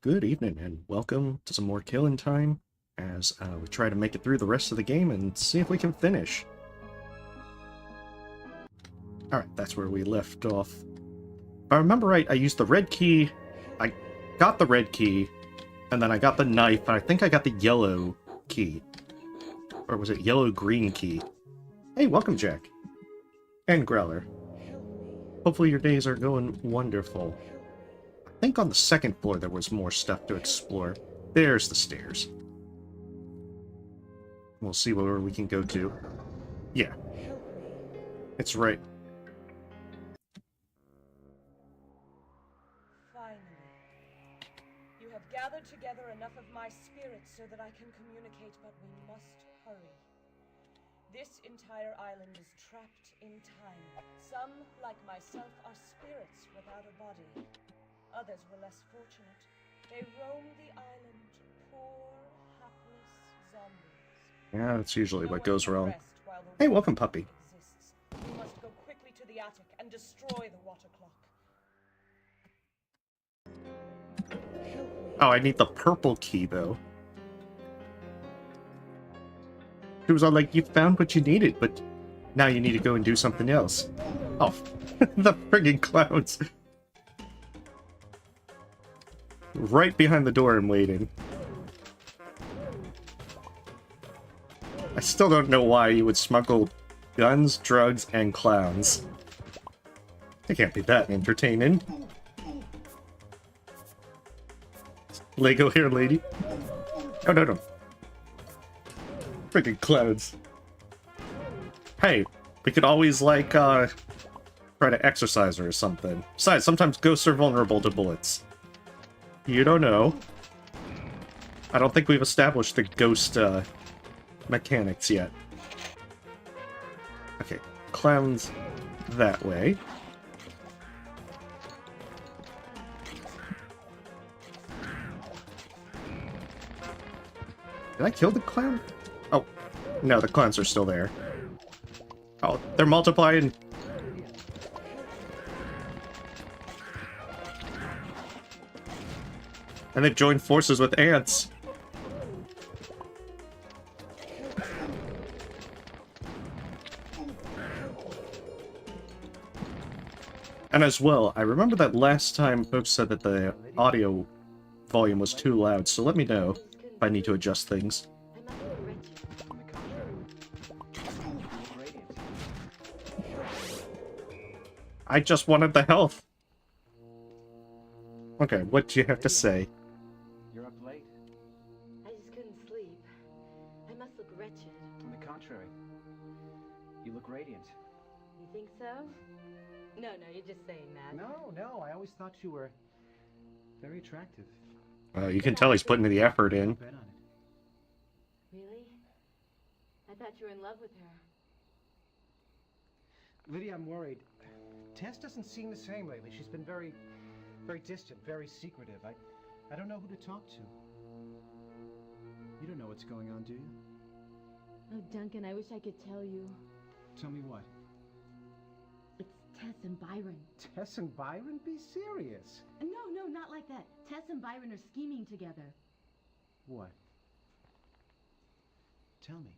Good evening, and welcome to some more Killing Time, as we try to make it through the rest of the game and see if we can finish. Alright, that's where we left off. If I remember right, I used the red key, I got the red key, and then I got the knife, and I think I got the yellow key. Or was it yellow-green key? Hey, welcome, Jack. And Growler. Hopefully your days are going wonderful. I think on the second floor there was more stuff to explore. There's the stairs. We'll see where we can go to. Yeah. It's right. Finally. You have gathered together enough of my spirits so that I can communicate, but we must hurry. This entire island is trapped in time. Some, like myself, are spirits without a body. Others were less fortunate. They roam the island, poor, hapless zombies. Yeah, that's usually what goes wrong. Hey, welcome, puppy. We must go quickly to the attic and destroy the water clock. Oh, I need the purple key, though. It was all like, you found what you needed, but now you need to go and do something else. Oh, the friggin' clowns. Right behind the door and waiting. I still don't know why you would smuggle guns, drugs, and clowns. It can't be that entertaining. Lego hair lady. Oh, no. Freaking clowns. Hey, we could always, like, try to exercise her or something. Besides, sometimes ghosts are vulnerable to bullets. You don't know. I don't think we've established the ghost, mechanics yet. Okay, clowns that way. Did I kill the clown? Oh, no, the clowns are still there. Oh, they're multiplying. And they've joined forces with ants. And as well, I remember that last time folks said that the audio volume was too loud, so let me know if I need to adjust things. I just wanted the health. Okay, what do you have to say? You're up late. I just couldn't sleep. I must look wretched. On the contrary, you look radiant. You think so? No, you're just saying that. No, I always thought you were very attractive. You can tell he's putting the effort in. Bet on it. Really? I thought you were in love with her. Lydia, I'm worried. Tess doesn't seem the same lately. She's been very distant, very secretive. I don't know who to talk to. You don't know what's going on, do you? Oh, Duncan, I wish I could tell you. Tell me what? It's Tess and Byron. Tess and Byron? Be serious. No, not like that. Tess and Byron are scheming together. What? Tell me.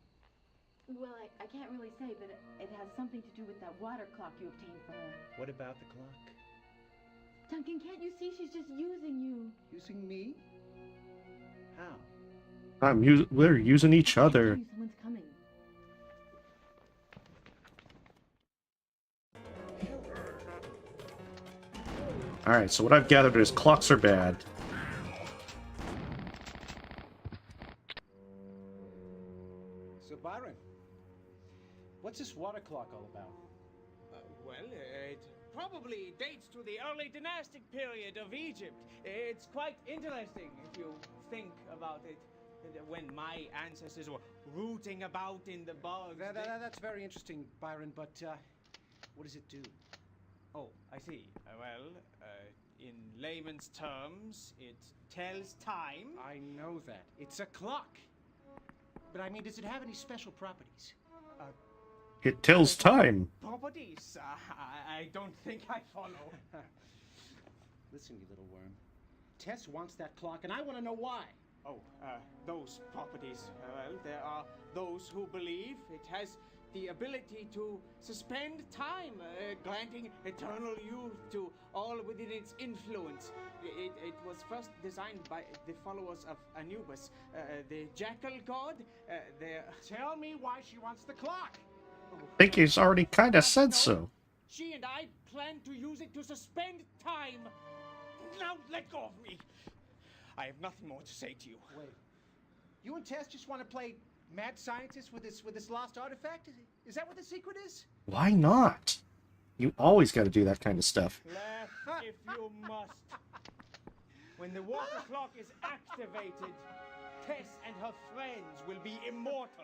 Well, I can't really say, but it has something to do with that water clock you obtained for her. What about the clock? Duncan, can't you see she's just using you? Using me? How? We're using each other. Someone's coming. Alright, so what I've gathered is clocks are bad. So, Byron, what's this water clock all about? It probably dates to the early dynastic period of Egypt. It's quite interesting if you think about it. When my ancestors were rooting about in the bogs. That's very interesting, Byron, but what does it do? Oh, I see. In layman's terms, it tells time. I know that. It's a clock. But I mean, does it have any special properties? It tells time. Properties? I don't think I follow. Listen, you little worm. Tess wants that clock, and I want to know why. Oh, those properties. Well, there are those who believe it has the ability to suspend time, granting eternal youth to all within its influence. It was first designed by the followers of Anubis, the jackal god. Tell me why she wants the clock. I think he's already kind of said so. She and I plan to use it to suspend time. Now let go of me. I have nothing more to say to you. Wait, you and Tess just want to play mad scientist with this lost artifact? Is that what the secret is? Why not? You always got to do that kind of stuff. Laugh if you must. When the water clock is activated, Tess and her friends will be immortal.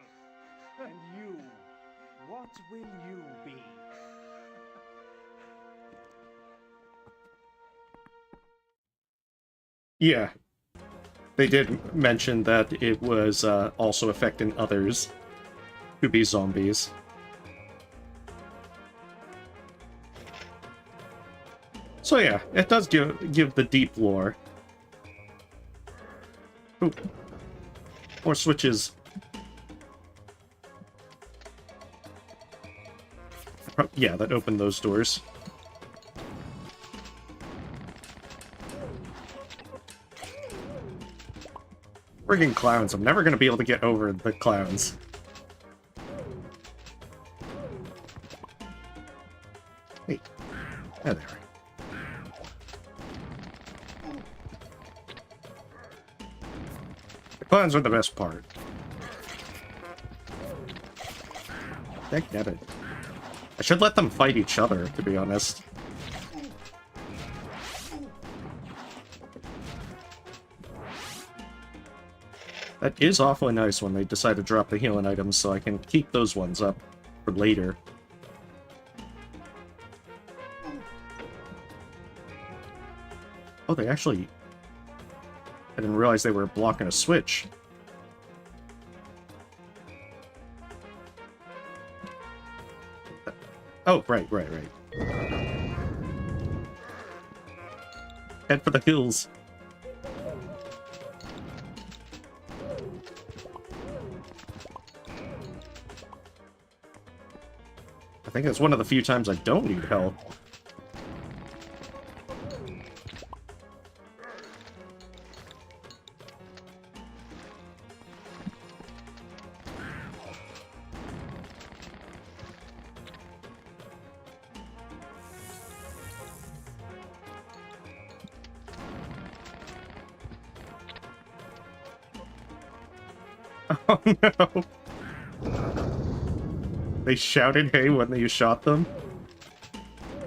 And you, what will you be? Yeah. They did mention that it was also affecting others to be zombies. So yeah, it does give the deep lore. Ooh. More switches. Yeah, that opened those doors. Friggin' clowns. I'm never gonna be able to get over the clowns. Hey. There they are. The clowns are the best part. Dagnabbit. I should let them fight each other, to be honest. That is awfully nice when they decide to drop the healing items, so I can keep those ones up for later. Oh, they actually... I didn't realize they were blocking a switch. Oh, right. Head for the hills. I think it's one of the few times I don't need help. Oh no! They shouted hey when you shot them?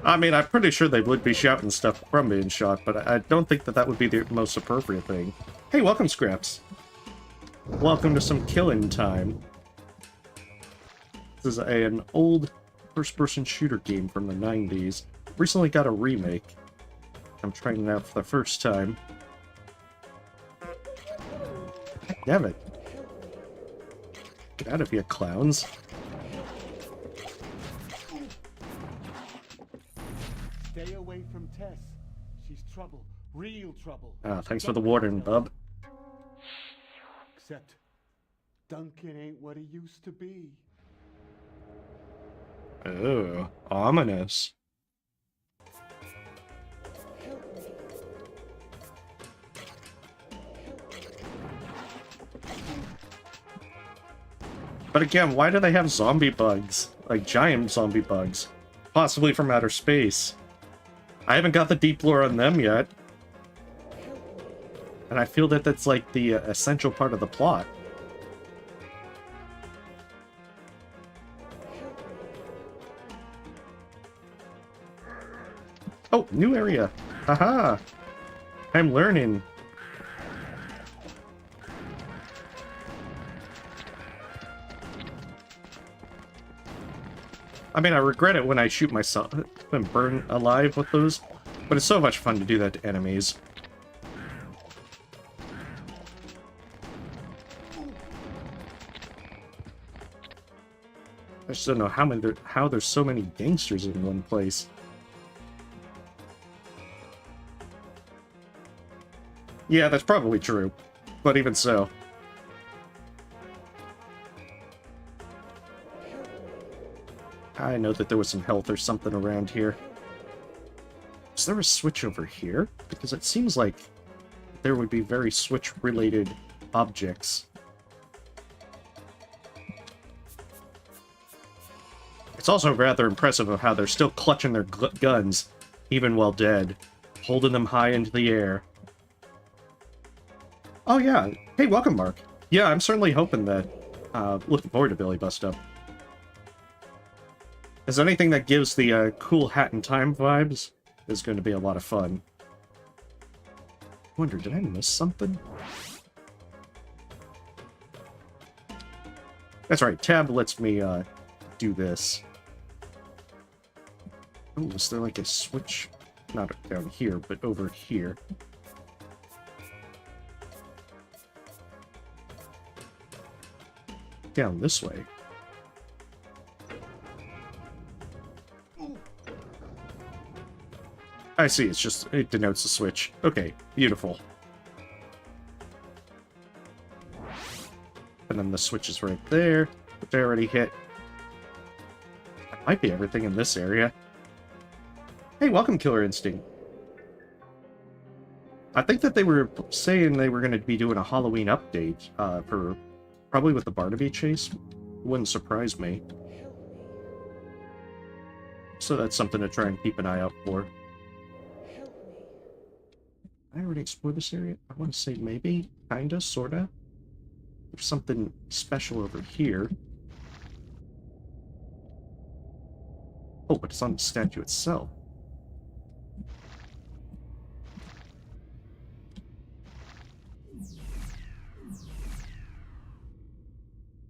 I mean, I'm pretty sure they would be shouting stuff from being shot, but I don't think that would be the most appropriate thing. Hey, welcome, Scraps. Welcome to some Killing Time. This is an old first-person shooter game from the 90s. Recently got a remake. I'm trying it out for the first time. Damn it. Get out of here, clowns. Stay away from Tess. She's trouble. Real trouble. Ah, thanks for the warning, bub. Except Duncan ain't what he used to be. Oh, ominous. But again, why do they have zombie bugs? Like giant zombie bugs. Possibly from outer space. I haven't got the deep lore on them yet. And I feel that that's like the essential part of the plot. Oh, new area. Haha. I'm learning. I mean, I regret it when I shoot myself and burn alive with those, but it's so much fun to do that to enemies. I just don't know how there's so many gangsters in one place. Yeah, that's probably true. But even so. I know that there was some health or something around here. Is there a switch over here? Because it seems like there would be very switch-related objects. It's also rather impressive of how they're still clutching their guns, even while dead, holding them high into the air. Oh yeah, hey, welcome, Mark. Yeah, I'm certainly hoping that, looking forward to Billy Bust Up. Is anything that gives the cool Hat in Time vibes is going to be a lot of fun. I wonder, did I miss something? That's right, tab lets me do this. Oh, is there like a switch? Not down here, but over here. Down this way. I see, it's just, it denotes a switch. Okay, beautiful. And then the switch is right there, which I already hit. That might be everything in this area. Hey, welcome, Killer Instinct. I think that they were saying they were going to be doing a Halloween update, for probably with the Barnaby chase. Wouldn't surprise me. So that's something to try and keep an eye out for. I already explored this area. I want to say maybe, kinda, sorta. There's something special over here. Oh, but it's on the statue itself.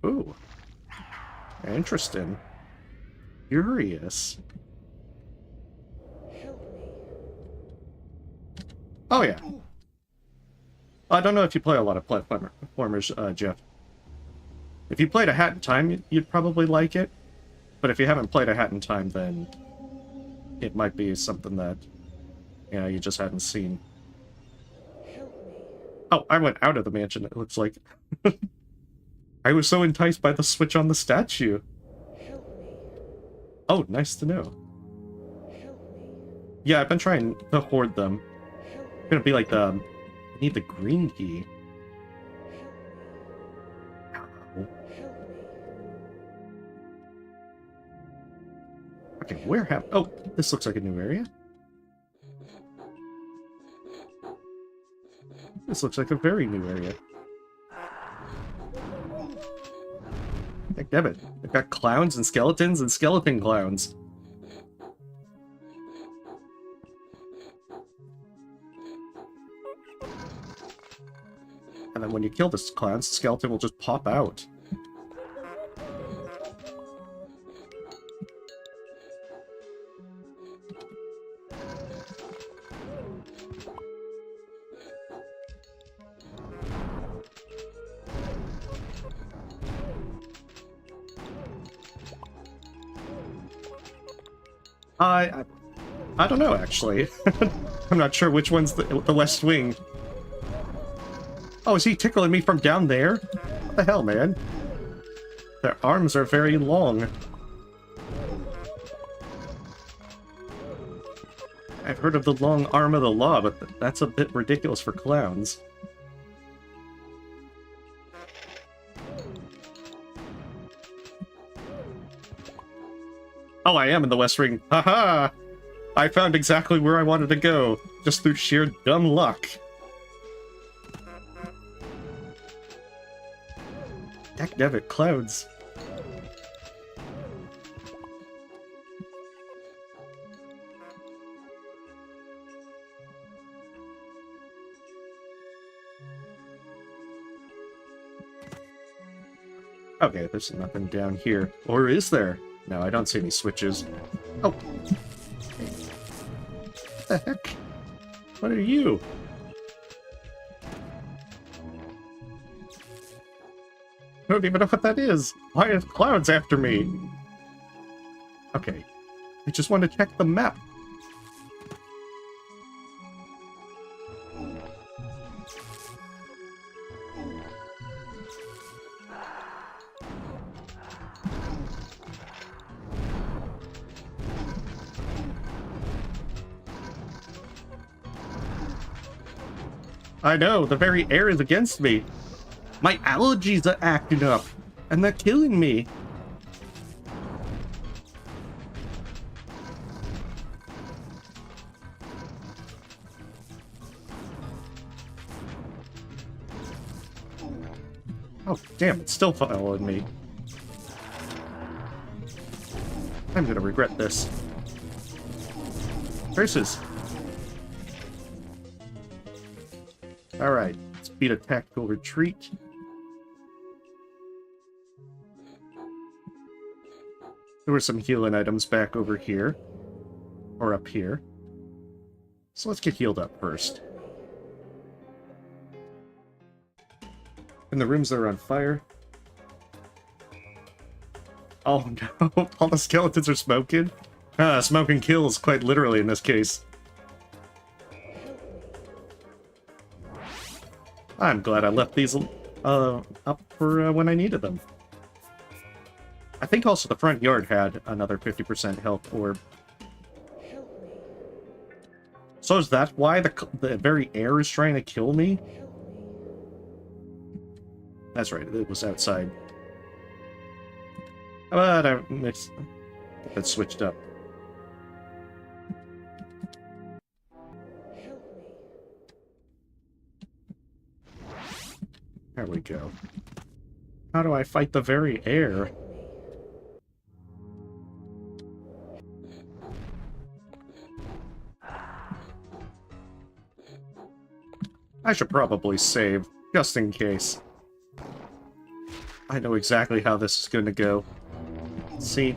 Ooh. Interesting. Curious. Oh, yeah. I don't know if you play a lot of platformers, Jeff. If you played A Hat in Time, you'd probably like it. But if you haven't played A Hat in Time, then it might be something that, you know, you just hadn't seen. Oh, I went out of the mansion, it looks like. I was so enticed by the switch on the statue. Oh, nice to know. Yeah, I've been trying to hoard them. It's gonna be like the... I need the green key. Ow. Okay, where have... Oh, this looks like a new area. This looks like a very new area. Heck, damn it. I've got clowns and skeletons and skeleton clowns. And then when you kill this clown, the skeleton will just pop out. I don't know, actually. I'm not sure which one's the West Wing. Oh, is he tickling me from down there? What the hell, man? Their arms are very long. I've heard of the long arm of the law, but that's a bit ridiculous for clowns. Oh, I am in the West Wing. Haha! I found exactly where I wanted to go, just through sheer dumb luck. Heck, damn it, clouds. Okay, there's nothing down here. Or is there? No, I don't see any switches. Oh! What the heck? What are you? I don't even know what that is. Why are clouds after me? Okay. I just want to check the map. I know, the very air is against me. My allergies are acting up, and they're killing me. Oh, damn, it's still following me. I'm gonna regret this. Curses. Alright, let's beat a tactical retreat. There were some healing items back over here. Or up here. So let's get healed up first. And the rooms that are on fire. Oh no, all the skeletons are smoking? Smoking kills, quite literally in this case. I'm glad I left these up for when I needed them. I think also the front yard had another 50% health orb. So is that why the very air is trying to kill me? That's right, it was outside. But I mixed it switched up. There we go. How do I fight the very air? I should probably save, just in case. I know exactly how this is going to go. See?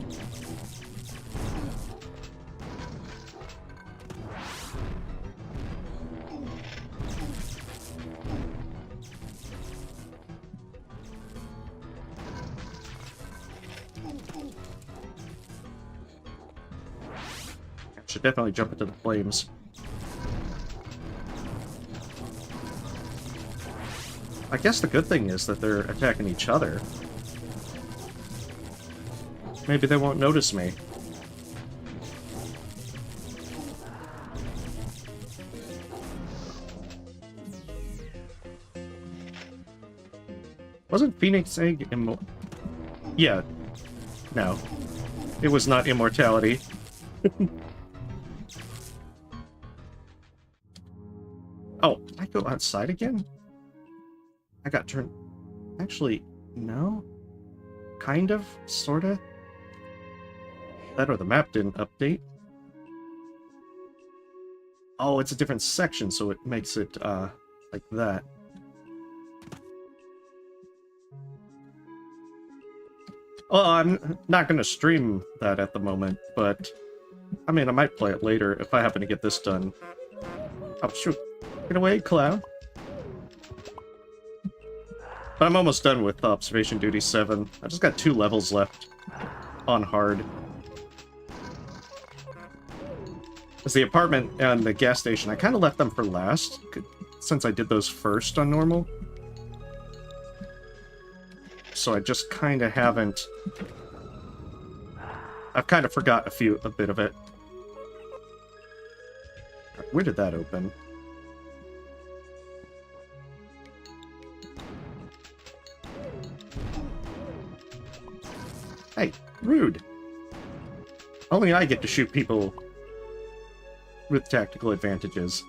I should definitely jump into the flames. I guess the good thing is that they're attacking each other. Maybe they won't notice me. Wasn't Phoenix Egg Yeah. No. It was not immortality. Oh, did I go outside again? I got turned... Actually, no? Kind of? Sorta? That or the map didn't update. Oh, it's a different section, so it makes it, like that. Well, I'm not gonna stream that at the moment, but... I mean, I might play it later if I happen to get this done. Oh, shoot. Get away, Cloud. But I'm almost done with Observation Duty 7. I just got 2 levels left on hard. Because the apartment and the gas station, I kind of left them for last, since I did those first on normal. So I just kind of haven't... I've kind of forgot a bit of it. Where did that open? Hey, rude. Only I get to shoot people with tactical advantages.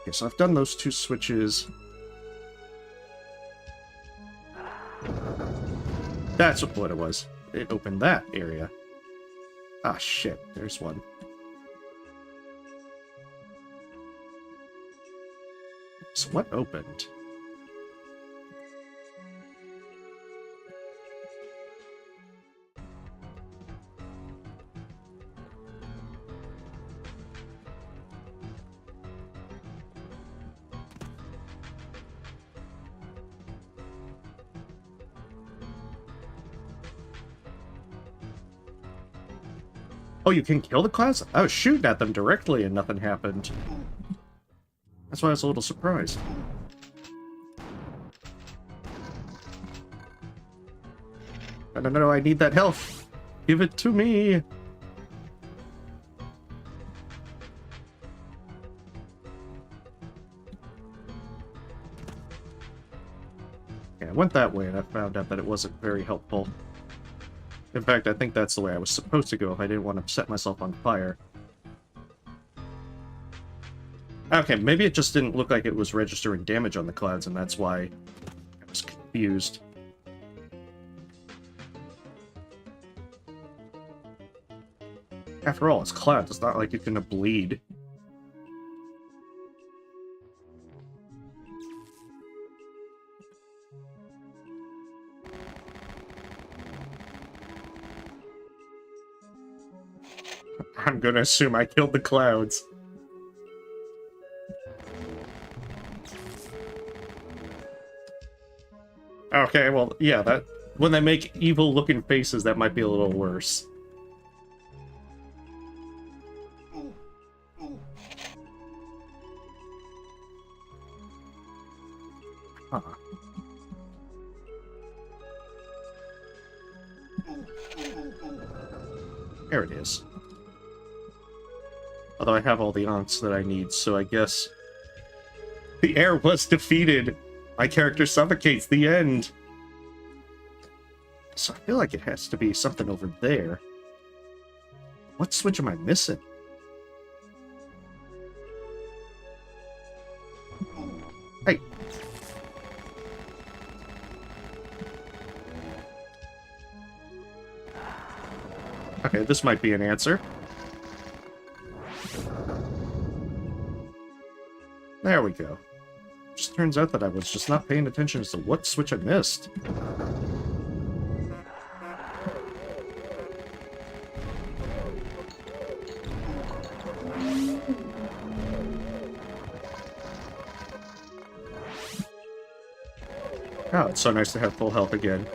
Okay, so I've done those 2 switches. That's what it was. It opened that area. Ah, shit. There's one. So what opened? Oh, you can kill the clouds? I was shooting at them directly and nothing happened. That's why I was a little surprised. I don't know, I need that health. Give it to me. Okay, I went that way and I found out that it wasn't very helpful. In fact, I think that's the way I was supposed to go if I didn't want to set myself on fire. Okay, maybe it just didn't look like it was registering damage on the clouds, and that's why I was confused. After all, it's clouds. It's not like you're gonna bleed. I'm gonna assume I killed the clouds. Okay, well, yeah, that when they make evil-looking faces, that might be a little worse. Huh. There it is. Although I have all the aunts that I need, so I guess... The air was defeated! My character suffocates, the end! So I feel like it has to be something over there. What switch am I missing? Hey! Okay, this might be an answer. There we go. Just turns out that I was just not paying attention as to what switch I missed. Oh, it's so nice to have full health again.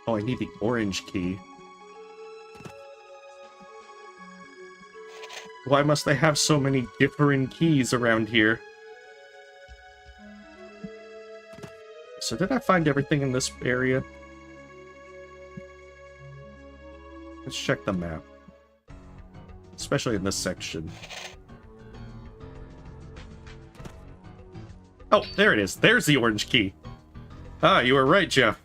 Oh, I need the orange key. Why must they have so many different keys around here? So did I find everything in this area? Let's check the map. Especially in this section. Oh, there it is. There's the orange key. Ah, you were right, Jeff.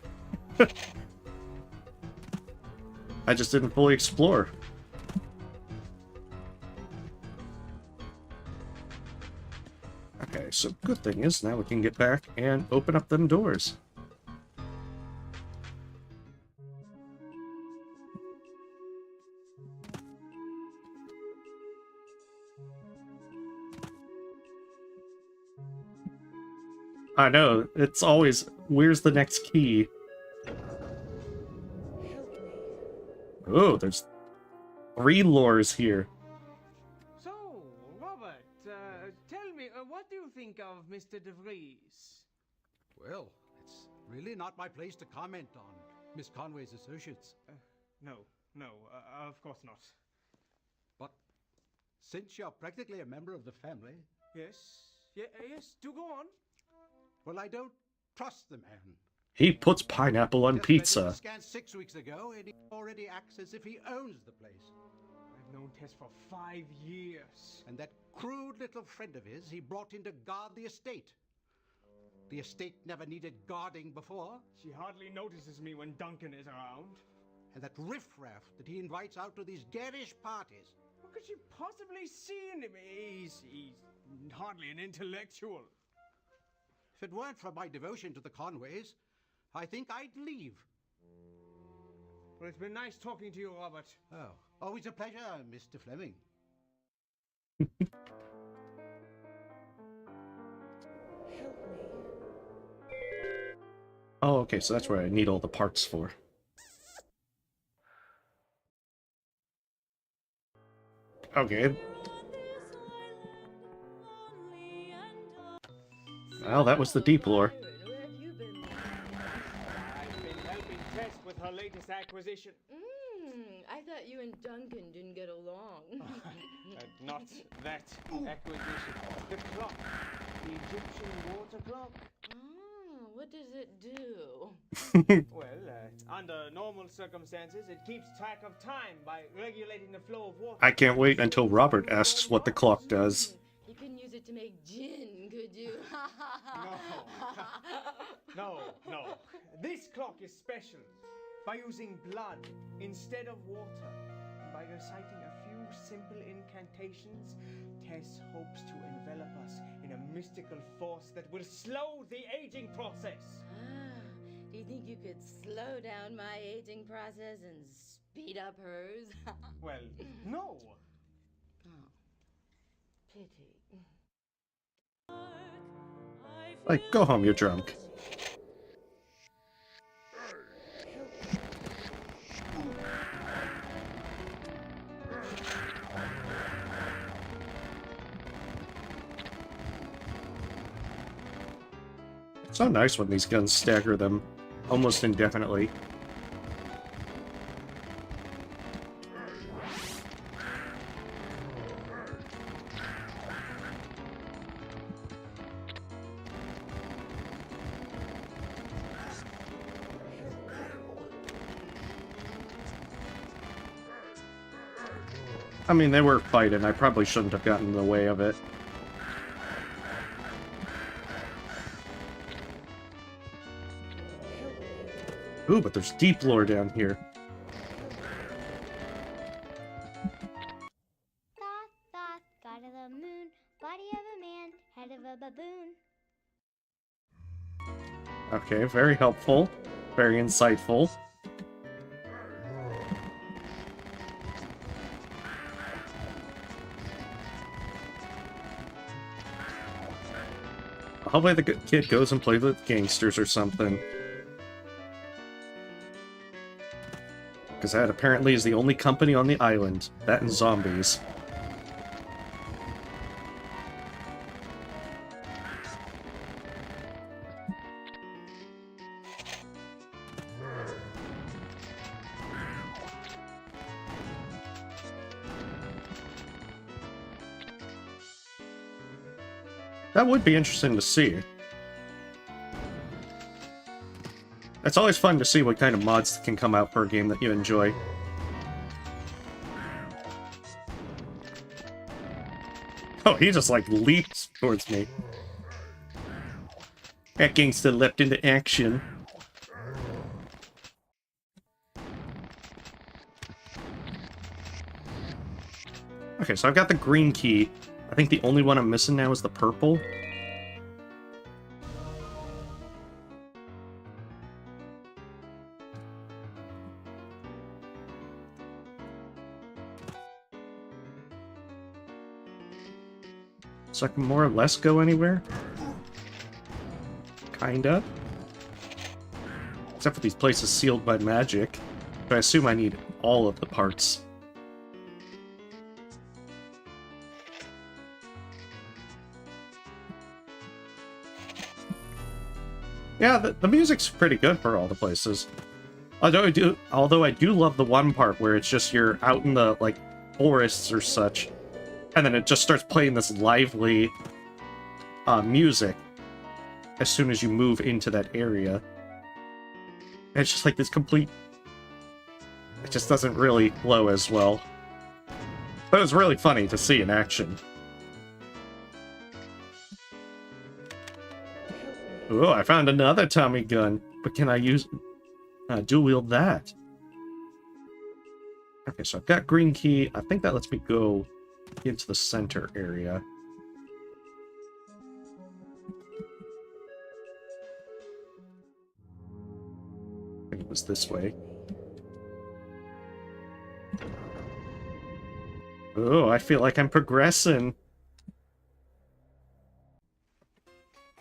I just didn't fully explore. Okay, so good thing is now we can get back and open up them doors. I know, it's always, where's the next key? Oh, there's 3 lures here. So, Robert, tell me, what do you think of Mr. De Vries? Well, it's really not my place to comment on Miss Conway's associates. No, of course not. But since you're practically a member of the family... Yes, yes, do go on. Well, I don't trust the man. He puts pineapple on Just met him pizza. scant 6 weeks ago, and he already acts as if he owns the place. I've known Tess for 5 years. And that crude little friend of his he brought in to guard the estate. The estate never needed guarding before. She hardly notices me when Duncan is around. And that riffraff that he invites out to these garish parties. What could she possibly see in him? He's hardly an intellectual. If it weren't for my devotion to the Conways, I think I'd leave. Well, it's been nice talking to you, Robert. Oh, always a pleasure, Mr. Fleming. Oh, okay, so that's where I need all the parts for. Okay. Well, that was the deep lore. I've been helping Tess with her latest acquisition. I thought you and Duncan didn't get along. Not that acquisition. The clock. The Egyptian water clock. Oh, what does it do? Well, under normal circumstances, it keeps track of time by regulating the flow of water. I can't wait until Robert asks what the clock does. You couldn't use it to make gin, could you? No. This clock is special. By using blood instead of water, and by reciting a few simple incantations, Tess hopes to envelop us in a mystical force that will slow the aging process. Do you think you could slow down my aging process and speed up hers? Well, no. Oh, pity. Like, go home, you're drunk. It's so nice when these guns stagger them almost indefinitely. I mean, they were fighting. I probably shouldn't have gotten in the way of it. Ooh, but there's deep lore down here. Thought, God of the moon, body of a man, head of a baboon. Okay, very helpful. Very insightful. Hopefully the kid goes and plays with gangsters or something. Because that apparently is the only company on the island. That and zombies. That would be interesting to see. It's always fun to see what kind of mods can come out for a game that you enjoy. Oh, he just, like, leaps towards me. That gangster leapt into action. Okay, so I've got the green key. I think the only one I'm missing now is the purple. So I can more or less go anywhere? Kinda. Except for these places sealed by magic. But I assume I need all of the parts. Yeah, the music's pretty good for all the places. Although I do love the one part where it's just you're out in the, like, forests or such. And then it just starts playing this lively music as soon as you move into that area. And it's just like this complete... It just doesn't really flow as well. But it was really funny to see in action. Oh, I found another Tommy gun. But can I use... dual-wield that? Okay, so I've got green key. I think that lets me go into the center area. I think it was this way. Oh, I feel like I'm progressing.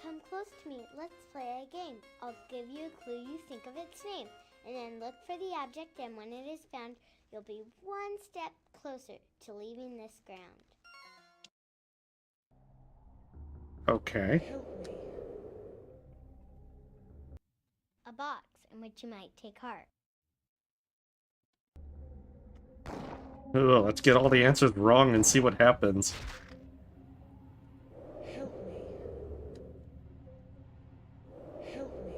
Come close to me. Let's play a game. I'll give you a clue you think of its name, and then look for the object, and when it is found, you'll be one step closer to leaving this ground. Okay. A box in which you might take heart. Oh, let's get all the answers wrong and see what happens. Help me. Help me.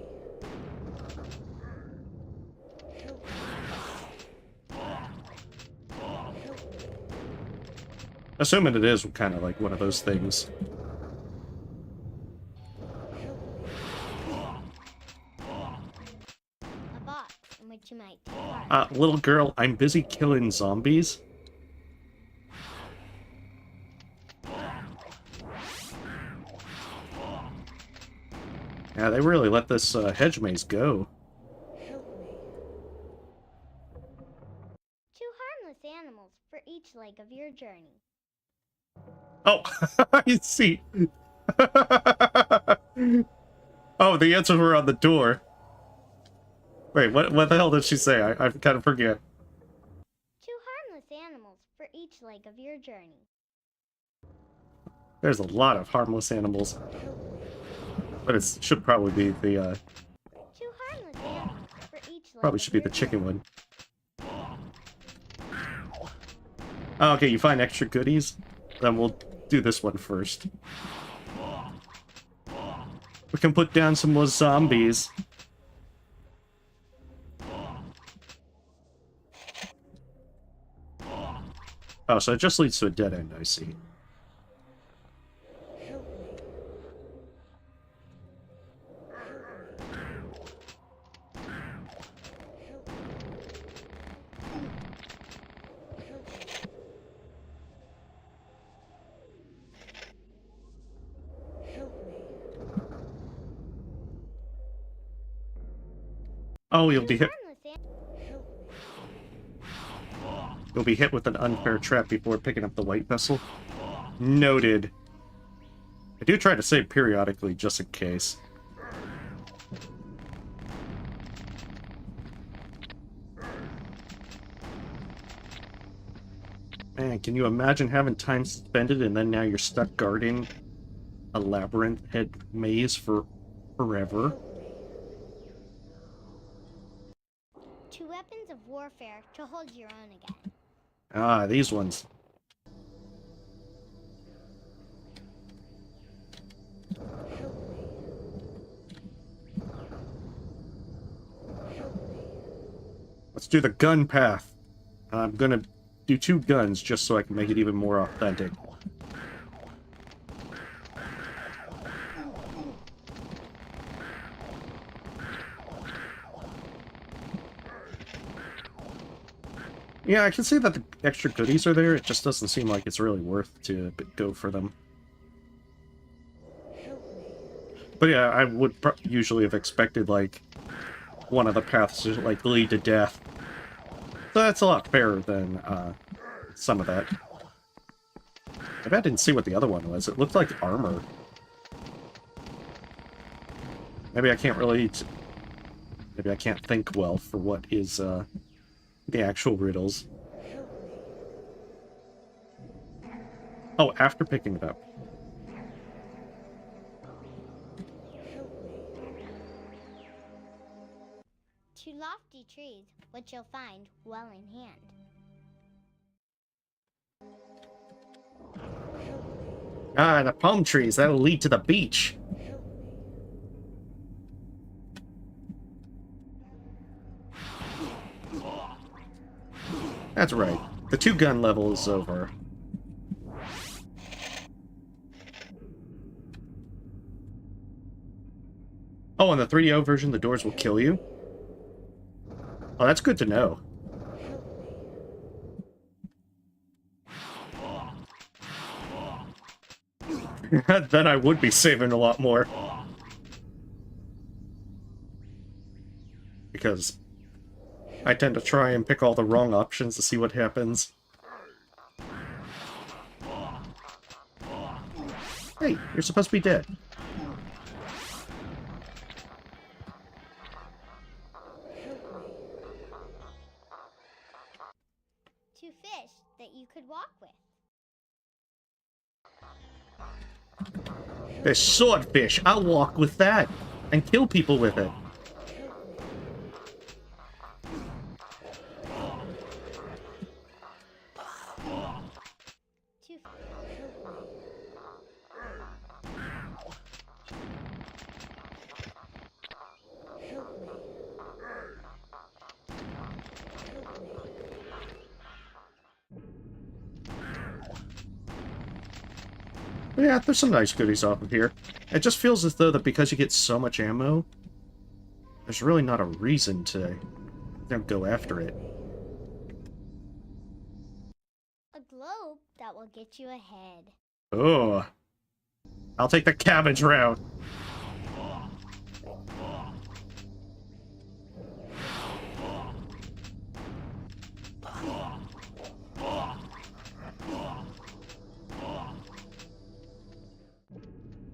Assuming it is kind of like one of those things. A box in which you might take part. Little girl, I'm busy killing zombies. Yeah, they really let this hedge maze go. Two harmless animals for each leg of your journey. Oh, I see. Oh, the answers were on the door. Wait, what the hell did she say? I kind of forget. Two harmless animals for each leg of your journey. There's a lot of harmless animals. But it should probably be the, Two harmless animals for each leg probably of should be your the chicken journey. one. Oh, okay, you find extra goodies? Then we'll do this one first. We can put down some more zombies. Oh, so it just leads to a dead end, I see. Oh, you'll be hit. You'll be hit with an unfair trap before picking up the white vessel. Noted. I do try to save periodically, just in case. Man, can you imagine having time suspended and then now you're stuck guarding a labyrinth head maze for forever? Two weapons of warfare to hold your own again. Ah, these ones. Let's do the gun path. I'm gonna do 2 guns just so I can make it even more authentic. Yeah, I can see that the extra goodies are there, it just doesn't seem like it's really worth to go for them. But yeah, I would usually have expected, like, one of the paths to, like, lead to death. So that's a lot fairer than, some of that. I bet I didn't see what the other one was. It looked like armor. Maybe I can't really... Maybe I can't think well for what is, the actual riddles. Oh, after picking it up. Two lofty trees, which you'll find well in hand. Ah, the palm trees. That'll lead to the beach. That's right. The 2-gun level is over. Oh, in the 3DO version, the doors will kill you? Oh, that's good to know. Then I would be saving a lot more. Because I tend to try and pick all the wrong options to see what happens. Hey, you're supposed to be dead. Two fish that you could walk with. There's swordfish. I'll walk with that and kill people with it. Two yeah, there's some nice goodies off of here. It just feels as though that because you get so much ammo, there's really not a reason to go after it. A globe that will get you ahead. Oh, I'll take the cabbage route.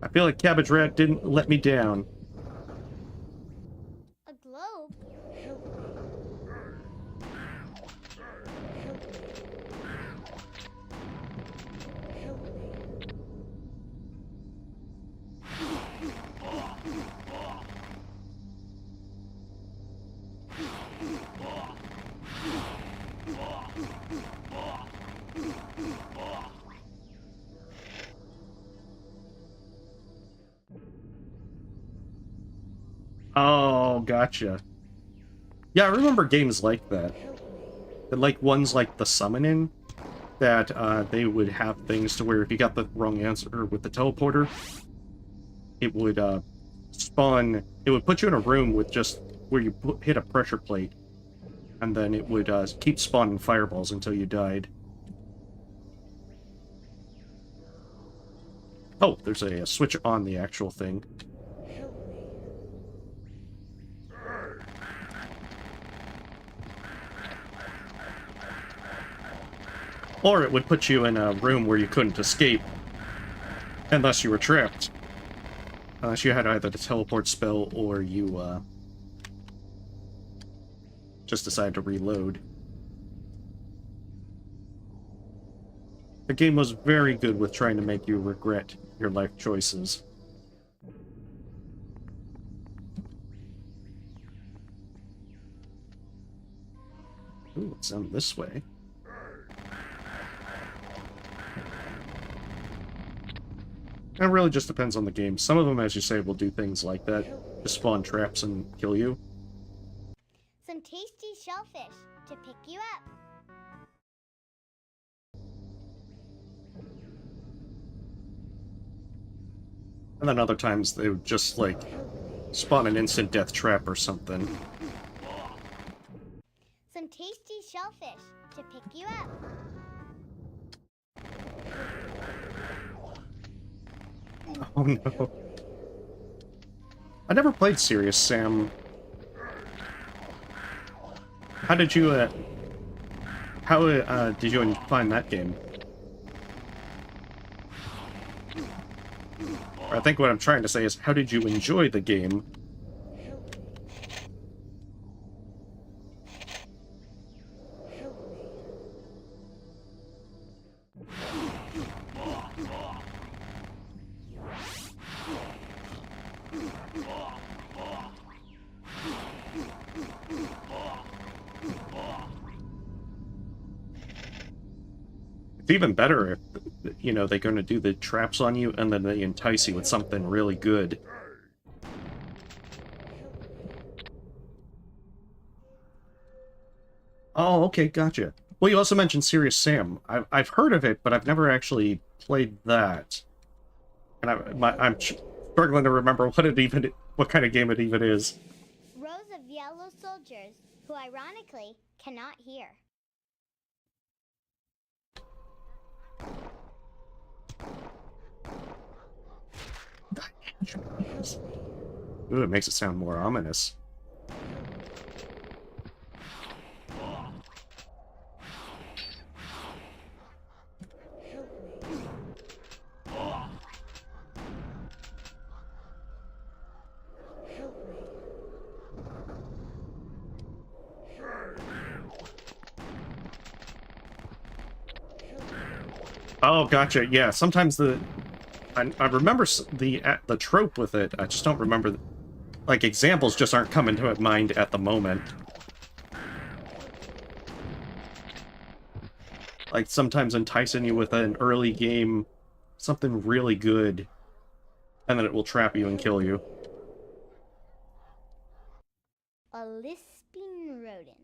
I feel like Cabbage Rat didn't let me down. A globe? Oh, gotcha. Yeah, I remember games like that. Like ones like the Summoning, that they would have things to where if you got the wrong answer with the teleporter, it would spawn. It would put you in a room with just where you hit a pressure plate, and then it would keep spawning fireballs until you died. Oh, there's a switch on the actual thing. Or it would put you in a room where you couldn't escape, unless you were trapped. Unless you had either the teleport spell or you just decided to reload. The game was very good with trying to make you regret your life choices. Ooh, it's down this way. It really just depends on the game. Some of them, as you say, will do things like that. Just spawn traps and kill you. Some tasty shellfish to pick you up. And then other times they would just, like, spawn an instant death trap or something. Some tasty shellfish to pick you up. Oh no. I never played Serious Sam. How did you, did you find that game? I think what I'm trying to say is, how did you enjoy the game? It's even better if, you know, they're going to do the traps on you and then they entice you with something really good. Oh, okay, gotcha. Well, you also mentioned Serious Sam. I've heard of it, but I've never actually played that. And I'm struggling to remember what kind of game it even is. Rows of yellow soldiers who ironically cannot hear. Ooh, it makes it sound more ominous. Oh, gotcha. Yeah, sometimes I remember the trope with it. I just don't remember. Like, examples just aren't coming to mind at the moment. Like, sometimes enticing you with an early game, something really good, and then it will trap you and kill you. A lisping rodent.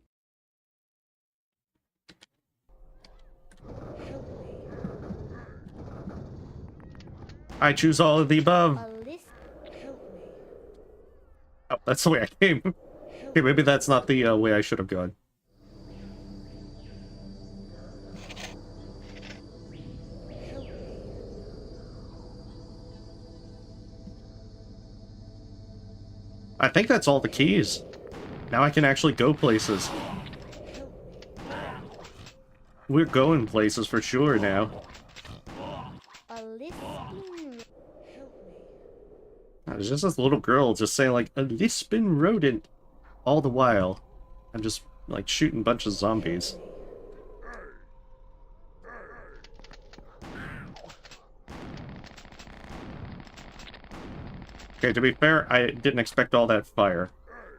I choose all of the above. A list. Oh, that's the way I came. Okay, maybe that's not the way I should have gone. I think that's all the keys. Now I can actually go places. We're going places for sure now. A lisping. There's just this little girl just saying like, a lisping rodent. All the while. I'm just like shooting a bunch of zombies. Okay, to be fair, I didn't expect all that fire.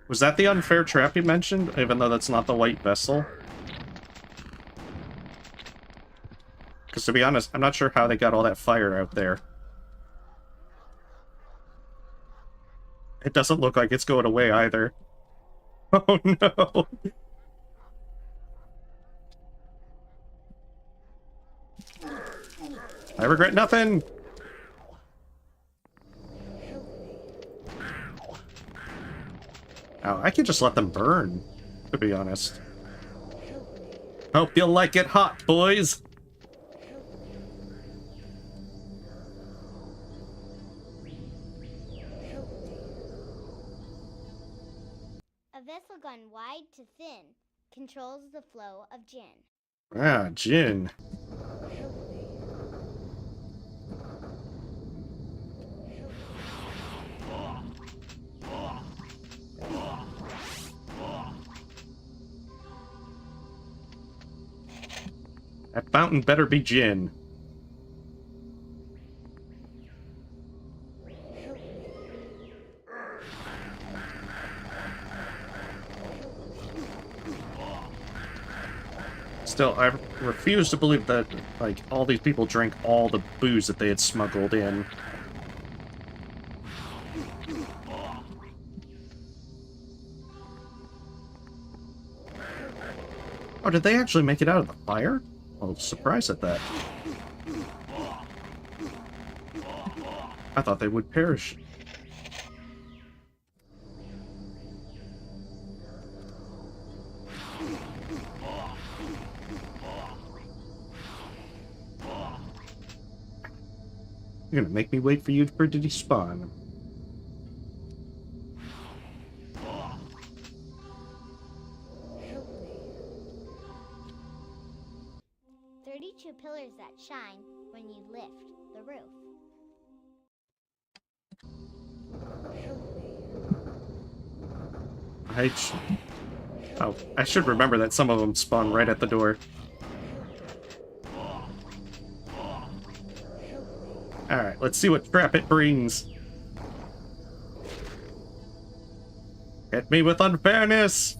Was that the unfair trap you mentioned, even though that's not the white vessel? Because to be honest, I'm not sure how they got all that fire out there. It doesn't look like it's going away either. Oh no! I regret nothing! Oh, I could just let them burn, to be honest. Hope you'll like it hot, boys! A vessel gone wide to thin controls the flow of gin. Ah, gin. That fountain better be gin. Still, I refuse to believe that, like, all these people drank all the booze that they had smuggled in. Oh, did they actually make it out of the fire? I was surprised at that. I thought they would perish. You're gonna make me wait for you for it to despawn. Pillars that shine when you lift the roof. I should remember that some of them spawn right at the door. Alright, let's see what trap it brings. Hit me with unfairness!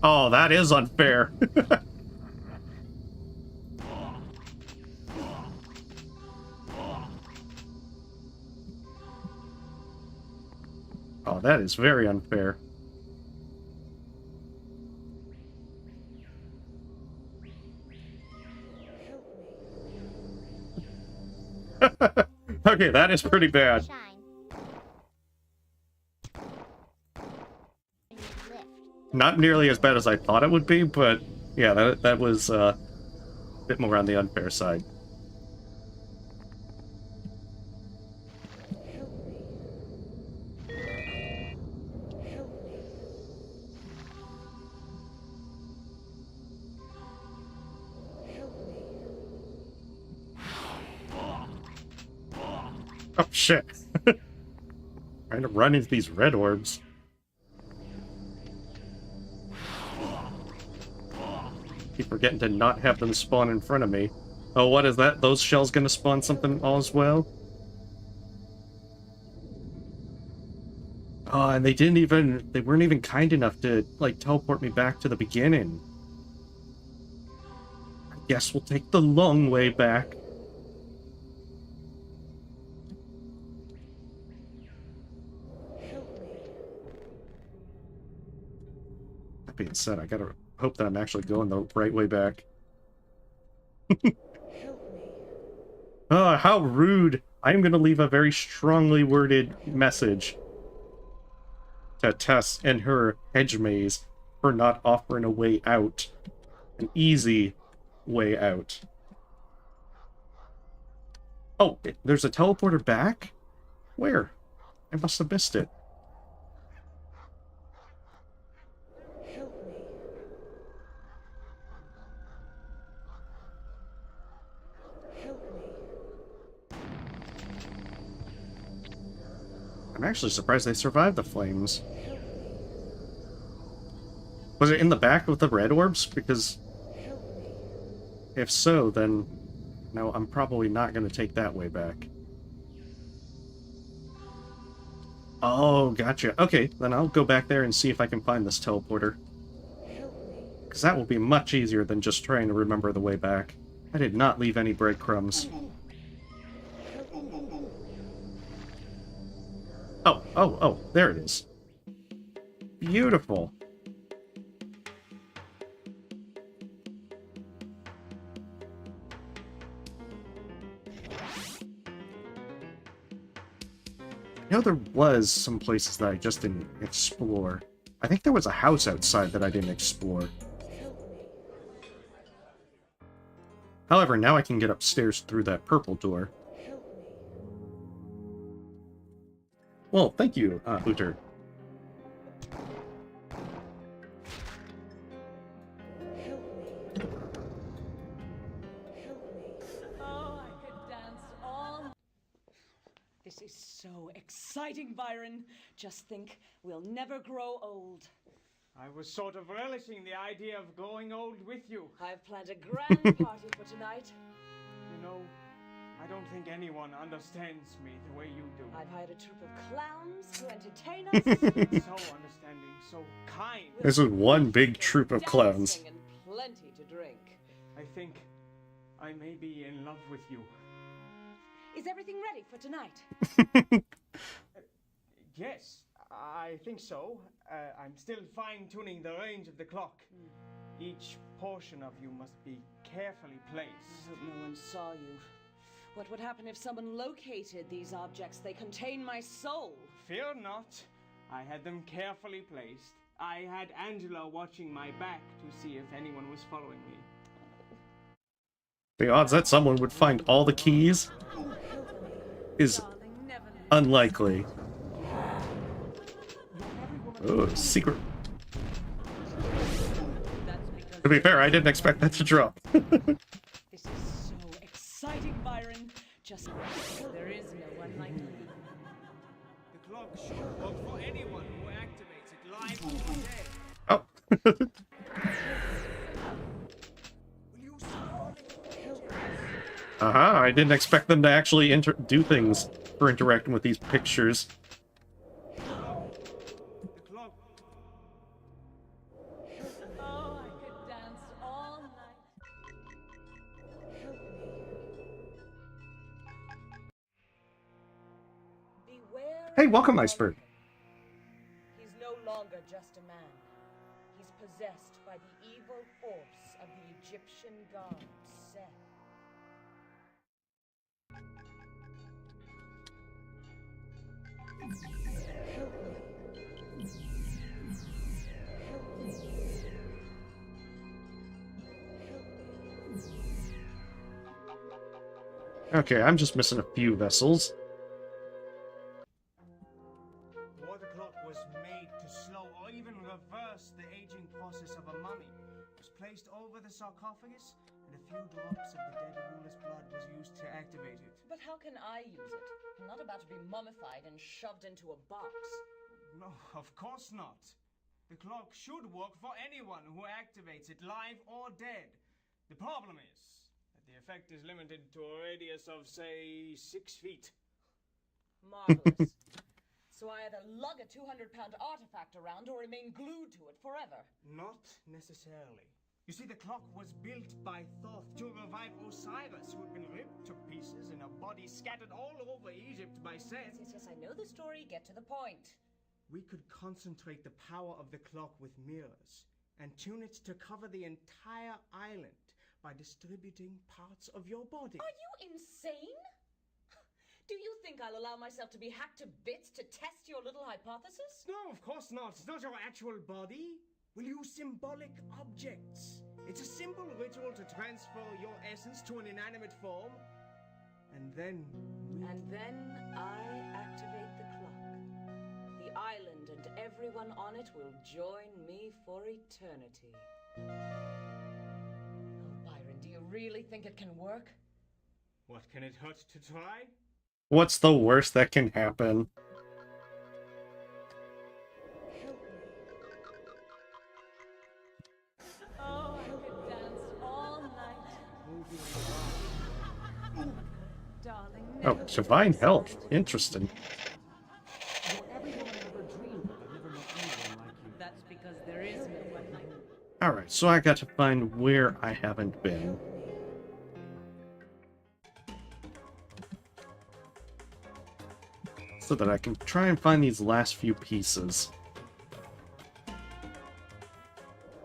Oh, that is unfair. Oh, that is very unfair. Okay, that is pretty bad. Not nearly as bad as I thought it would be, but yeah, that was a bit more on the unfair side. Oh, shit. Trying to run into these red orbs. Keep forgetting to not have them spawn in front of me. Oh, what is that? Those shells gonna spawn something as well? Oh, and they weren't even kind enough to, like, teleport me back to the beginning. I guess we'll take the long way back. That being said, I gotta hope that I'm actually going the right way back. Oh, how rude I am going to leave a very strongly worded message to Tess and her hedge maze for not offering a way out. An easy way out. Oh, there's a teleporter back? Where? I must have missed it. Help me. Help me. I'm actually surprised they survived the flames. Was it in the back with the red orbs? Because if so, then no, I'm probably not going to take that way back. Oh, gotcha. Okay, then I'll go back there and see if I can find this teleporter. Because that will be much easier than just trying to remember the way back. I did not leave any breadcrumbs. Oh, there it is. Beautiful. I know there was some places that I just didn't explore. I think there was a house outside that I didn't explore. However, now I can get upstairs through that purple door. Well, thank you, Hooter. Oh, I could dance all. This is so exciting, Byron. Just think, we'll never grow old. I was sort of relishing the idea of growing old with you. I've planned a grand party for tonight. You know, I don't think anyone understands me the way you do. I've hired a troupe of clowns to entertain us. So understanding, so kind. This is one big troop of clowns. Dancing and plenty to drink. I think I may be in love with you. Is everything ready for tonight? Yes, I think so. I'm still fine-tuning the range of the clock. Each portion of you must be carefully placed. I hope no one saw you. What would happen if someone located these objects? They contain my soul. Fear not. I had them carefully placed. I had Angela watching my back to see if anyone was following me. The odds that someone would find all the keys is unlikely. Oh, secret. To be fair, I didn't expect that to drop. This is so exciting, Byron. Just there is no one like you. The clock should work for anyone who activates it live or dead. Oh. I didn't expect them to actually do things for interacting with these pictures. Oh, I could dance all night. Beware. Hey, welcome, Iceberg. He's no longer just a man. He's possessed by the evil force of the Egyptian god Set. Okay, I'm just missing a few vessels. Water clock was made to slow or even reverse the aging process of a mummy. It was placed over the sarcophagus, and a few drops of the dead ruler's blood was used to activate it. But how can I use it? I'm not about to be mummified and shoved into a box. No, of course not. The clock should work for anyone who activates it, live or dead. The problem is that the effect is limited to a radius of, say, 6 feet. Marvelous. So I either lug a 200-pound artifact around or remain glued to it forever. Not necessarily. You see, the clock was built by Thoth to revive Osiris, who had been ripped to pieces and a body scattered all over Egypt by Set. Yes, I know the story. Get to the point. We could concentrate the power of the clock with mirrors and tune it to cover the entire island by distributing parts of your body. Are you insane? Do you think I'll allow myself to be hacked to bits to test your little hypothesis? No, of course not. It's not your actual body. We'll use symbolic objects. It's a simple ritual to transfer your essence to an inanimate form. And then I activate the clock. The island and everyone on it will join me for eternity. Oh, Byron, do you really think it can work? what can it hurt to try? What's the worst that can happen? Oh, I could dance all night. Darling, Oh, divine health. Interesting. that's because there is no one like you. Alright, so I got to find where I haven't been. So that I can try and find these last few pieces.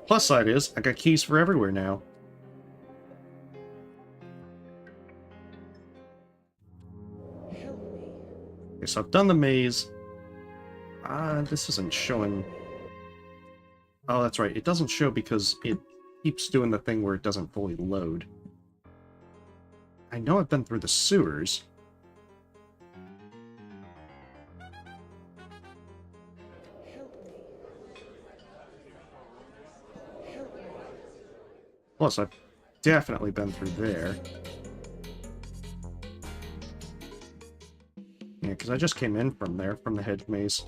Plus side is, I got keys for everywhere now. Okay, so I've done the maze. This isn't showing... Oh, that's right. It doesn't show because it keeps doing the thing where it doesn't fully load. I know I've been through the sewers. Plus, I've definitely been through there. Yeah, because I just came in from there, from the hedge maze.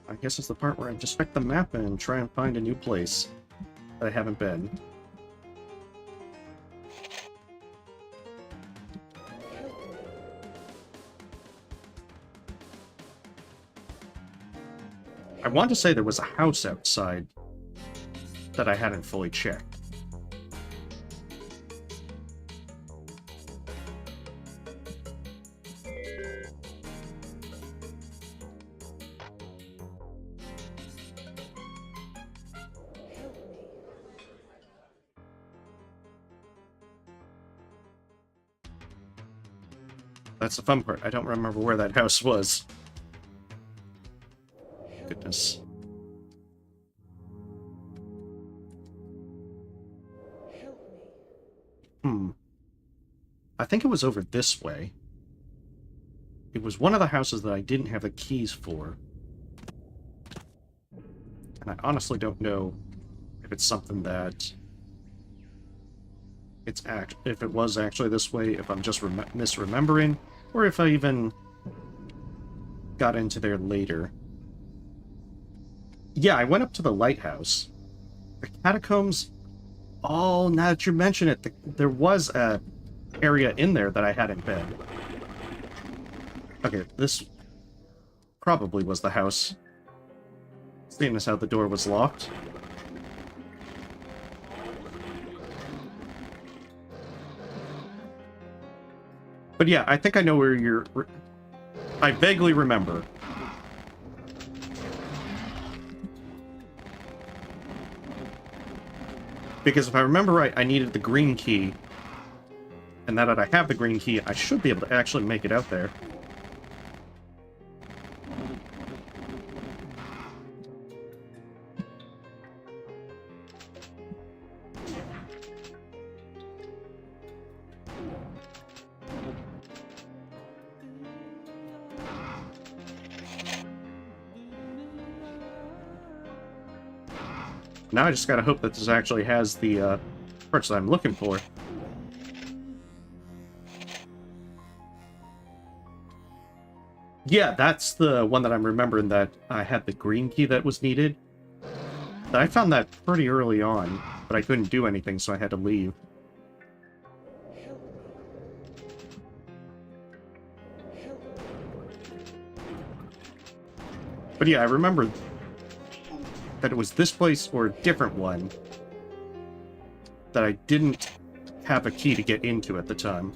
I guess it's the part where I just check the map and try and find a new place that I haven't been. I want to say there was a house outside that I hadn't fully checked. That's the fun part. I don't remember where that house was. Goodness. I think it was over this way. It was one of the houses that I didn't have the keys for. And I honestly don't know if it's something that... if it was actually this way, if I'm just misremembering, or if I even got into there later. Yeah, I went up to the lighthouse. The catacombs... Oh, now that you mention it, there was a area in there that I hadn't been. Okay, this probably was the house. Seeing as how the door was locked. But yeah, I think I know where you're... I vaguely remember. Because if I remember right, I needed the green key. And now that I have the green key, I should be able to actually make it out there. Now I just gotta hope that this actually has the parts that I'm looking for. Yeah, that's the one that I'm remembering that I had the green key that was needed. I found that pretty early on, but I couldn't do anything, so I had to leave. But yeah, I remember that it was this place or a different one that I didn't have a key to get into at the time.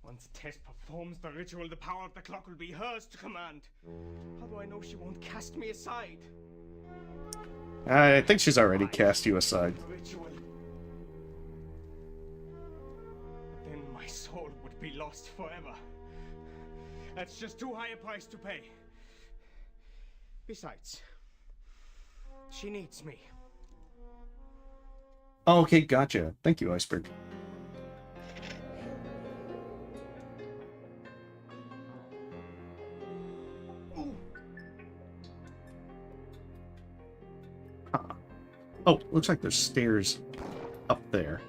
Once Tess performs the ritual, the power of the clock will be hers to command. How do I know she won't cast me aside? I think she's already cast you aside. Ritual. Then my soul would be lost forever. That's just too high a price to pay. Besides, she needs me. Oh, okay, gotcha. Thank you, Iceberg. Oh, looks like there's stairs up there.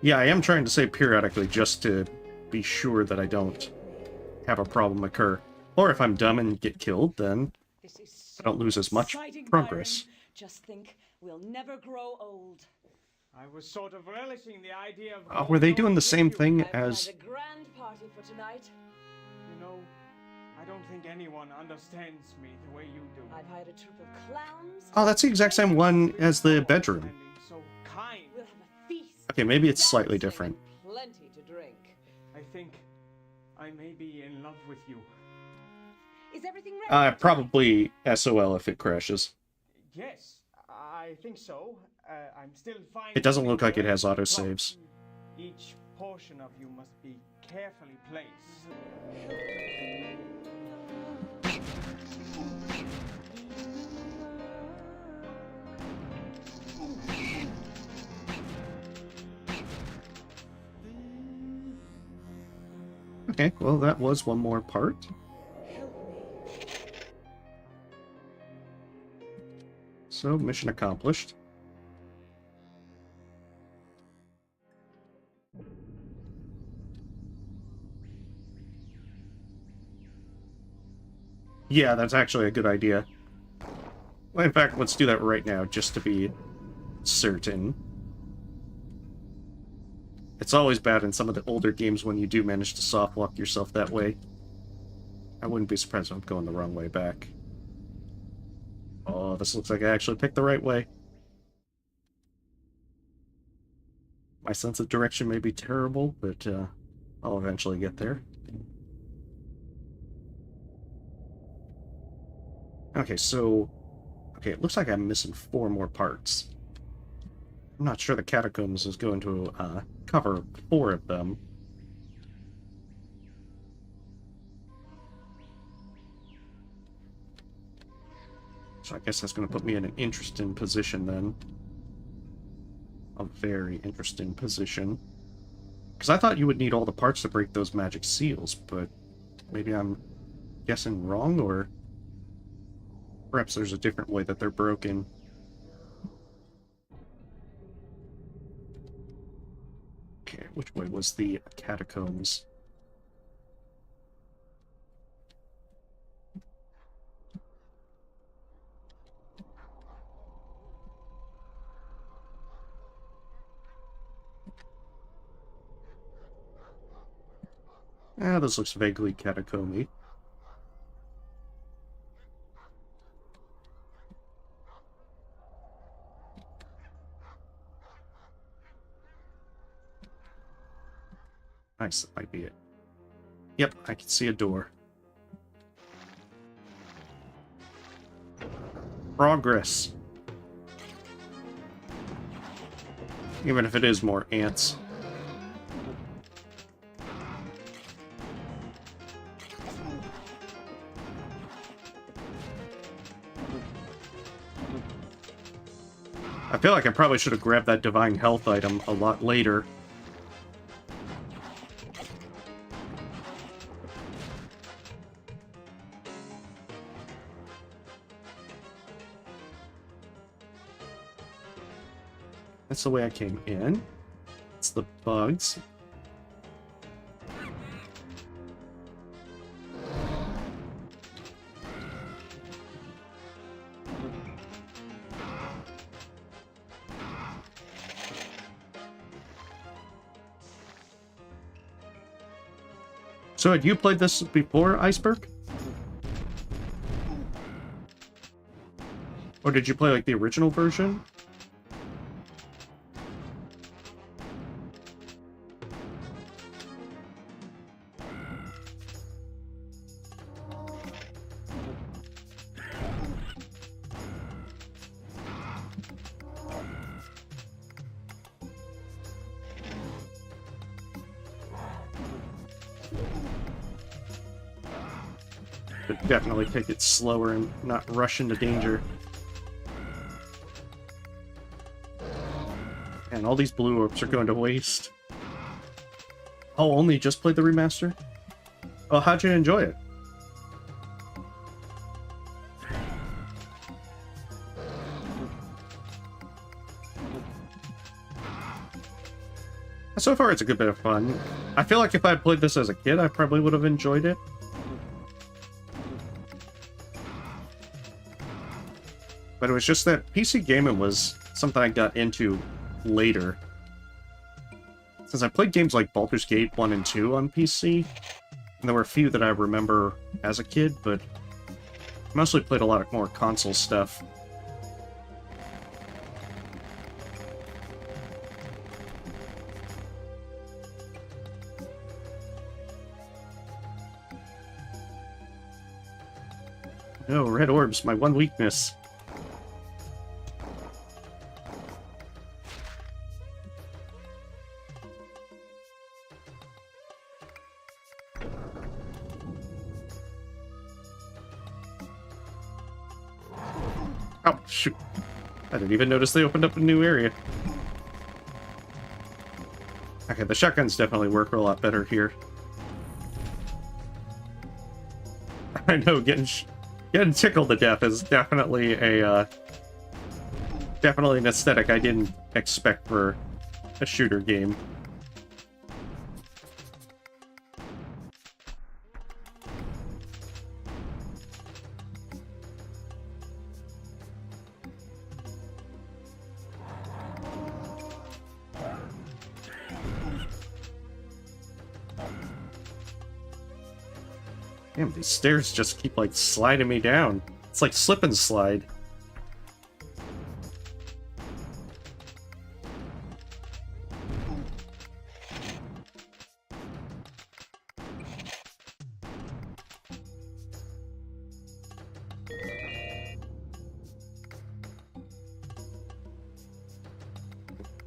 Yeah, I am trying to save periodically just to be sure that I don't have a problem occur. Or if I'm dumb and get killed, then I don't lose as much progress. Byron. Just think, we'll never grow old. I was sort of relishing the idea of... Were they doing the same thing as... I've had a grand party for tonight. You know, I don't think anyone understands me the way you do. I've hired a troupe of clowns. Oh, that's the exact same one as the bedroom. So kind. We'll have a feast. Okay, maybe it's slightly different. Plenty to drink. I think I may be in love with you. Is everything ready? Probably SOL if it crashes. Yes, I think so. I'm still fine. It doesn't look like it has autosaves. Each portion of you must be carefully placed. Okay, well, that was one more part. So, mission accomplished. Yeah, that's actually a good idea. Well, in fact, let's do that right now, just to be certain. It's always bad in some of the older games when you do manage to soft-lock yourself that way. I wouldn't be surprised if I'm going the wrong way back. Oh, this looks like I actually picked the right way. My sense of direction may be terrible, but I'll eventually get there. Okay, so... Okay, it looks like I'm missing 4 more parts. I'm not sure the Catacombs is going to cover 4 of them. So I guess that's going to put me in an interesting position then. A very interesting position. Because I thought you would need all the parts to break those magic seals, but maybe I'm guessing wrong, or perhaps there's a different way that they're broken. Okay, which way was the Catacombs? Ah, this looks vaguely catacomby. Nice, that might be it. Yep, I can see a door. Progress. Even if it is more ants. I feel like I probably should have grabbed that divine health item a lot later. That's the way I came in. It's the bugs. So had you played this before, Iceberg? Oh, did you play like the original version? But definitely take it slower and not rush into danger. And all these blue orbs are going to waste. Oh, only just played the remaster? Well, how'd you enjoy it? So far, it's a good bit of fun. I feel like if I had played this as a kid, I probably would have enjoyed it. But it was just that PC gaming was something I got into later. Since I played games like Baldur's Gate 1 and 2 on PC, and there were a few that I remember as a kid, but I mostly played a lot of more console stuff. No, red orbs, my one weakness. Oh, shoot. I didn't even notice they opened up a new area. Okay, the shotguns definitely work a lot better here. I know, getting tickled to death is definitely a, definitely an aesthetic I didn't expect for a shooter game. Damn, these stairs just keep, like, sliding me down. It's like slip and slide.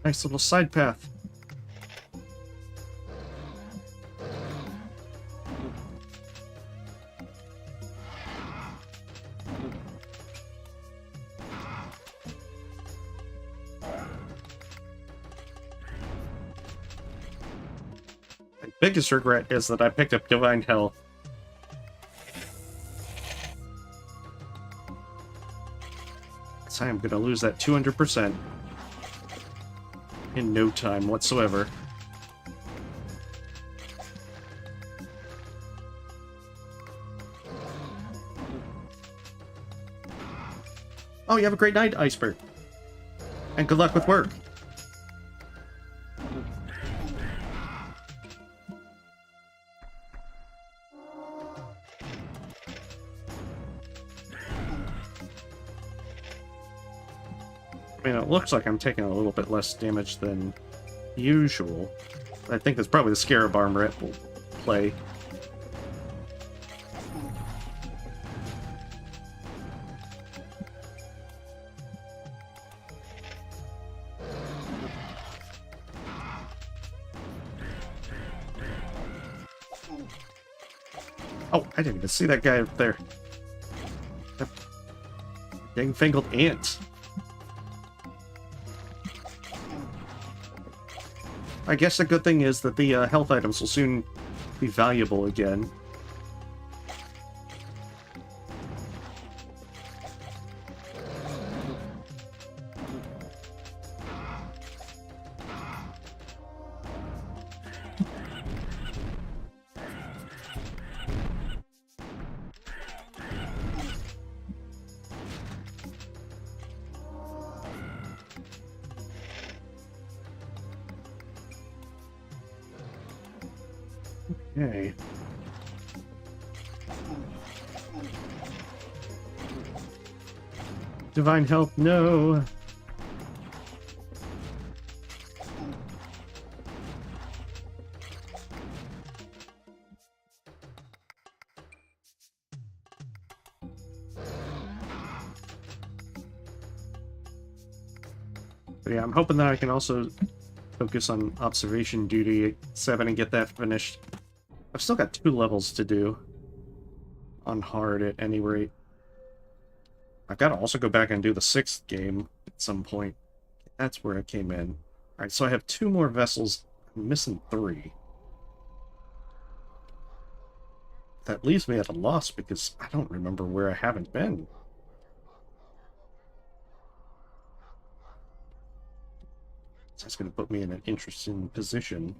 Nice little side path. Biggest regret is that I picked up Divine Hell. So I am gonna lose that 200% in no time whatsoever. Oh, you have a great night, Iceberg. And good luck with work. I mean, it looks like I'm taking a little bit less damage than usual. I think that's probably the Scarab armor it will play. Oh, I didn't even see that guy up there. That dang fangled ant. I guess the good thing is that the health items will soon be valuable again. Okay. Divine help, no! But yeah, I'm hoping that I can also focus on observation duty 7 and get that finished. I've still got 2 levels to do on hard at any rate. I've got to also go back and do the 6th game at some point. That's where I came in. Alright, so I have 2 more vessels. I'm missing 3. That leaves me at a loss because I don't remember where I haven't been. So that's going to put me in an interesting position.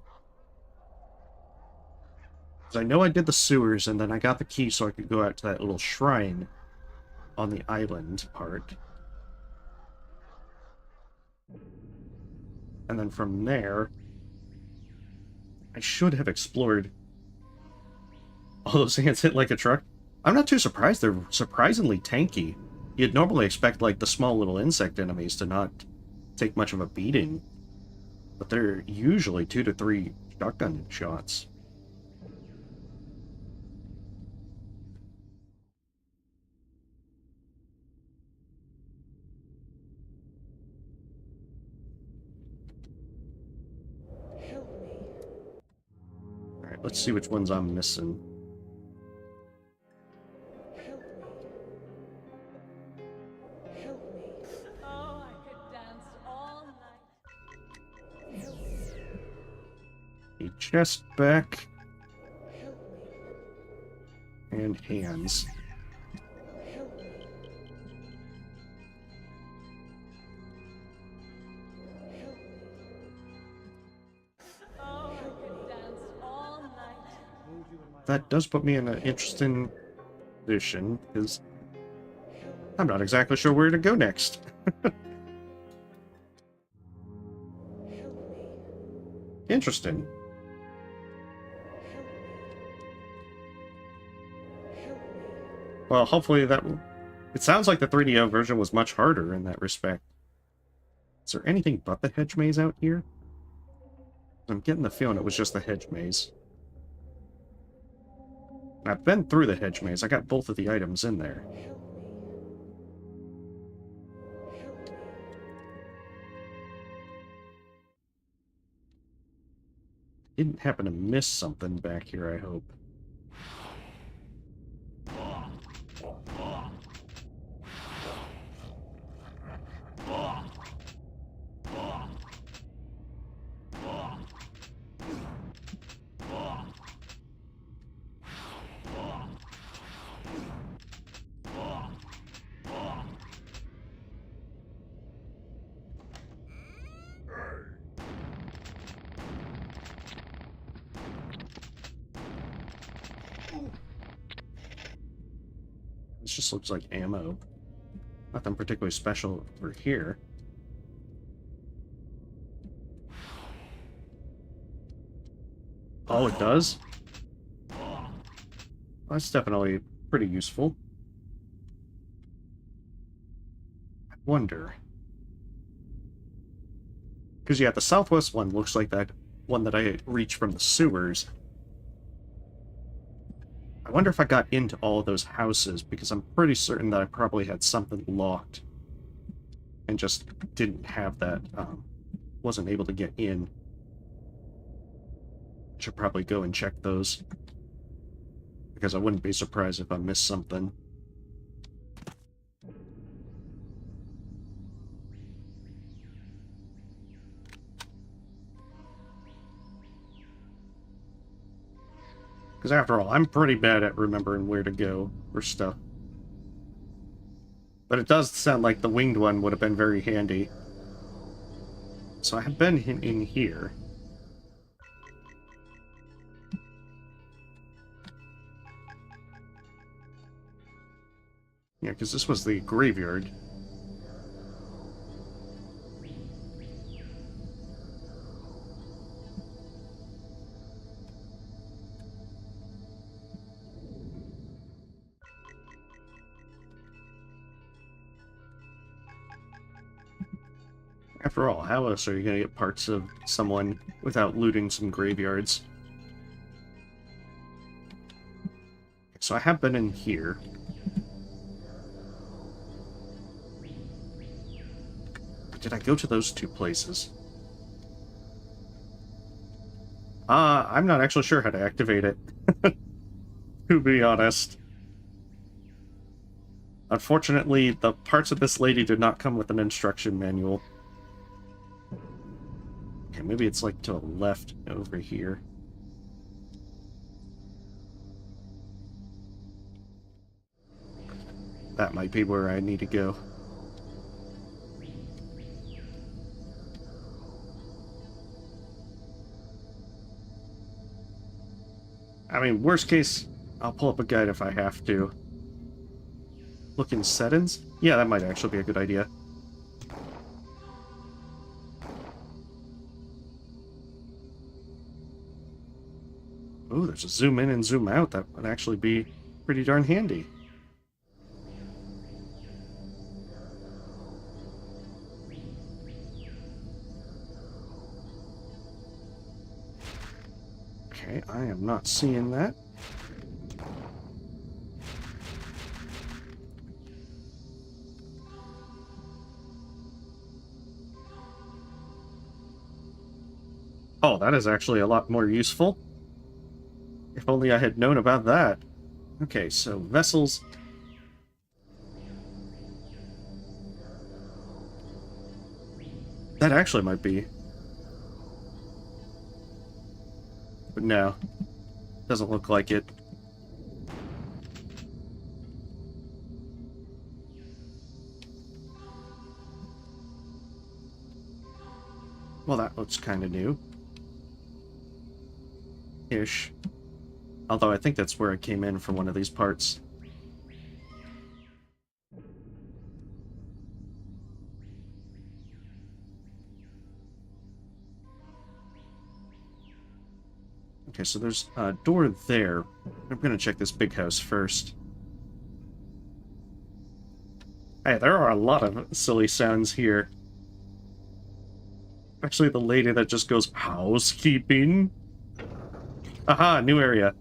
Because I know I did the sewers, and then I got the key so I could go out to that little shrine on the island part. And then from there, I should have explored all those ants hit like a truck. I'm not too surprised. They're surprisingly tanky. You'd normally expect, like, the small little insect enemies to not take much of a beating. But they're usually 2 to 3 shotgun shots. Alright, let's see which ones I'm missing. Oh, I could dance all night. A chest back. And hands. Oh, I could dance all night. That does put me in an interesting position, because I'm not exactly sure where to go next. Interesting. Well, hopefully that... It sounds like the 3DO version was much harder in that respect. Is there anything but the hedge maze out here? I'm getting the feeling it was just the hedge maze. I've been through the hedge maze. I got both of the items in there. Didn't happen to miss something back here, I hope. This just looks like ammo. Nothing particularly special over here. Oh, it does? Well, that's definitely pretty useful. I wonder. Because, yeah, the southwest one looks like that one that I reached from the sewers. I wonder if I got into all of those houses, because I'm pretty certain that I probably had something locked and just didn't have that, wasn't able to get in. Should probably go and check those, because I wouldn't be surprised if I missed something. Because after all, I'm pretty bad at remembering where to go for stuff. But it does sound like the winged one would have been very handy. So I have been in here. Yeah, because this was the graveyard. After all, how else are you going to get parts of someone without looting some graveyards? So I have been in here. Did I go to those two places? I'm not actually sure how to activate it. To be honest. Unfortunately, the parts of this lady did not come with an instruction manual. Okay, maybe it's like to the left over here. That might be where I need to go. I mean, worst case, I'll pull up a guide if I have to. Look in settings? Yeah, that might actually be a good idea. Oh, there's a zoom in and zoom out. That would actually be pretty darn handy. Okay, I am not seeing that. Oh, that is actually a lot more useful. If only I had known about that. Okay, so vessels. That actually might be. But no. Doesn't look like it. Well, that looks kind of new. Ish. Although I think that's where I came in for one of these parts. Okay, so there's a door there. I'm gonna check this big house first. Hey, there are a lot of silly sounds here. Actually, the lady that just goes, housekeeping. Aha, new area.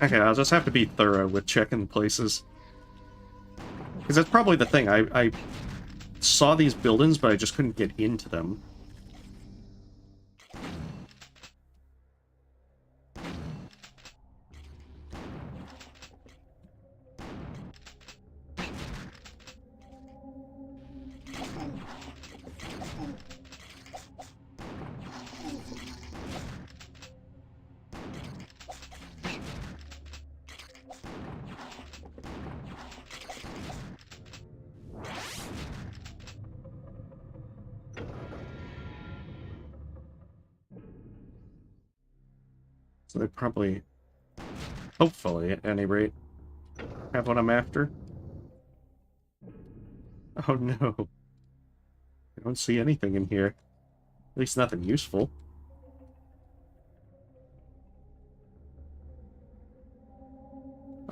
Okay, I'll just have to be thorough with checking places. Because that's probably the thing. I saw these buildings, but I just couldn't get into them. So they probably, hopefully at any rate, have what I'm after. Oh no. I don't see anything in here. At least nothing useful.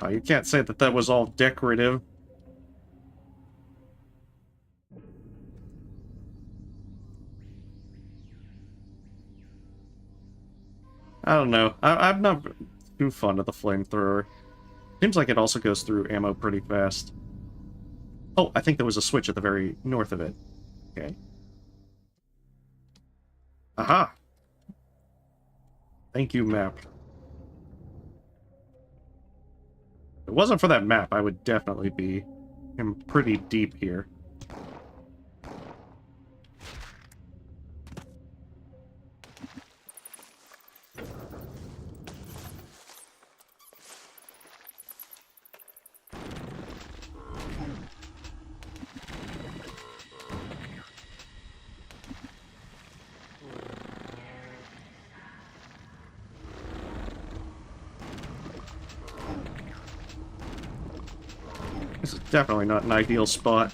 Oh, you can't say that that was all decorative. I don't know. I'm not too fond of the flamethrower. Seems like it also goes through ammo pretty fast. Oh, I think there was a switch at the very north of it. Okay. Aha! Thank you, map. If it wasn't for that map, I would definitely be in pretty deep here. This is definitely not an ideal spot.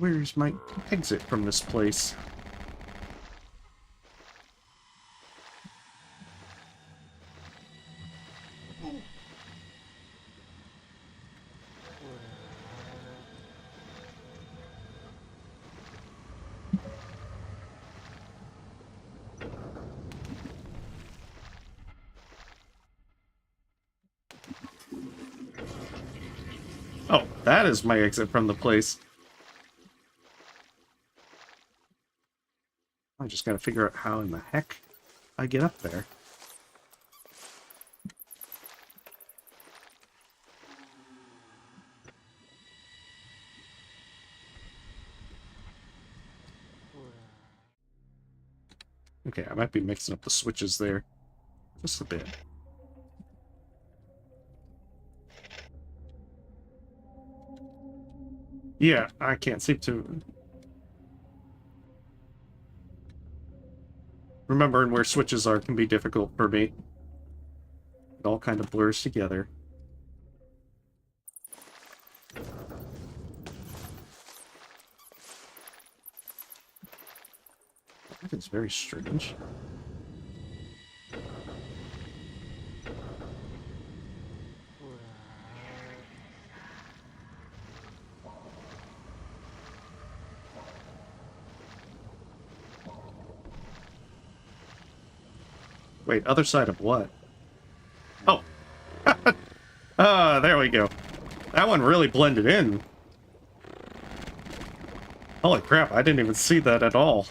Where's my exit from this place? Oh, that is my exit from the place. I just gotta figure out how in the heck I get up there. Okay, I might be mixing up the switches there. Just a bit. Yeah, I can't seem to... remembering where switches are can be difficult for me. It all kind of blurs together. That is very strange. Wait, other side of what? Oh! Ah, there we go. That one really blended in. Holy crap, I didn't even see that at all.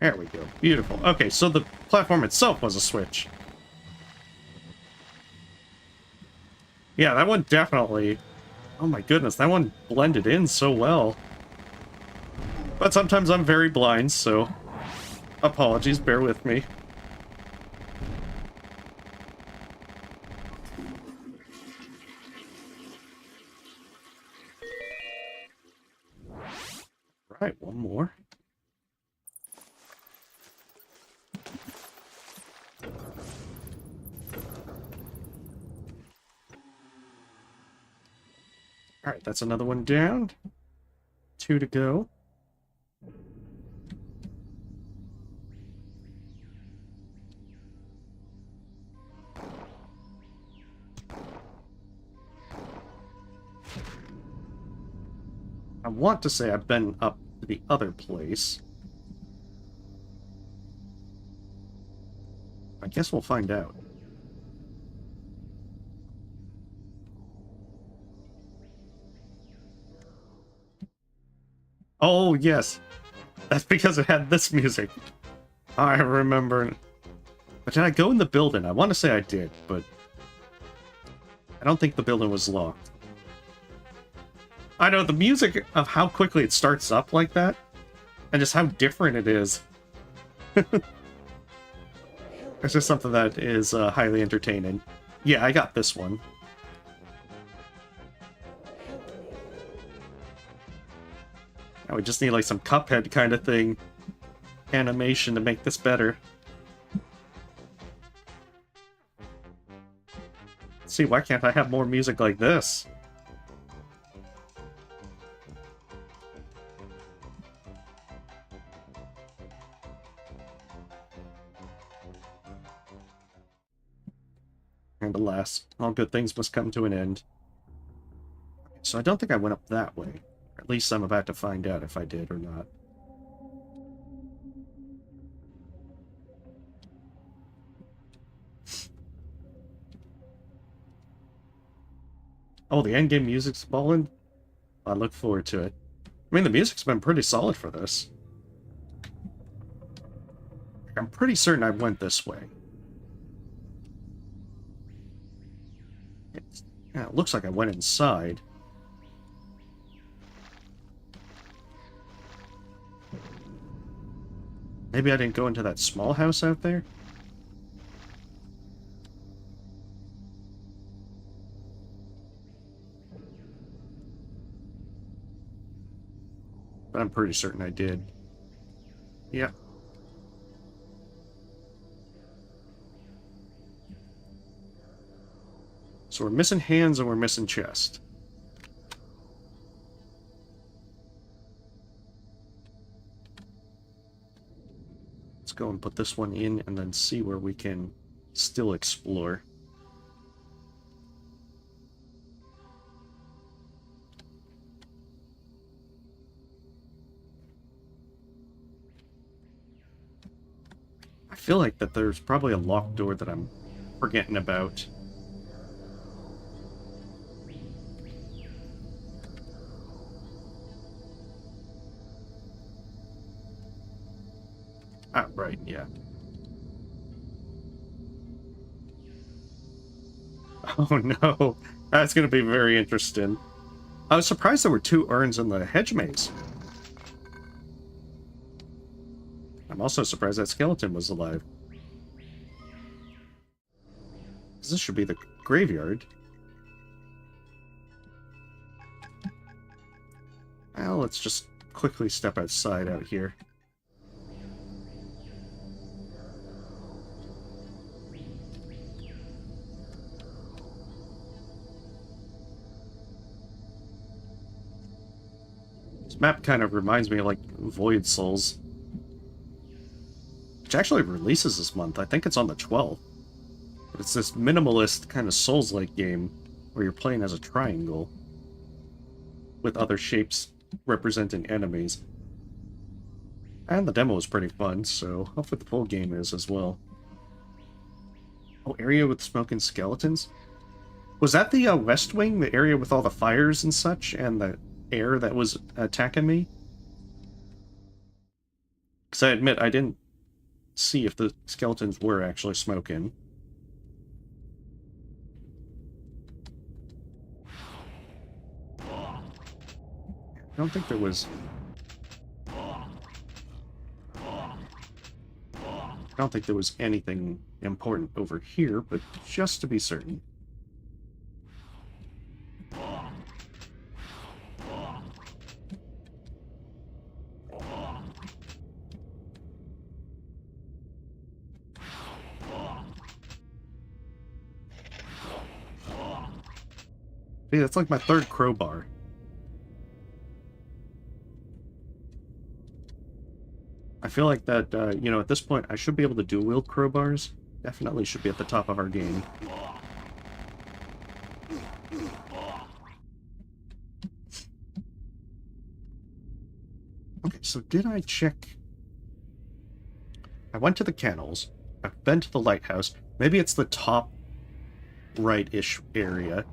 There we go. Beautiful. Okay, so the platform itself was a switch. Yeah, that one definitely... oh my goodness, that one blended in so well. But sometimes I'm very blind, so... apologies, bear with me. Right, one more. Alright, that's another one down. 2 to go. I want to say I've been up to the other place. I guess we'll find out. Oh, yes. That's because it had this music. I remember. But did I go in the building? I want to say I did, but... I don't think the building was locked. I know, the music of how quickly it starts up like that, and just how different it is. It's just something that is highly entertaining. Yeah, I got this one. Now we just need like some Cuphead kind of thing. Animation to make this better. Let's see, why can't I have more music like this? And alas, all good things must come to an end. So I don't think I went up that way. At least I'm about to find out if I did or not. Oh, the endgame music's fallen? I look forward to it. I mean, the music's been pretty solid for this. I'm pretty certain I went this way. Yeah, it looks like I went inside. Maybe I didn't go into that small house out there? but I'm pretty certain I did. Yeah. So we're missing hands and we're missing chest. Let's go and put this one in and then see where we can still explore. I feel like that there's probably a locked door that I'm forgetting about. Ah, right, yeah. Oh no, that's going to be very interesting. I was surprised there were 2 urns in the hedge maze. I'm also surprised that skeleton was alive. This should be the graveyard. Well, let's just quickly step outside out here. This map kind of reminds me of, like, Void Souls. Which actually releases this month. I think it's on the 12th. But it's this minimalist kind of Souls-like game where you're playing as a triangle with other shapes representing enemies. And the demo was pretty fun, so hopefully the full game is as well. Oh, area with smoking skeletons? Was that the West Wing? The area with all the fires and such, and the air that was attacking me? Because I admit, I didn't see if the skeletons were actually smoking. I don't think there was... I don't think there was anything important over here, but just to be certain. Hey, that's like my 3rd crowbar. I feel like that, you know, at this point, I should be able to dual-wield crowbars. Definitely should be at the top of our game. Okay, so did I check... I went to the kennels. I've been to the lighthouse. Maybe it's the top right-ish area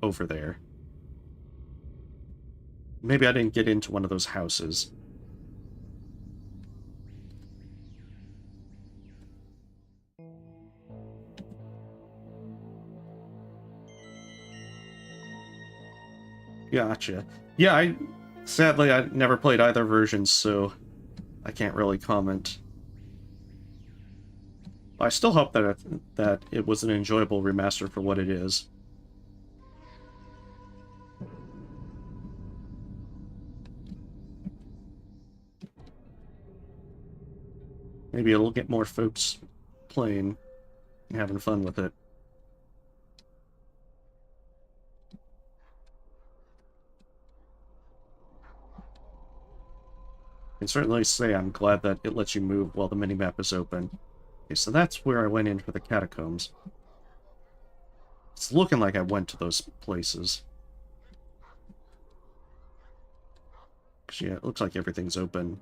over there. Maybe I didn't get into one of those houses. Gotcha. Yeah, sadly, I never played either version, so I can't really comment. I still hope that it was an enjoyable remaster for what it is. Maybe it'll get more folks playing and having fun with it. I can certainly say I'm glad that it lets you move while the minimap is open. Okay, so that's where I went in for the Catacombs. It's looking like I went to those places. Yeah, it looks like everything's open.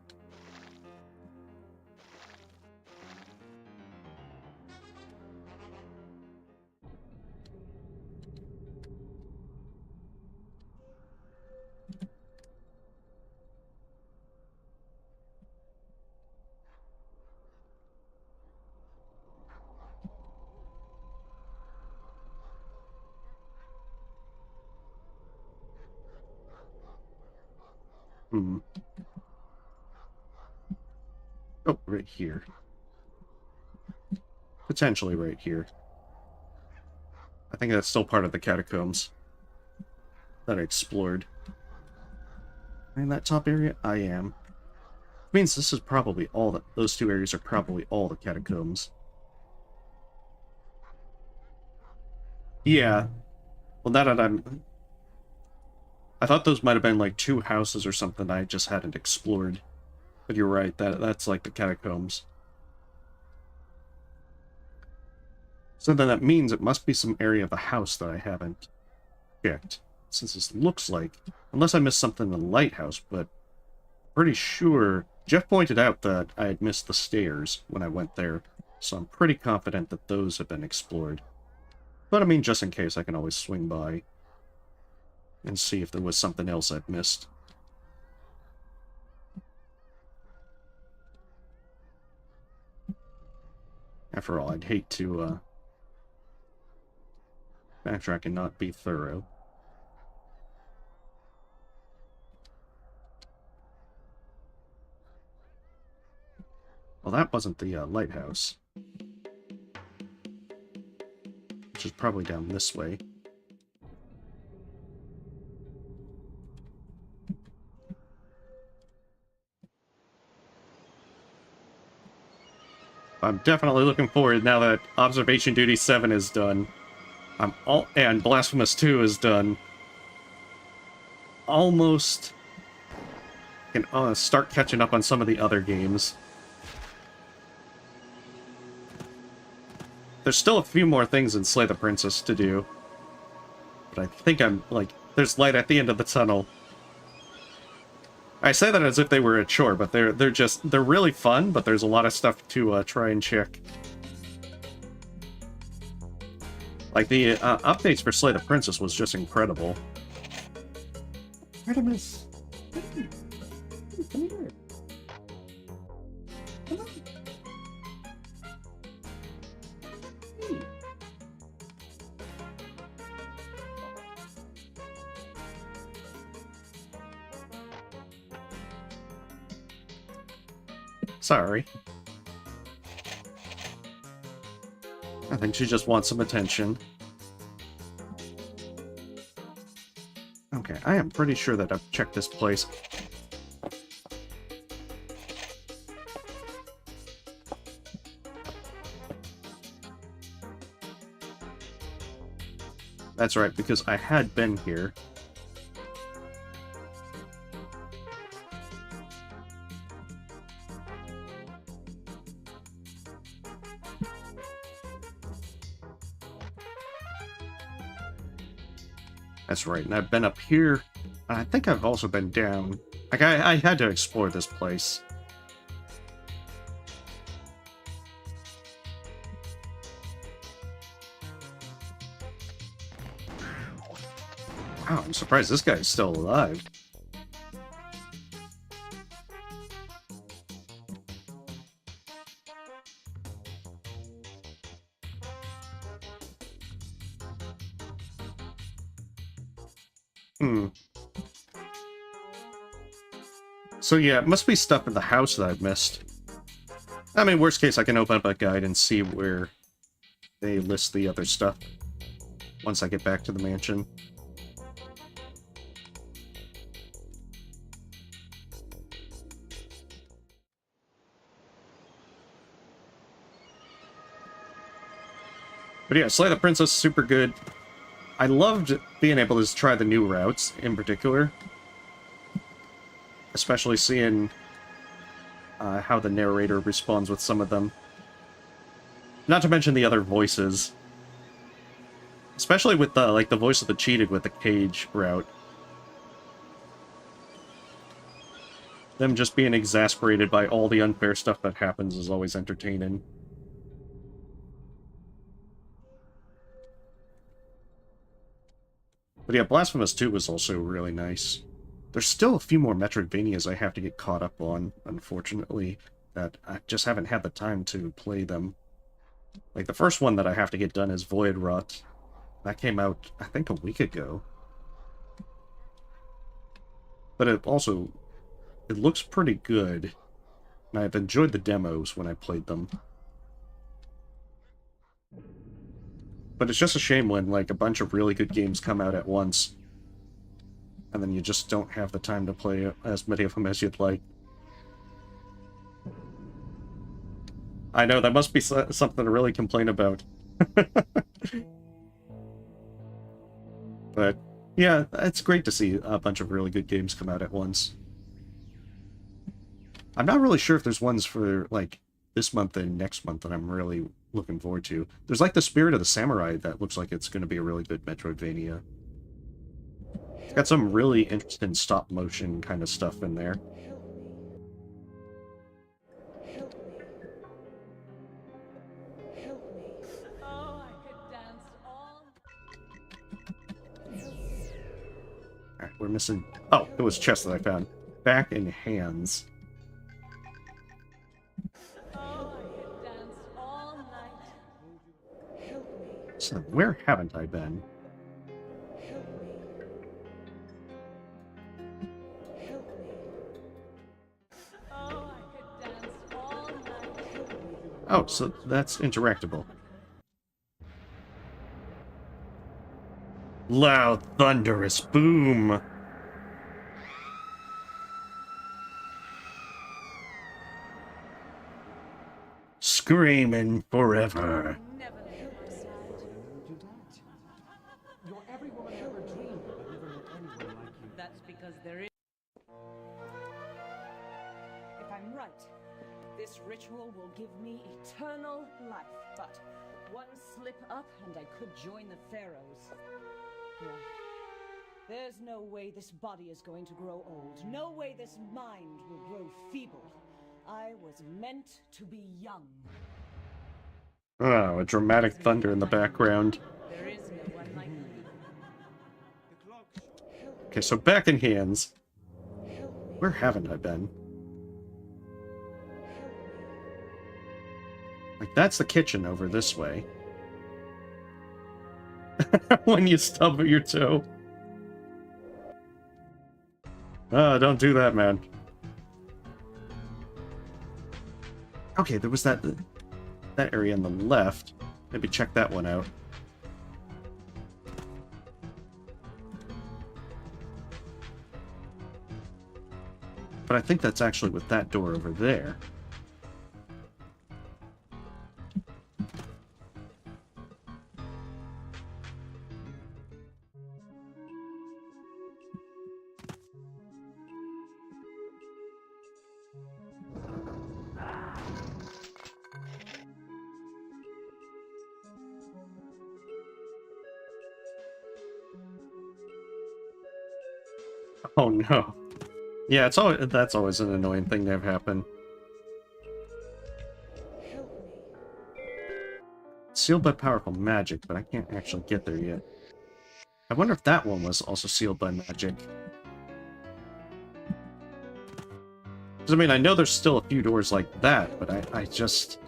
Oh, right here. Potentially right here. I think that's still part of the Catacombs that I explored. in that top area? I am. Means this is probably all that. Those two areas are probably all the catacombs. Yeah. Well, now that I thought those might have been like two houses or something I just hadn't explored. But you're right, that's like the catacombs. So then that means it must be some area of the house that I haven't checked. Since this looks like, unless I missed something in the lighthouse, but pretty sure Jeff pointed out that I had missed the stairs when I went there, so I'm pretty confident that those have been explored. But I mean, just in case, I can always swing by and see if there was something else I'd missed. After all, I'd hate to backtrack and not be thorough. Well, that wasn't the lighthouse. Which is probably down this way. I'm definitely looking forward now that Observation Duty 7 is done. And Blasphemous 2 is done. Almost can start catching up on some of the other games. There's still a few more things in Slay the Princess to do. But I think I'm, like, there's light at the end of the tunnel. I say that as if they were a chore, but they're really fun, but there's a lot of stuff to try and check. Like, the updates for Slay the Princess was just incredible. Artemis! Come here. Come on. Hey. Sorry. I think she just wants some attention. Okay, I am pretty sure that I've checked this place. That's right, because I had been here. That's right, and I've been up here. I think I've also been down. Like, I had to explore this place. Wow, I'm surprised this guy's still alive. So yeah, it must be stuff in the house that I've missed. I mean, worst case, I can open up a guide and see where they list the other stuff once I get back to the mansion. But yeah, Slay the Princess, super good. I loved being able to try the new routes, in particular. Especially seeing how the narrator responds with some of them. Not to mention the other voices. Especially with the, like, the voice of the cheated with the cage route. Them just being exasperated by all the unfair stuff that happens is always entertaining. But yeah, Blasphemous 2 was also really nice. There's still a few more Metroidvanias I have to get caught up on, unfortunately, that I just haven't had the time to play them. Like, the first one that I have to get done is Void Rot. That came out, I think, a week ago. But it looks pretty good, and I've enjoyed the demos when I played them. But it's just a shame when, like, a bunch of really good games come out at once. and then you just don't have the time to play as many of them as you'd like. I know, that must be something to really complain about. But, yeah, it's great to see a bunch of really good games come out at once. I'm not really sure if there's ones for, like, this month and next month that I'm really looking forward to. There's, like, the Spirit of the Samurai that looks like it's going to be a really good Metroidvania. It's got some really interesting stop-motion kind of stuff in there. Alright, we're missing... Oh, it was chest that I found. Back in hands. So, where haven't I been? Oh, so that's interactable. Loud, thunderous boom! Screaming forever. You're every woman I ever dreamed of. I've never met anyone like you. That's because there is... If I'm right, this ritual will give me eternal life. But one slip up and I could join the pharaohs. Yeah. There's no way this body is going to grow old. No way this mind will grow feeble. I was meant to be young. Oh, a dramatic thunder in the background. There is no one like me. Okay, so back in hands. Where haven't I been? Like, that's the kitchen over this way. When you stub your toe. Oh, don't do that, man. Okay, there was that area on the left. Maybe check that one out. But I think that's actually with that door over there. Oh no. Yeah, that's always an annoying thing to have happen. Sealed by powerful magic, but I can't actually get there yet. I wonder if that one was also sealed by magic. Because, I mean, I know there's still a few doors like that, but I just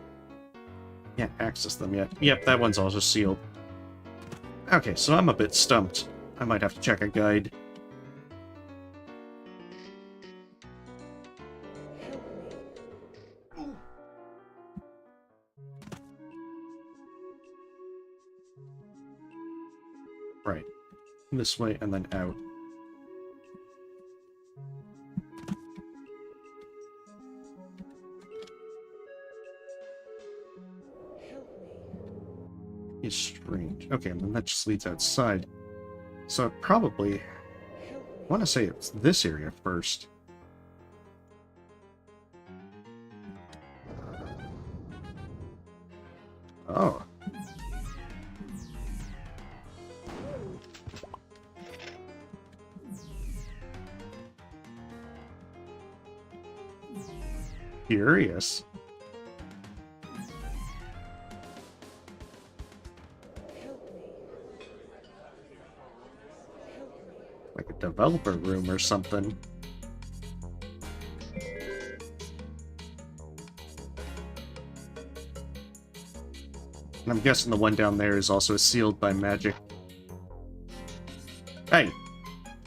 can't access them yet. Yep, that one's also sealed. Okay, so I'm a bit stumped. I might have to check a guide. Right. This way and then out. It's strange. Okay, and then that just leads outside. So probably... I want to say it's this area first. Oh. Curious. Like a developer room or something. And I'm guessing the one down there is also sealed by magic. Hey,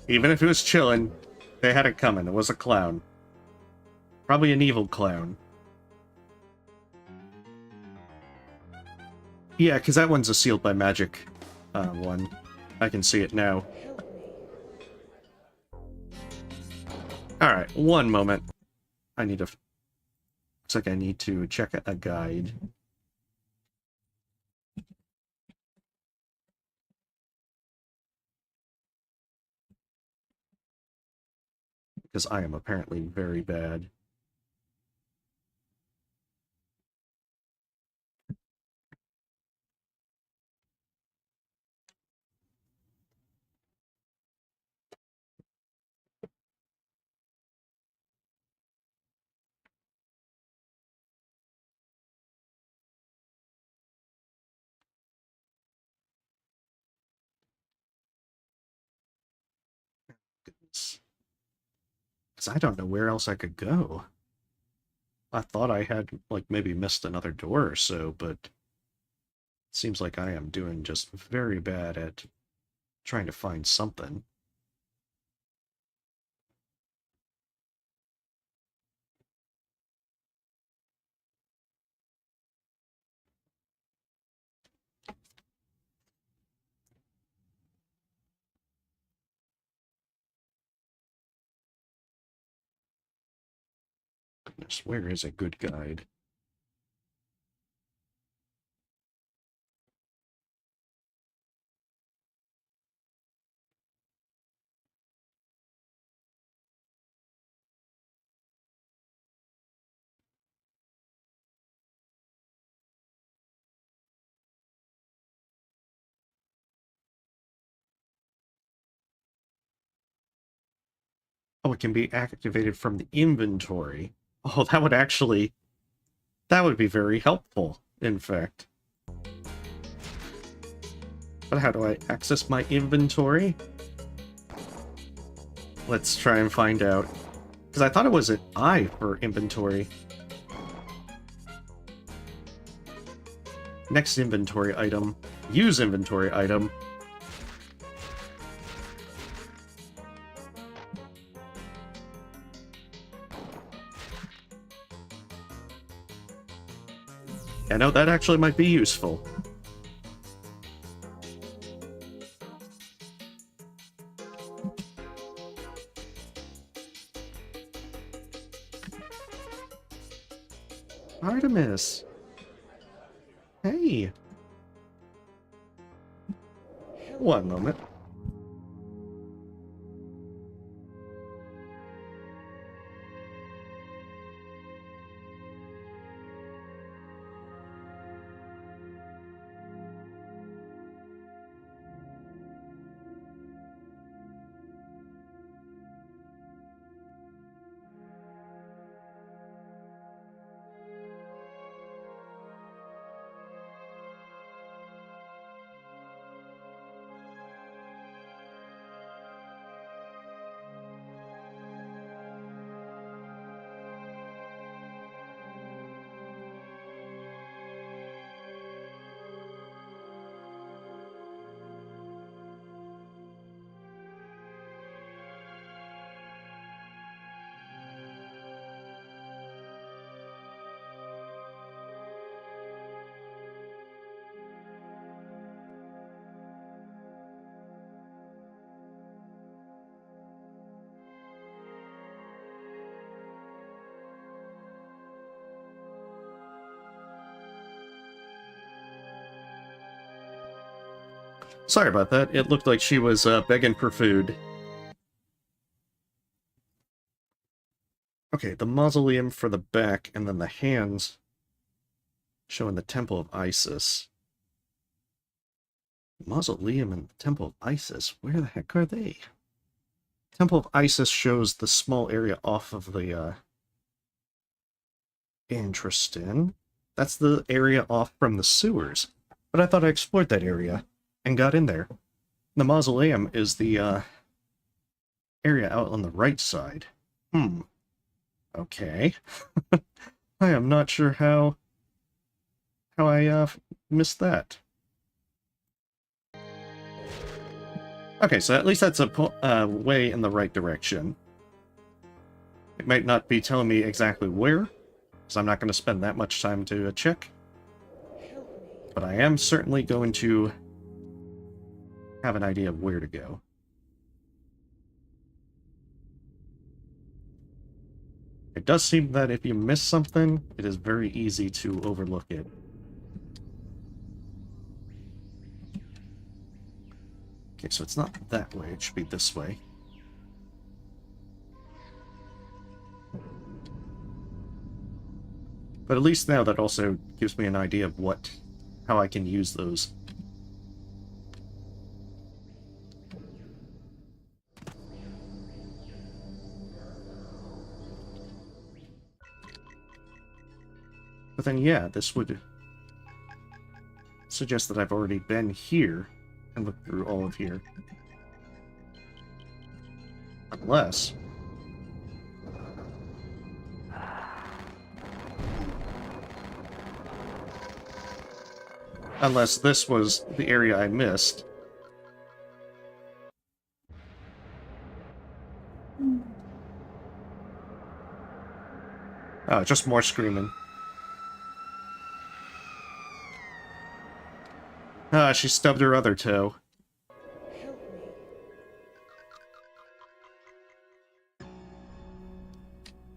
even if it was chilling, they had it coming. It was a clown. Probably an evil clown. Yeah, because that one's a sealed by magic one. I can see it now. Alright, one moment. I need to... Looks like I need to check a guide. Because I am apparently very bad. Because I don't know where else I could go. I thought I had, like, maybe missed another door or so, but it seems like I am doing just very bad at trying to find something. Goodness, where is a good guide? Oh, it can be activated from the inventory. Oh, that would be very helpful, in fact. But how do I access my inventory? Let's try and find out. Because I thought it was an I for inventory. Next inventory item. Use inventory item. Yeah, no, that actually might be useful. Artemis! Hey! One moment. Sorry about that. It looked like she was begging for food. Okay, the mausoleum for the back, and then the hands showing the Temple of Isis. Mausoleum and the Temple of Isis? Where the heck are they? Temple of Isis shows the small area off of the, Interesting. That's the area off from the sewers. But I thought I explored that area and got in there. The mausoleum is the, area out on the right side. Okay. I am not sure how I, missed that. Okay, so at least that's a way in the right direction. It might not be telling me exactly where, because I'm not going to spend that much time to check. But I am certainly going to have an idea of where to go. It does seem that if you miss something, it is very easy to overlook it. Okay, so it's not that way, it should be this way. But at least now that also gives me an idea of how I can use those. But then, yeah, this would suggest that I've already been here and looked through all of here. Unless... Unless this was the area I missed. Oh, just more screaming. Ah, she stubbed her other toe. Help me.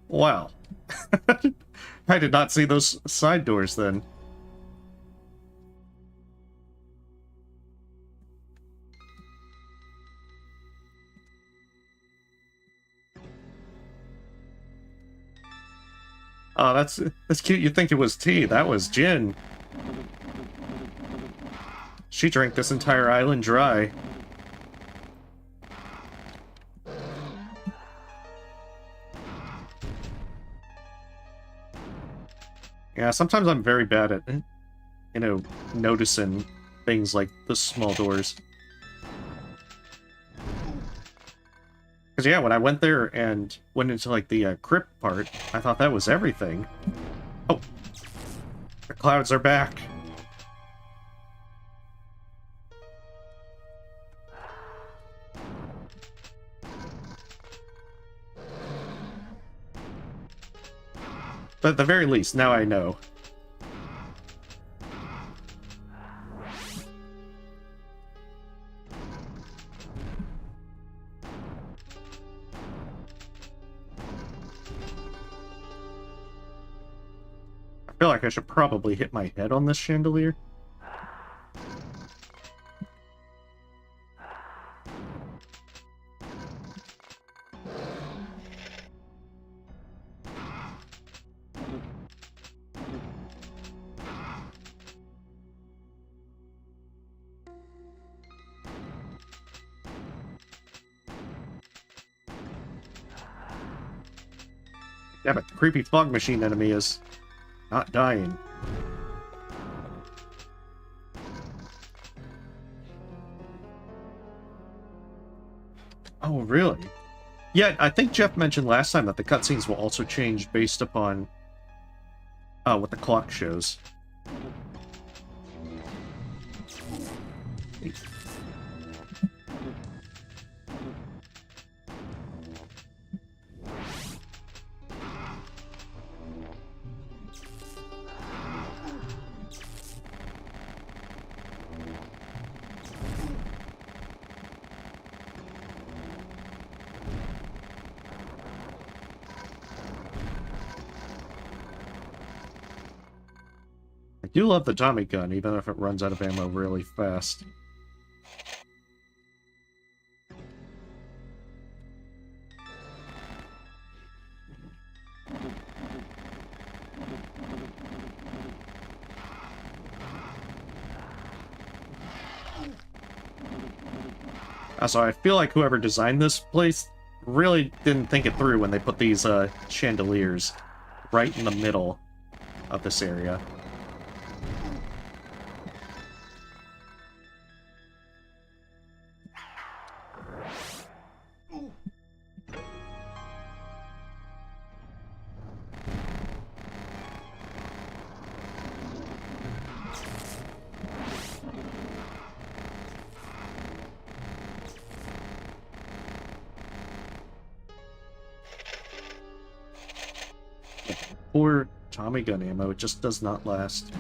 Wow. I did not see those side doors then. Oh, that's cute. You'd think it was tea. That was gin. She drank this entire island dry. Yeah, sometimes I'm very bad at, noticing things like the small doors. Because, yeah, when I went there and went into, like, the crypt part, I thought that was everything. Oh! The clouds are back! But at the very least, now I know. I feel like I should probably hit my head on this chandelier. Yeah, but the creepy fog machine enemy is not dying. Oh, really? Yeah, I think Jeff mentioned last time that the cutscenes will also change based upon what the clock shows. I do love the Tommy gun, even if it runs out of ammo really fast. So I feel like whoever designed this place really didn't think it through when they put these chandeliers right in the middle of this area. Poor Tommy gun ammo, it just does not last.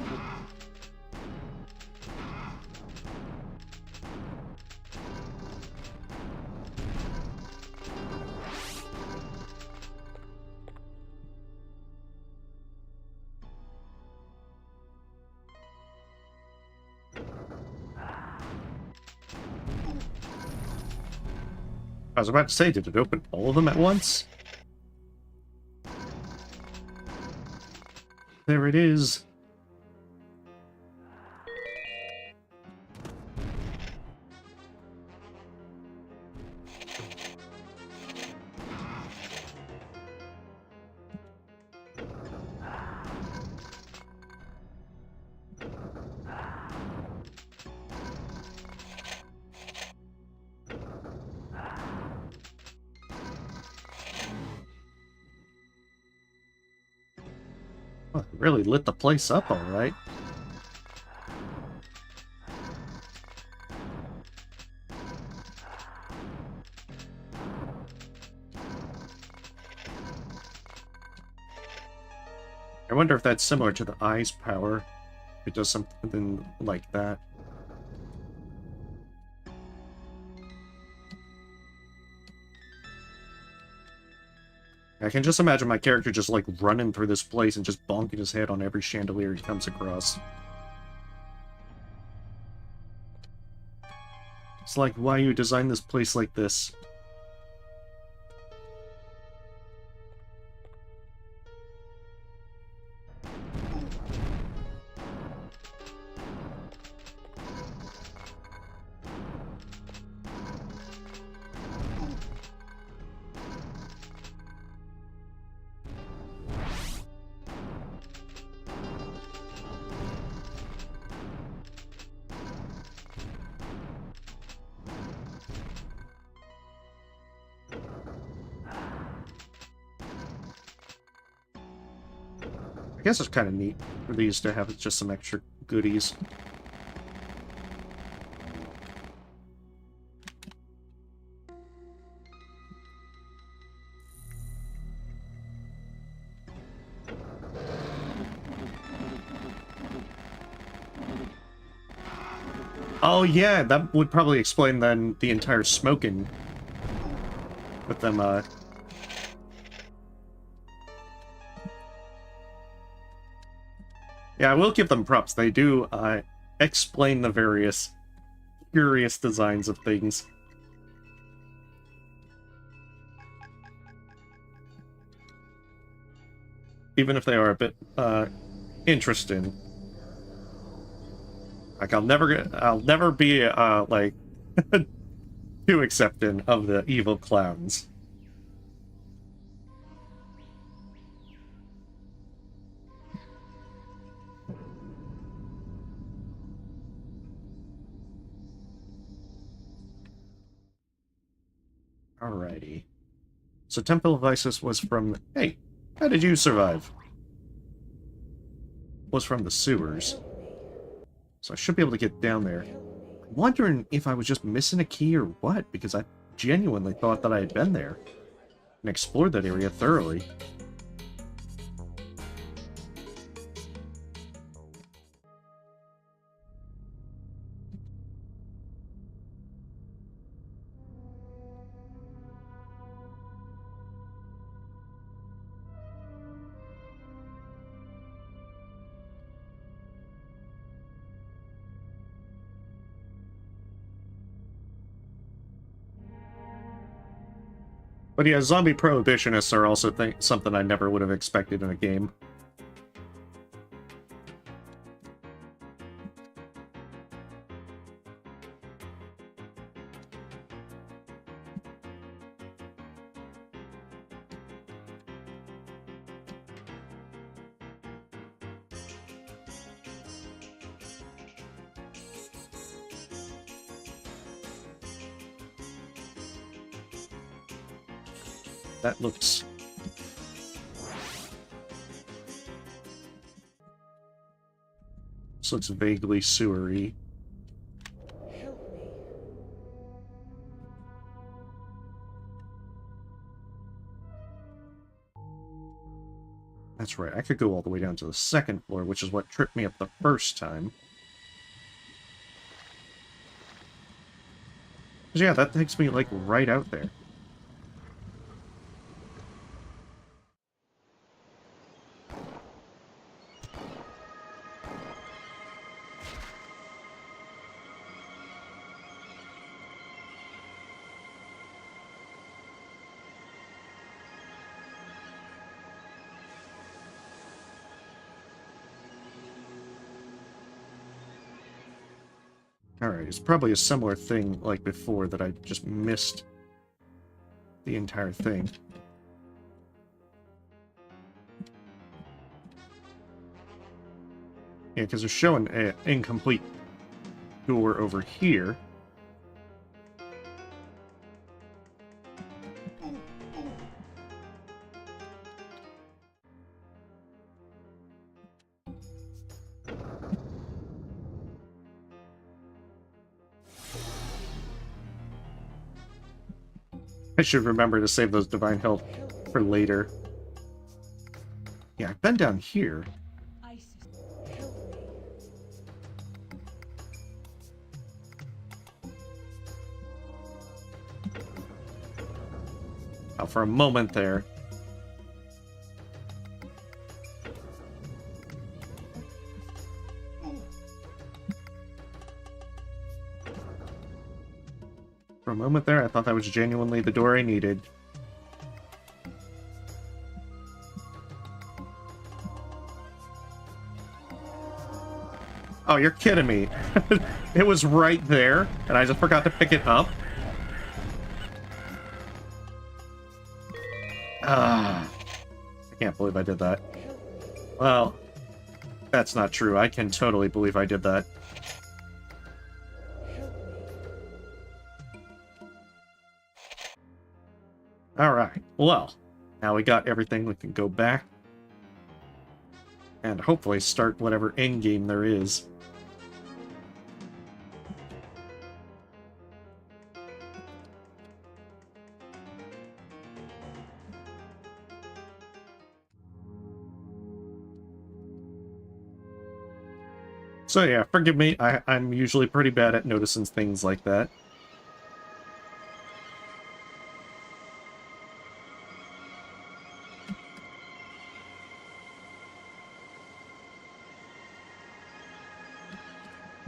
I was about to say, did it open all of them at once? There it is. Oh, it really lit the place up all right. I wonder if that's similar to the eye's power. If it does something like that. I can just imagine my character just like running through this place and just bonking his head on every chandelier he comes across. It's like, why you design this place like this? I guess it's kind of neat for these to have just some extra goodies. Oh yeah, that would probably explain then the entire smoking with them, Yeah, I will give them props. They do, explain the various curious designs of things. Even if they are a bit, interesting. Like, I'll never be, like, too accepting of the evil clowns. Alrighty. So Temple of Isis was from... Hey, how did you survive? Was from the sewers. So I should be able to get down there. I'm wondering if I was just missing a key or what, because I genuinely thought that I had been there and explored that area thoroughly. But yeah, zombie prohibitionists are also something I never would have expected in a game. That looks... This looks vaguely sewery. Help me. That's right, I could go all the way down to the second floor, which is what tripped me up the first time. 'Cause yeah, that takes me, like, right out there. Alright, it's probably a similar thing like before that I just missed the entire thing. Yeah, because they're showing an incomplete door over here. I should remember to save those divine health for later. Yeah, I've been down here. Oh, for a moment there. For a moment there, I thought that was genuinely the door I needed. Oh, you're kidding me. It was right there, and I just forgot to pick it up. Ah, I can't believe I did that. Well, that's not true. I can totally believe I did that. Alright, well, now we got everything, we can go back and hopefully start whatever endgame there is. So yeah, forgive me, I'm usually pretty bad at noticing things like that.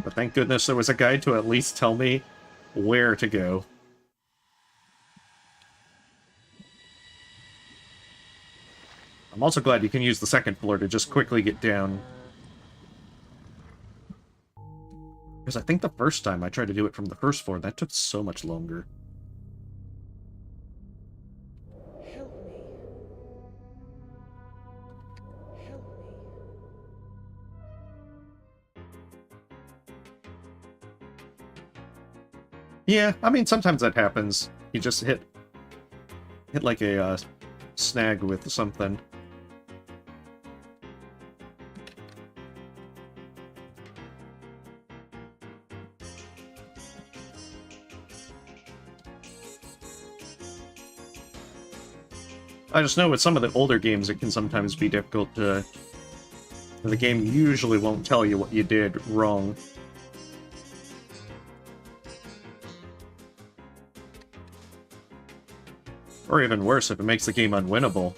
But thank goodness there was a guide to at least tell me where to go. I'm also glad you can use the second floor to just quickly get down. Because I think the first time I tried to do it from the first floor, that took so much longer. Yeah, I mean, sometimes that happens. You just hit like a snag with something. I just know with some of the older games it can sometimes be difficult to... The game usually won't tell you what you did wrong. Or even worse, if it makes the game unwinnable.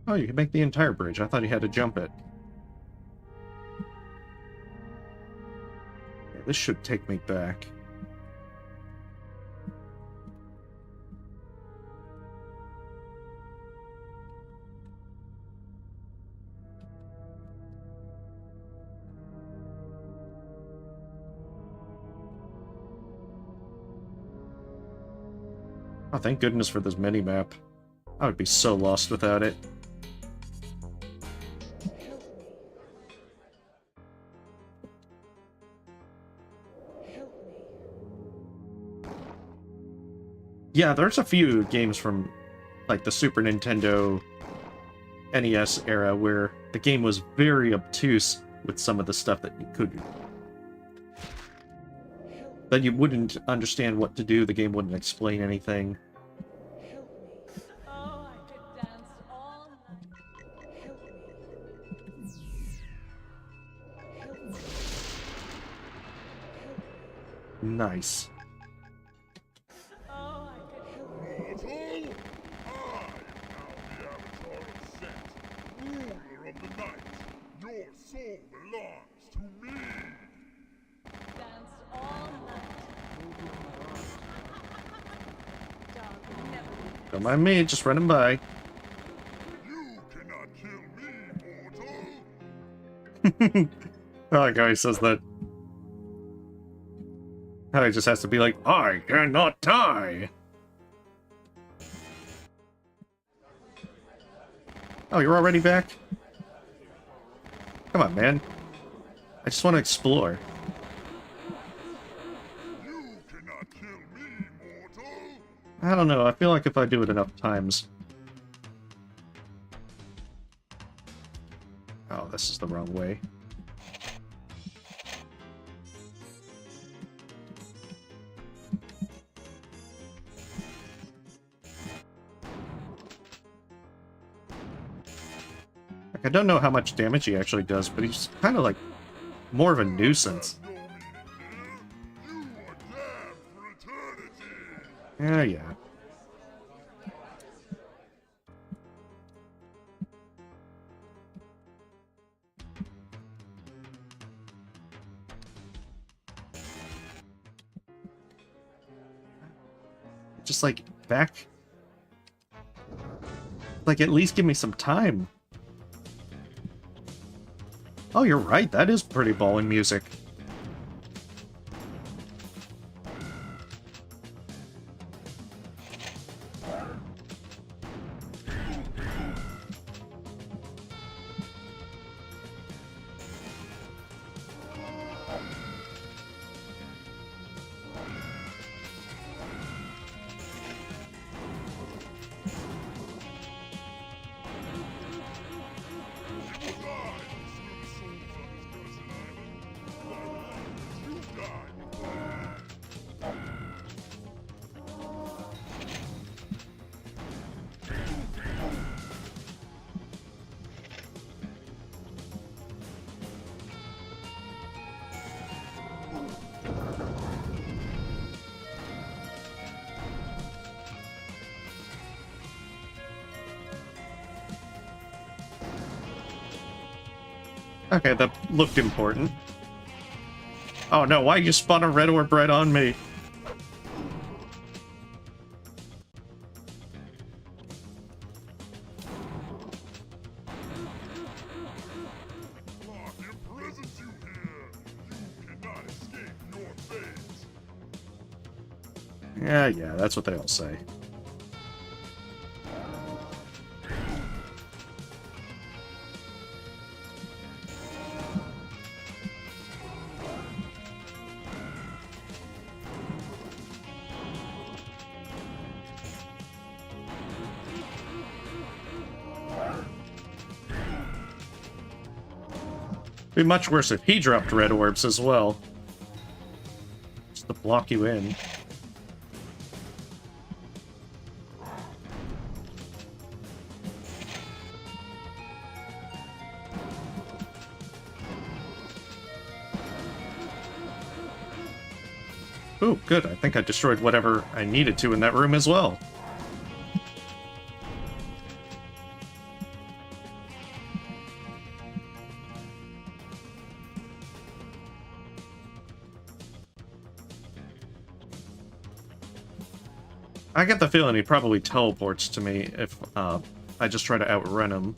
Oh, you can make the entire bridge. I thought you had to jump it. Yeah, this should take me back. Oh, thank goodness for this mini-map. I would be so lost without it. Yeah, there's a few games from, like, the Super Nintendo NES era where the game was very obtuse with some of the stuff that you could... that you wouldn't understand what to do, the game wouldn't explain anything. Oh, I could dance all night. Nice. Oh, I could Don't mind me, just running by. You cannot kill me, mortal! I like how he says that. How he just has to be like, I cannot die! Oh, you're already back? Come on, man. I just want to explore. You cannot kill me, mortal! I don't know, I feel like if I do it enough times... Oh, this is the wrong way. Like, I don't know how much damage he actually does, but he's kind of like more of a nuisance. No meaning here. You are damned for eternity! Yeah, yeah. Just like back. Like at least give me some time. Oh, you're right. That is pretty balling music. Okay, that looked important. Oh no, why you spun a red orb right on me? Lock imprisons you here! You cannot escape your fate! Yeah, that's what they all say. Be much worse if he dropped red orbs as well. Just to block you in. Ooh, good. I think I destroyed whatever I needed to in that room as well. I get the feeling he probably teleports to me if I just try to outrun him.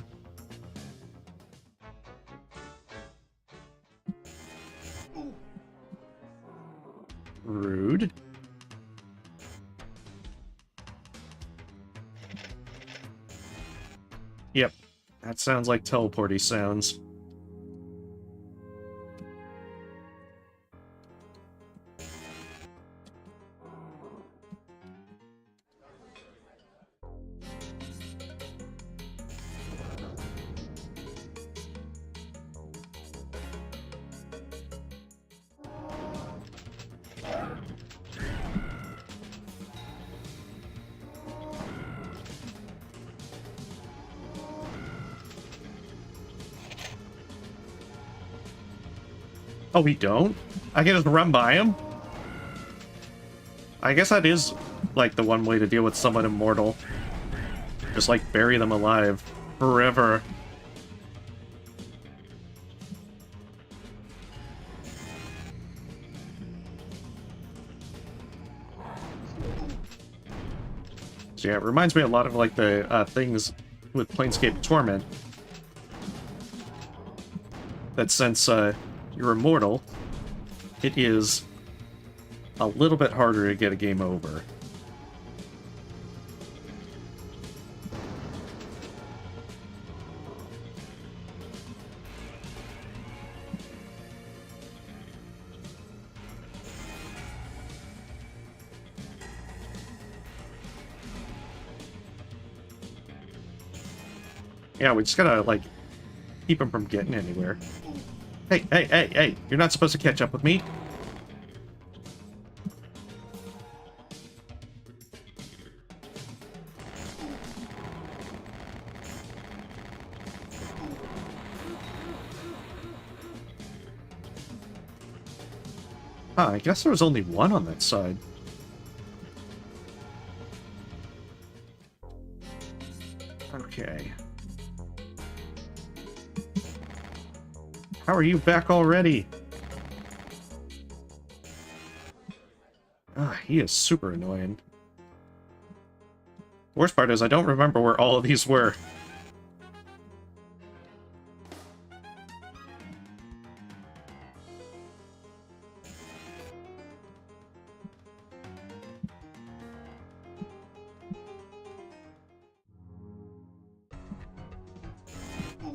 Rude. Yep, that sounds like teleporty sounds. Oh, we don't? I can just run by him? I guess that is, like, the one way to deal with someone immortal. Just, like, bury them alive. Forever. So yeah, it reminds me a lot of like the things with Planescape Torment. That since you're immortal, it is a little bit harder to get a game over. Yeah, we just gotta, like, keep him from getting anywhere. Hey, hey, hey, hey! You're not supposed to catch up with me! Huh, I guess there was only one on that side. Okay. How are you back already? Ah, he is super annoying. Worst part is I don't remember where all of these were.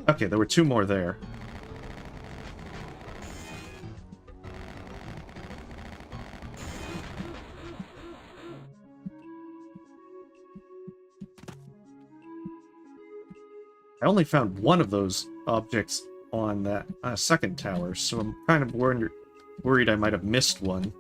Okay, there were two more there. I only found one of those objects on that second tower, so I'm kind of worried I might have missed one.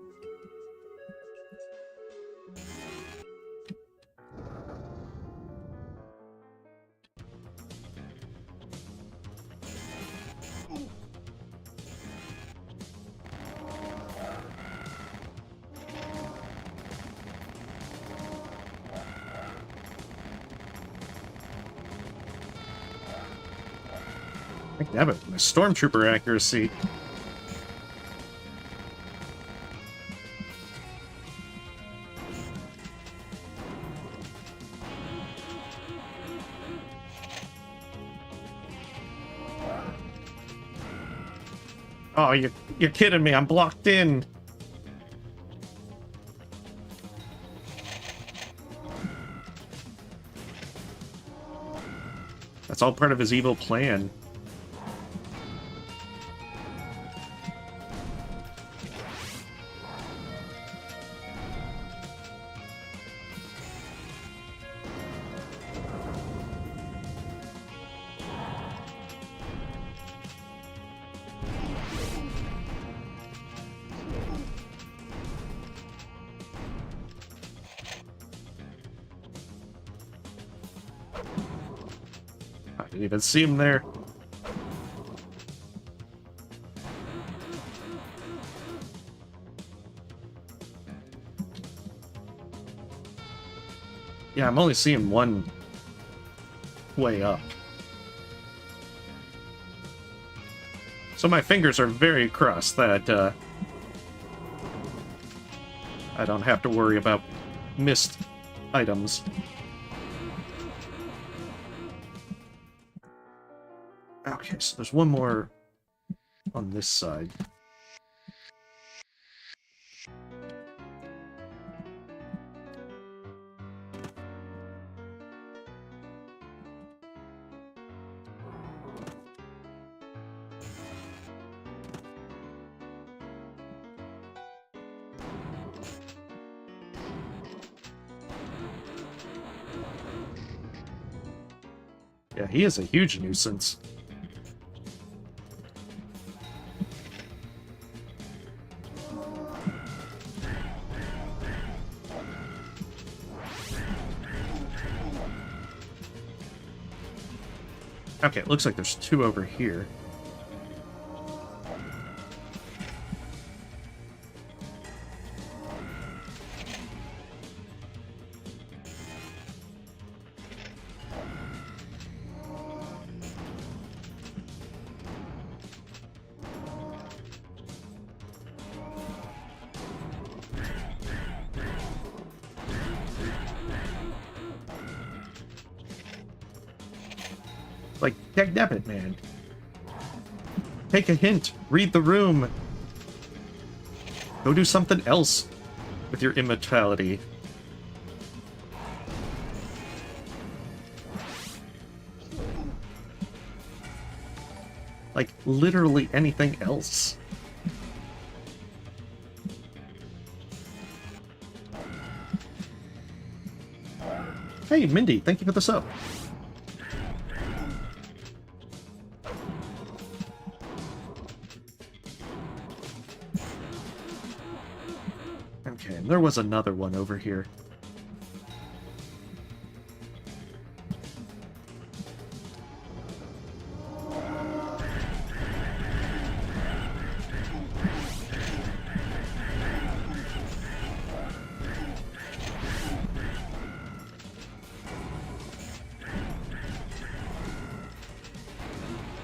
Damn it, my stormtrooper accuracy. Oh, you're kidding me, I'm blocked in. That's all part of his evil plan. Didn't even see him there. Yeah, I'm only seeing one way up. So my fingers are very crossed that I don't have to worry about missed items. Okay, so there's one more on this side. Yeah, he is a huge nuisance. Okay, it looks like there's two over here. Like, dagnabbit, man. Take a hint. Read the room. Go do something else with your immortality. Like, literally anything else. Hey, Mindy, thank you for the sub. Okay, there was another one over here.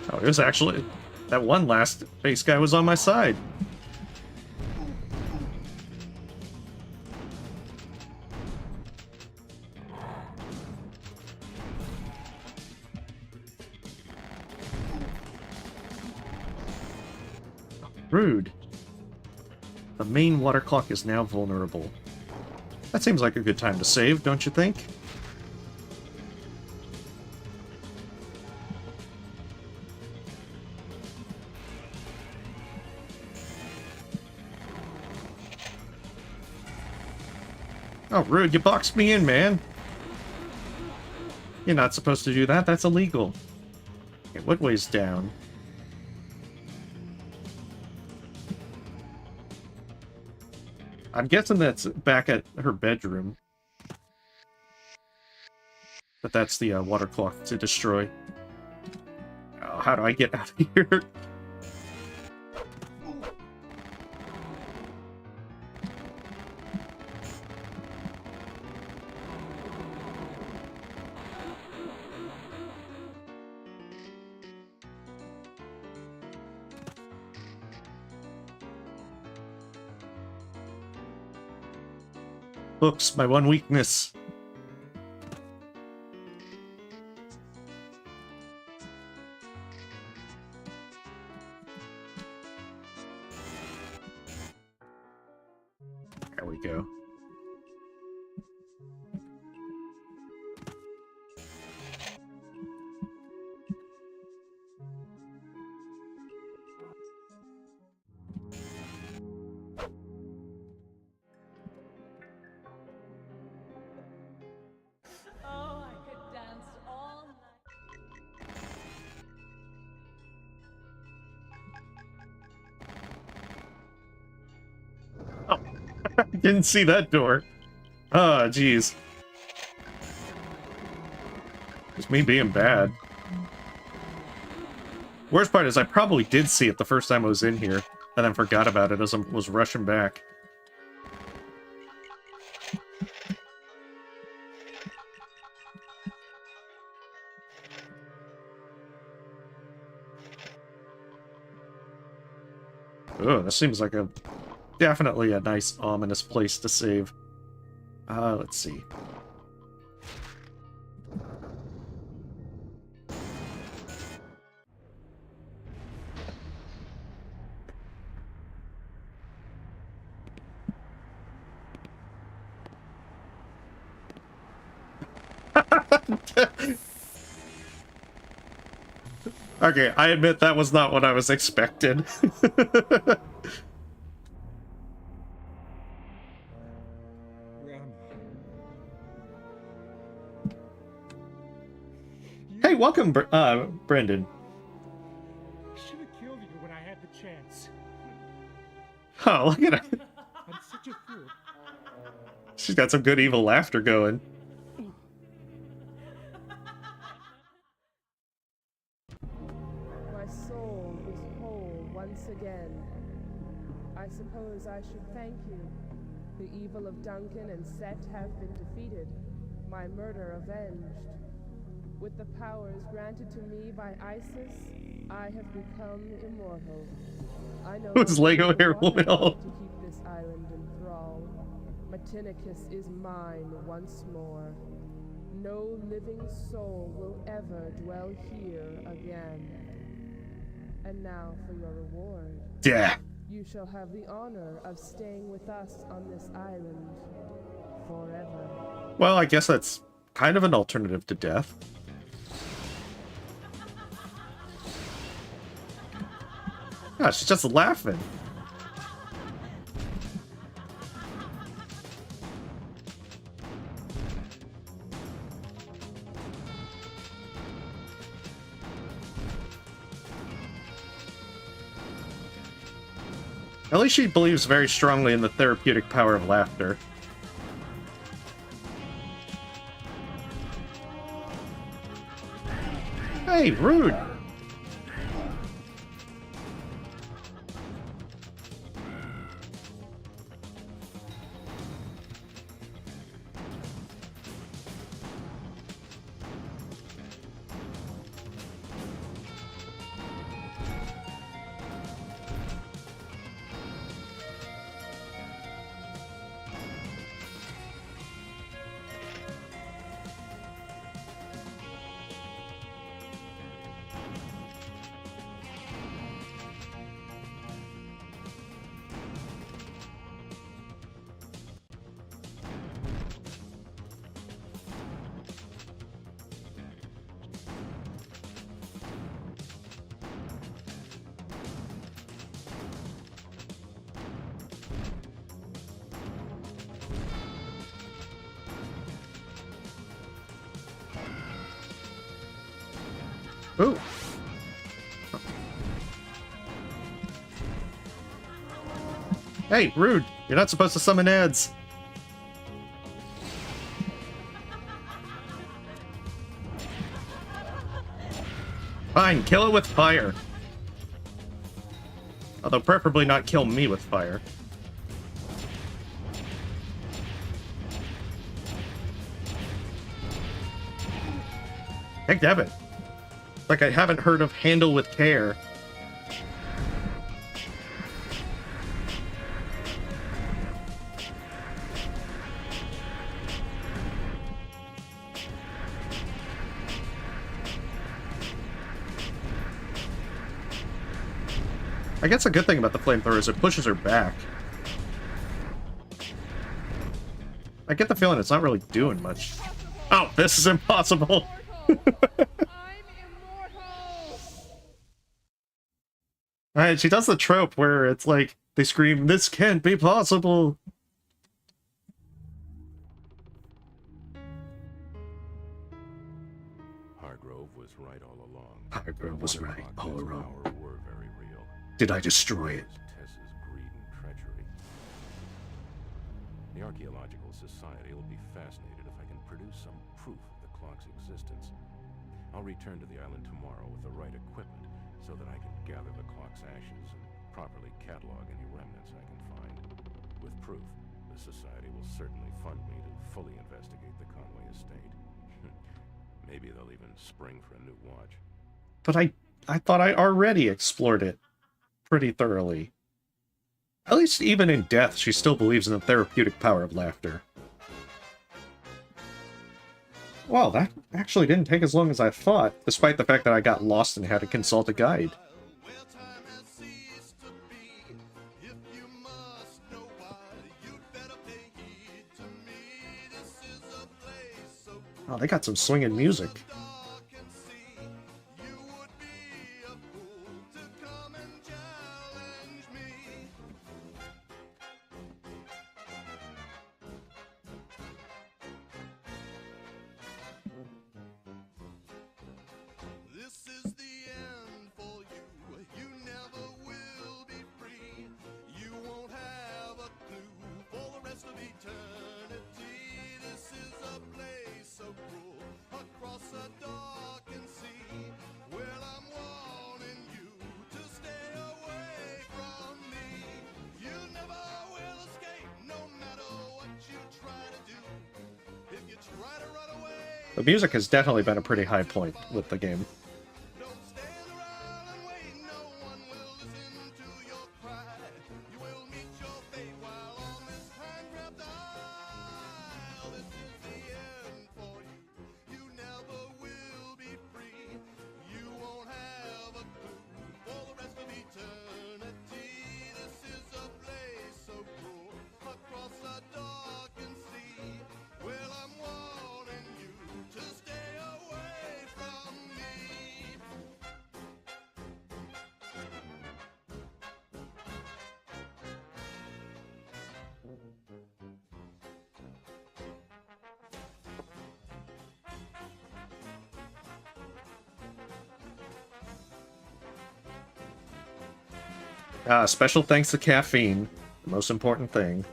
Oh, it was actually... That one last base guy was on my side. Rude. The main water clock is now vulnerable. That seems like a good time to save, don't you think? Oh, rude, you boxed me in, man. You're not supposed to do that, that's illegal. Okay, what way's down? I'm guessing that's back at her bedroom. But that's the water clock to destroy. Oh, how do I get out of here? Books, my one weakness. There we go. Oh, I could dance all night. Oh, didn't see that door. Oh, jeez. It's me being bad. Worst part is I probably did see it the first time I was in here, and then forgot about it as I was rushing back. Oh, this seems like definitely a nice, ominous place to save. Let's see. Okay, I admit that was not what I was expecting. Hey, welcome, Brendan. I should have killed you when I had the chance. Oh, look at her. I'm such a fool. She's got some good evil laughter going. My soul is whole once again. I suppose I should thank you. The evil of Duncan and Set have been defeated, my murder avenged. With the powers granted to me by Isis, I have become immortal. I know Whose Lego hair will to help? keep this island in thrall. Matinicus is mine once more. No living soul will ever dwell here again. And now for your reward. Yeah. You shall have the honor of staying with us on this island forever. Well, I guess that's kind of an alternative to death. God, she's just laughing. At least she believes very strongly in the therapeutic power of laughter. Hey, rude! Ooh. Hey, rude! You're not supposed to summon ads! Fine, kill it with fire. Although preferably not kill me with fire. Heck, damn it. Like I haven't heard of handle with care. I guess a good thing about the flamethrower is it pushes her back. I get the feeling it's not really doing much. Oh, this is impossible! Alright, she does the trope where it's like, they scream, "This can't be possible!" Hargrove was right all along. Hargrove was right all along. Were very real. Did I destroy it? Tess's greed and treachery. The Archaeological Society will be fascinated if I can produce some proof of the clock's existence. I'll return to the island tomorrow with the right equipment so that I can gather the clock's ashes and properly catalog any remnants I can find. With proof, the Society will certainly fund me to fully investigate the Conway estate. Maybe they'll even spring for a new watch. But I thought I already explored it pretty thoroughly. At least even in death, she still believes in the therapeutic power of laughter. Well, that actually didn't take as long as I thought, despite the fact that I got lost and had to consult a guide. Oh, they got some swinging music. The music has definitely been a pretty high point with the game. Special thanks to caffeine, the most important thing.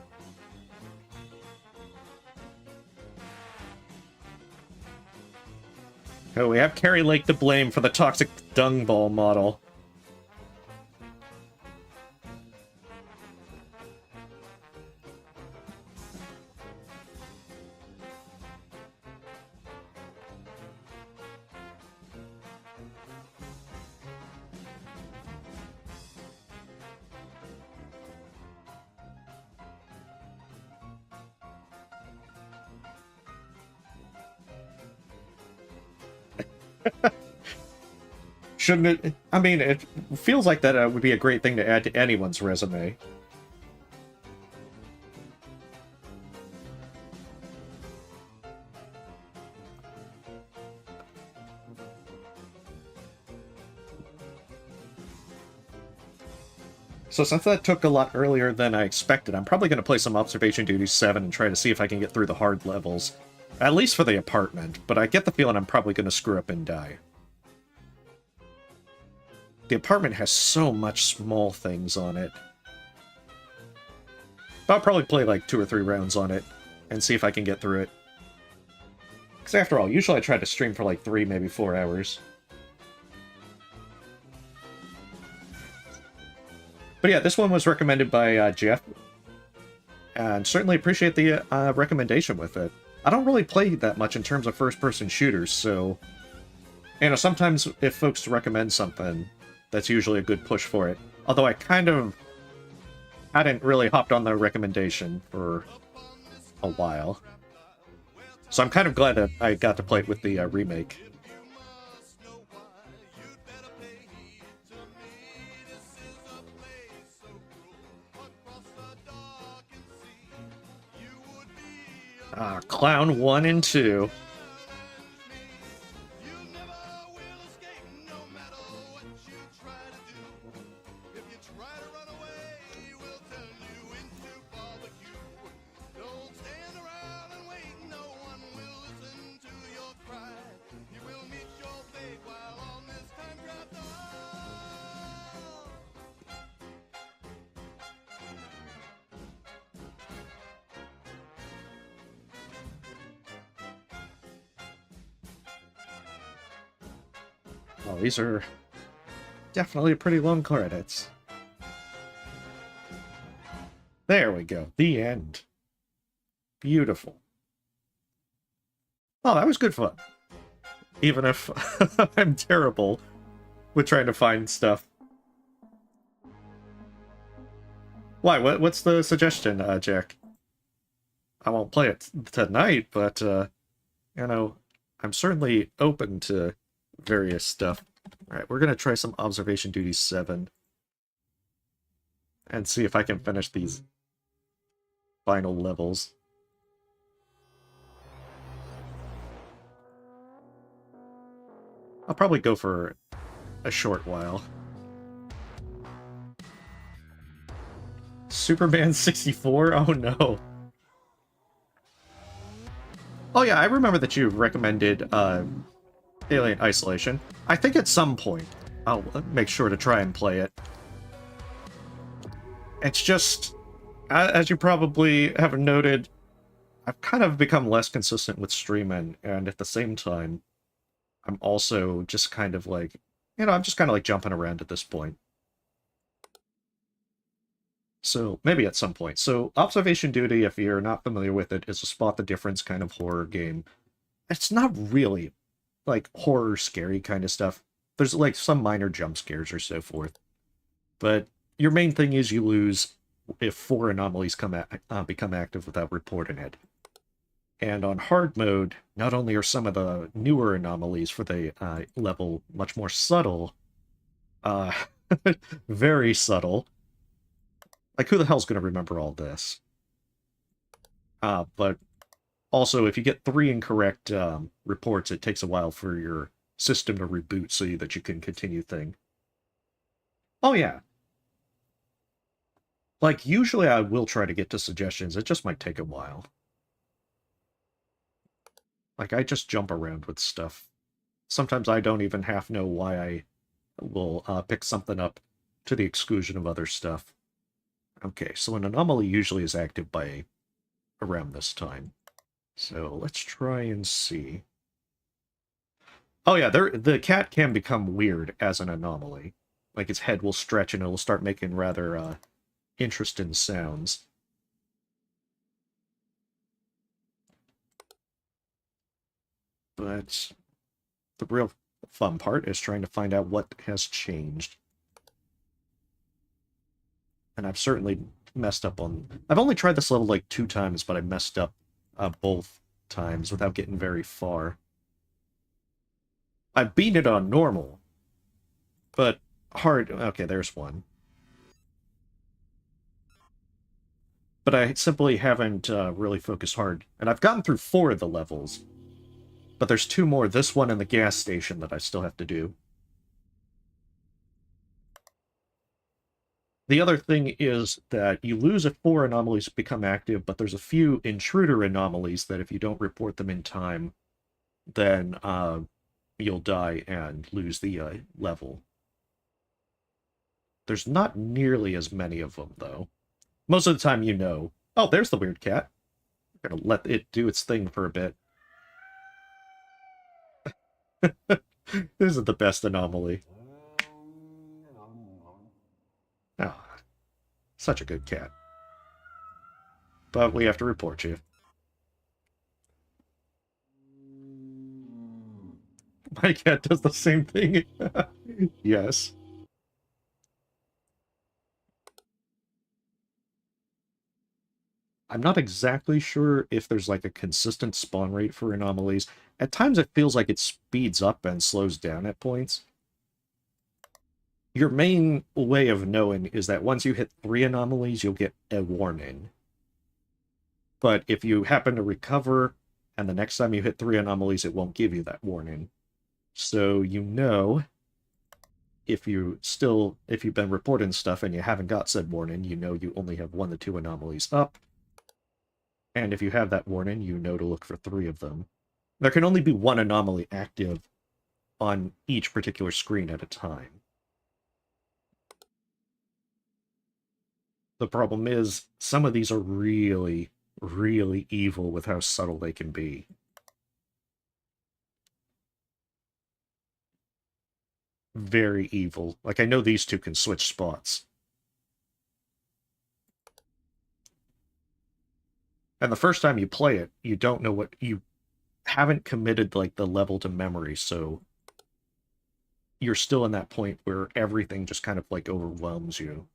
Oh, we have Carrie Lake to blame for the toxic dung ball model. Shouldn't it? I mean, it feels like that would be a great thing to add to anyone's resume. So since that took a lot earlier than I expected, I'm probably going to play some Observation Duty 7 and try to see if I can get through the hard levels. At least for the apartment, but I get the feeling I'm probably going to screw up and die. The apartment has so much small things on it. I'll probably play like 2 or 3 rounds on it and see if I can get through it. Because after all, usually I try to stream for like 3, maybe 4 hours. But yeah, this one was recommended by Jeff. And certainly appreciate the recommendation with it. I don't really play that much in terms of first-person shooters, so... You know, sometimes if folks recommend something, that's usually a good push for it. Although I hadn't really hopped on the recommendation for a while. So I'm kind of glad that I got to play it with the remake. Clown 1 and 2. Oh, these are definitely pretty long credits. There we go. The end. Beautiful. Oh, that was good fun. Even if I'm terrible with trying to find stuff. Why? What's the suggestion, Jack? I won't play it tonight, but, you know, I'm certainly open to various stuff. Alright, we're gonna try some Observation Duty 7. And see if I can finish these final levels. I'll probably go for a short while. Superman 64? Oh no. Oh yeah, I remember that you recommended Alien Isolation. I think at some point I'll make sure to try and play it. It's just, as you probably have noted, I've kind of become less consistent with streaming, and at the same time, I'm also just kind of like, you know, I'm just kind of like jumping around at this point. So, maybe at some point. So, Observation Duty, if you're not familiar with it, is a spot the difference kind of horror game. It's not really, like, horror scary kind of stuff. There's, like, some minor jump scares or so forth. But your main thing is you lose if 4 anomalies become active without reporting it. And on hard mode, not only are some of the newer anomalies for the level much more subtle, very subtle. Like, who the hell's going to remember all this? But also, if you get 3 incorrect reports, it takes a while for your system to reboot so that you can continue thing. Oh, yeah. Like, usually I will try to get to suggestions. It just might take a while. Like, I just jump around with stuff. Sometimes I don't even half know why I will pick something up to the exclusion of other stuff. Okay, so an anomaly usually is active by around this time. So let's try and see. Oh yeah, the cat can become weird as an anomaly. Like its head will stretch and it'll start making rather interesting sounds. But the real fun part is trying to find out what has changed. And I've certainly messed up on... I've only tried this level like 2 times, but I messed up both times without getting very far. I've beaten it on normal, but hard... Okay, there's one. But I simply haven't really focused hard. And I've gotten through 4 of the levels. But there's 2 more, this one and the gas station, that I still have to do. The other thing is that you lose if 4 anomalies become active, but there's a few intruder anomalies that if you don't report them in time, then you'll die and lose the level. There's not nearly as many of them, though. Most of the time you know. Oh, there's the weird cat. I'm gonna let it do its thing for a bit. This is the best anomaly. Oh, such a good cat. But we have to report you. My cat does the same thing. Yes. I'm not exactly sure if there's like a consistent spawn rate for anomalies. At times it feels like it speeds up and slows down at points. Your main way of knowing is that once you hit 3 anomalies, you'll get a warning. But if you happen to recover, and the next time you hit 3 anomalies, it won't give you that warning. So you know, if you've been reporting stuff and you haven't got said warning, you know you only have 1 to 2 anomalies up. And if you have that warning, you know to look for 3 of them. There can only be 1 anomaly active on each particular screen at a time. The problem is, some of these are really, really evil with how subtle they can be. Very evil. Like, I know these 2 can switch spots. And the first time you play it, you don't know what... You haven't committed, like, the level to memory, so... You're still in that point where everything just kind of, like, overwhelms you.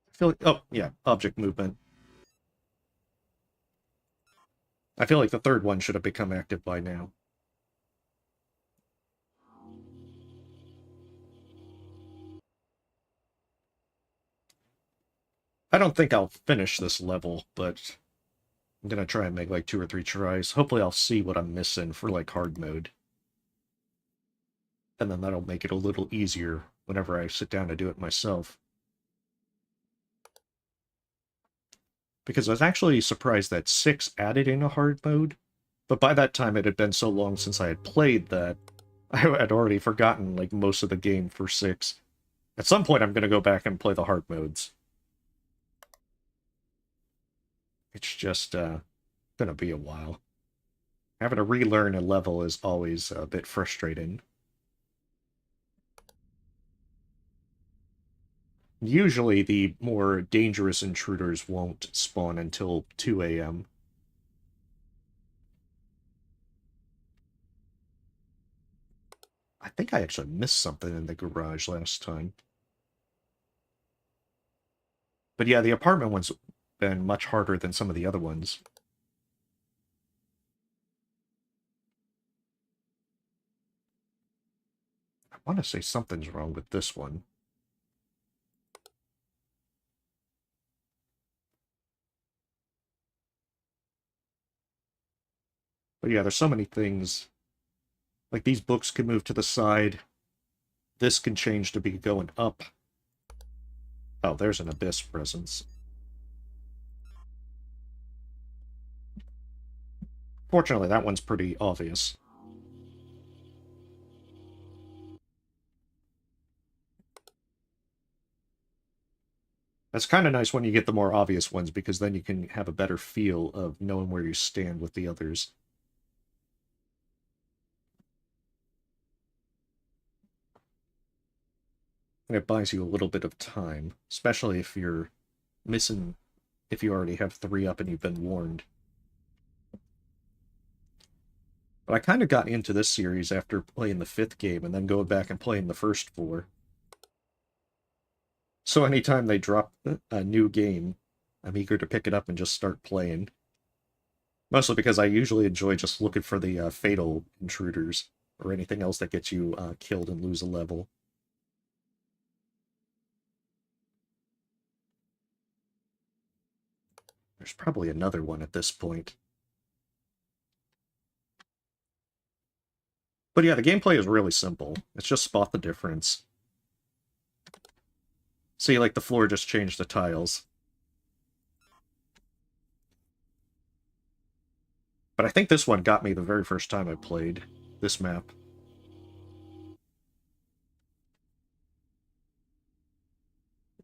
I feel like... Oh, yeah, object movement. I feel like the 3rd one should have become active by now. I don't think I'll finish this level, but I'm gonna try and make like 2 or 3 tries. Hopefully I'll see what I'm missing for like hard mode. And then that'll make it a little easier whenever I sit down to do it myself. Because I was actually surprised that 6 added in a hard mode, but by that time it had been so long since I had played that I had already forgotten like most of the game for 6. At some point I'm gonna go back and play the hard modes. It's just gonna be a while. Having to relearn a level is always a bit frustrating. Usually the more dangerous intruders won't spawn until 2 a.m. I think I actually missed something in the garage last time. But yeah, the apartment one's been much harder than some of the other ones. I want to say something's wrong with this one. But yeah, there's so many things. Like these books can move to the side. This can change to be going up. Oh, there's an abyss presence. Fortunately, that one's pretty obvious. That's kind of nice when you get the more obvious ones, because then you can have a better feel of knowing where you stand with the others. And it buys you a little bit of time, especially if you're missing, if you already have 3 up and you've been warned. But I kind of got into this series after playing the 5th game and then going back and playing the first 4. So anytime they drop a new game, I'm eager to pick it up and just start playing. Mostly because I usually enjoy just looking for the fatal intruders, or anything else that gets you killed and lose a level. There's probably another one at this point. But yeah, the gameplay is really simple. It's just spot the difference. See, like, the floor just changed the tiles. But I think this one got me the very first time I played this map.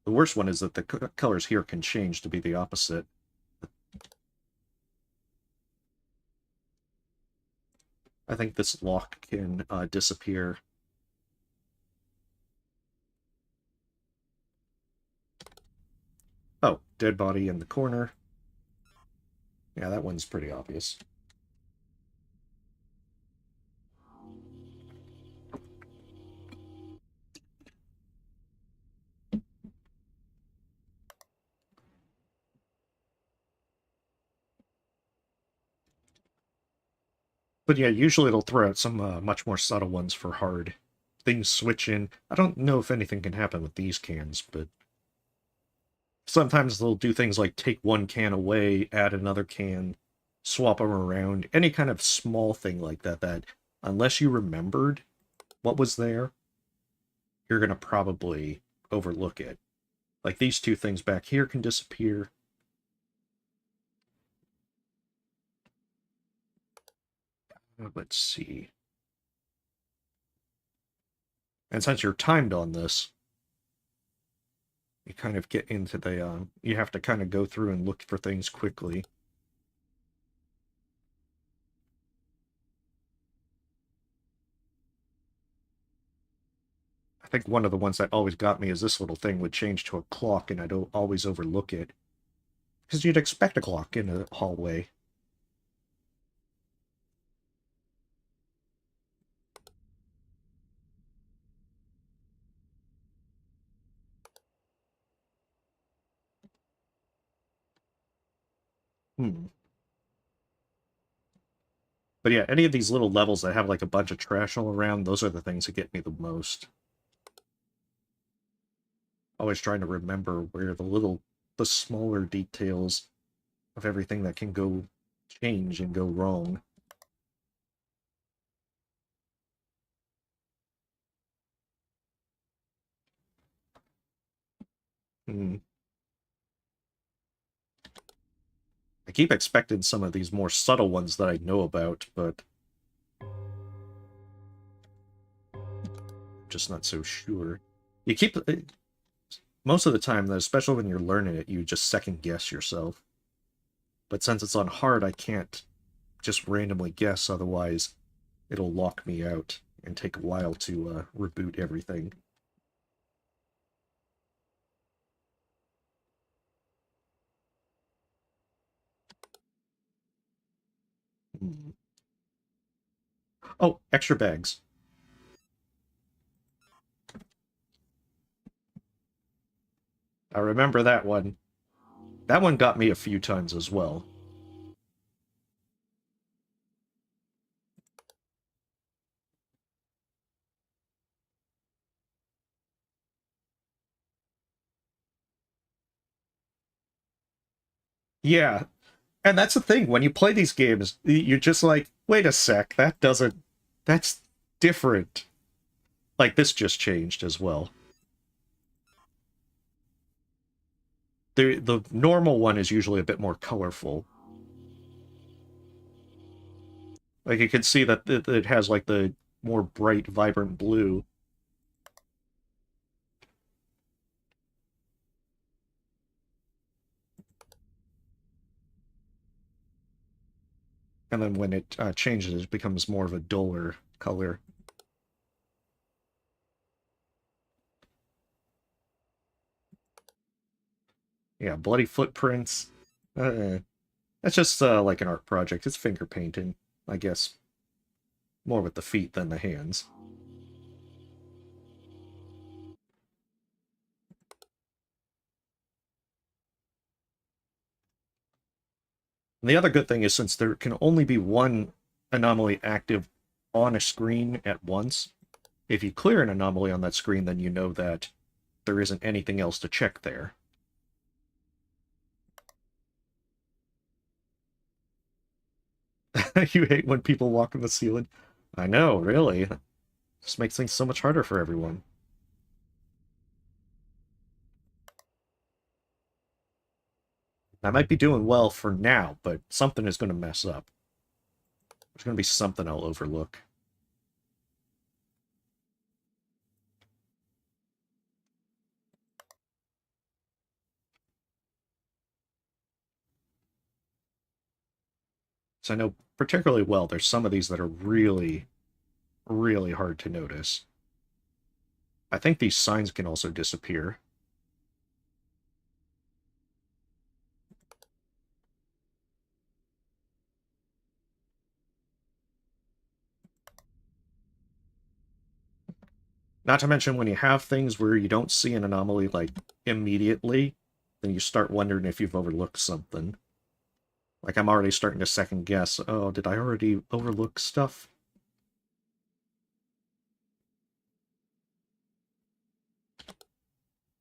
The worst one is that the colors here can change to be the opposite. I think this lock can disappear. Oh, dead body in the corner. Yeah, that one's pretty obvious. But yeah, usually it'll throw out some much more subtle ones for hard. Things switch in. I don't know if anything can happen with these cans, but sometimes they'll do things like take one can away, add another can, swap them around. Any kind of small thing like that, that unless you remembered what was there, you're going to probably overlook it. Like these 2 things back here can disappear. Let's see. And since you're timed on this, you kind of get into the, you have to kind of go through and look for things quickly. I think one of the ones that always got me is this little thing would change to a clock, and I'd always overlook it. Because you'd expect a clock in a hallway. But yeah, any of these little levels that have like a bunch of trash all around, those are the things that get me the most. Always trying to remember where the smaller details of everything that can go change and go wrong. I keep expecting some of these more subtle ones that I know about, but I'm just not so sure. You keep... Most of the time, especially when you're learning it, you just second guess yourself. But since it's on hard, I can't just randomly guess, otherwise it'll lock me out and take a while to reboot everything. Oh, extra bags. I remember that one. That one got me a few times as well. Yeah, and that's the thing, when you play these games, you're just like, wait a sec, that doesn't... That's different. Like, this just changed as well. The normal one is usually a bit more colorful. Like, you can see that it has, like, the more bright, vibrant blue. And then when it changes, it becomes more of a duller color. Yeah, bloody footprints. That's just like an art project. It's finger painting, I guess. More with the feet than the hands. And the other good thing is, since there can only be one anomaly active on a screen at once, if you clear an anomaly on that screen, then you know that there isn't anything else to check there. You hate when people walk on the ceiling? I know, really. Just makes things so much harder for everyone. I might be doing well for now, but something is going to mess up. There's going to be something I'll overlook. So I know particularly well there's some of these that are really, really hard to notice. I think these signs can also disappear. Not to mention, when you have things where you don't see an anomaly, like, immediately, then you start wondering if you've overlooked something. Like, I'm already starting to second guess, oh, did I already overlook stuff?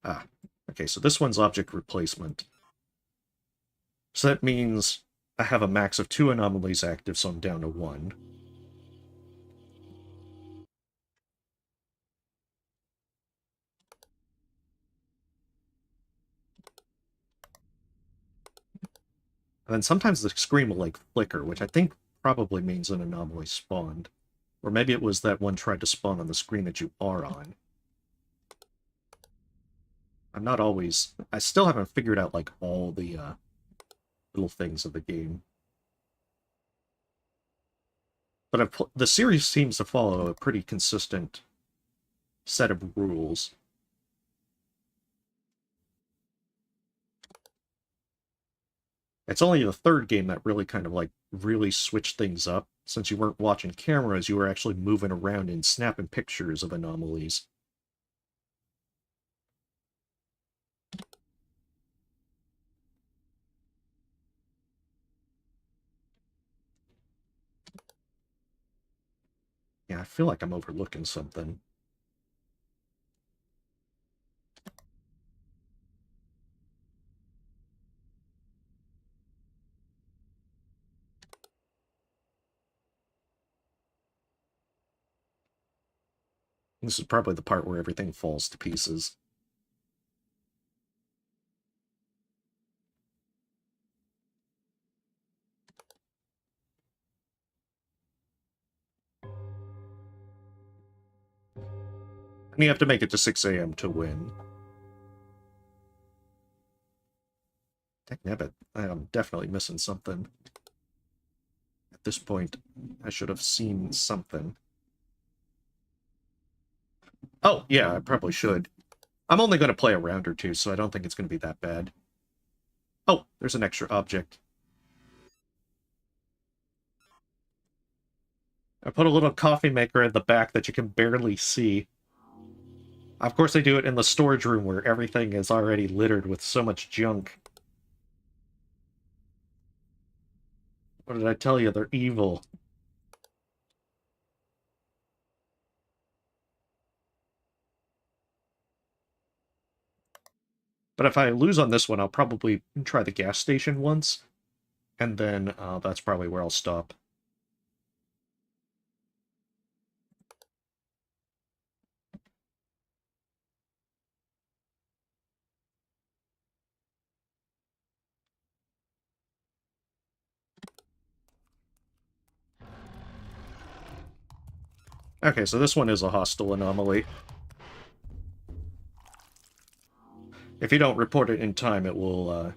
Ah, okay, so this one's object replacement. So that means I have a max of 2 anomalies active, so I'm down to 1. And then sometimes the screen will, like, flicker, which I think probably means an anomaly spawned. Or maybe it was that one tried to spawn on the screen that you are on. I'm not always... I still haven't figured out, like, all the little things of the game. But the series seems to follow a pretty consistent set of rules. It's only the third game that really kind of, like, really switched things up. Since you weren't watching cameras, you were actually moving around and snapping pictures of anomalies. Yeah, I feel like I'm overlooking something. This is probably the part where everything falls to pieces. And you have to make it to 6 a.m. to win. Dangnabbit, I am definitely missing something. At this point, I should have seen something. Oh, yeah, I probably should. I'm only going to play a round or two, so I don't think it's going to be that bad. Oh, there's an extra object. I put a little coffee maker in the back that you can barely see. Of course, I do it in the storage room where everything is already littered with so much junk. What did I tell you? They're evil. But if I lose on this one, I'll probably try the gas station once, and then that's probably where I'll stop. Okay, so this one is a hostile anomaly. If you don't report it in time, it will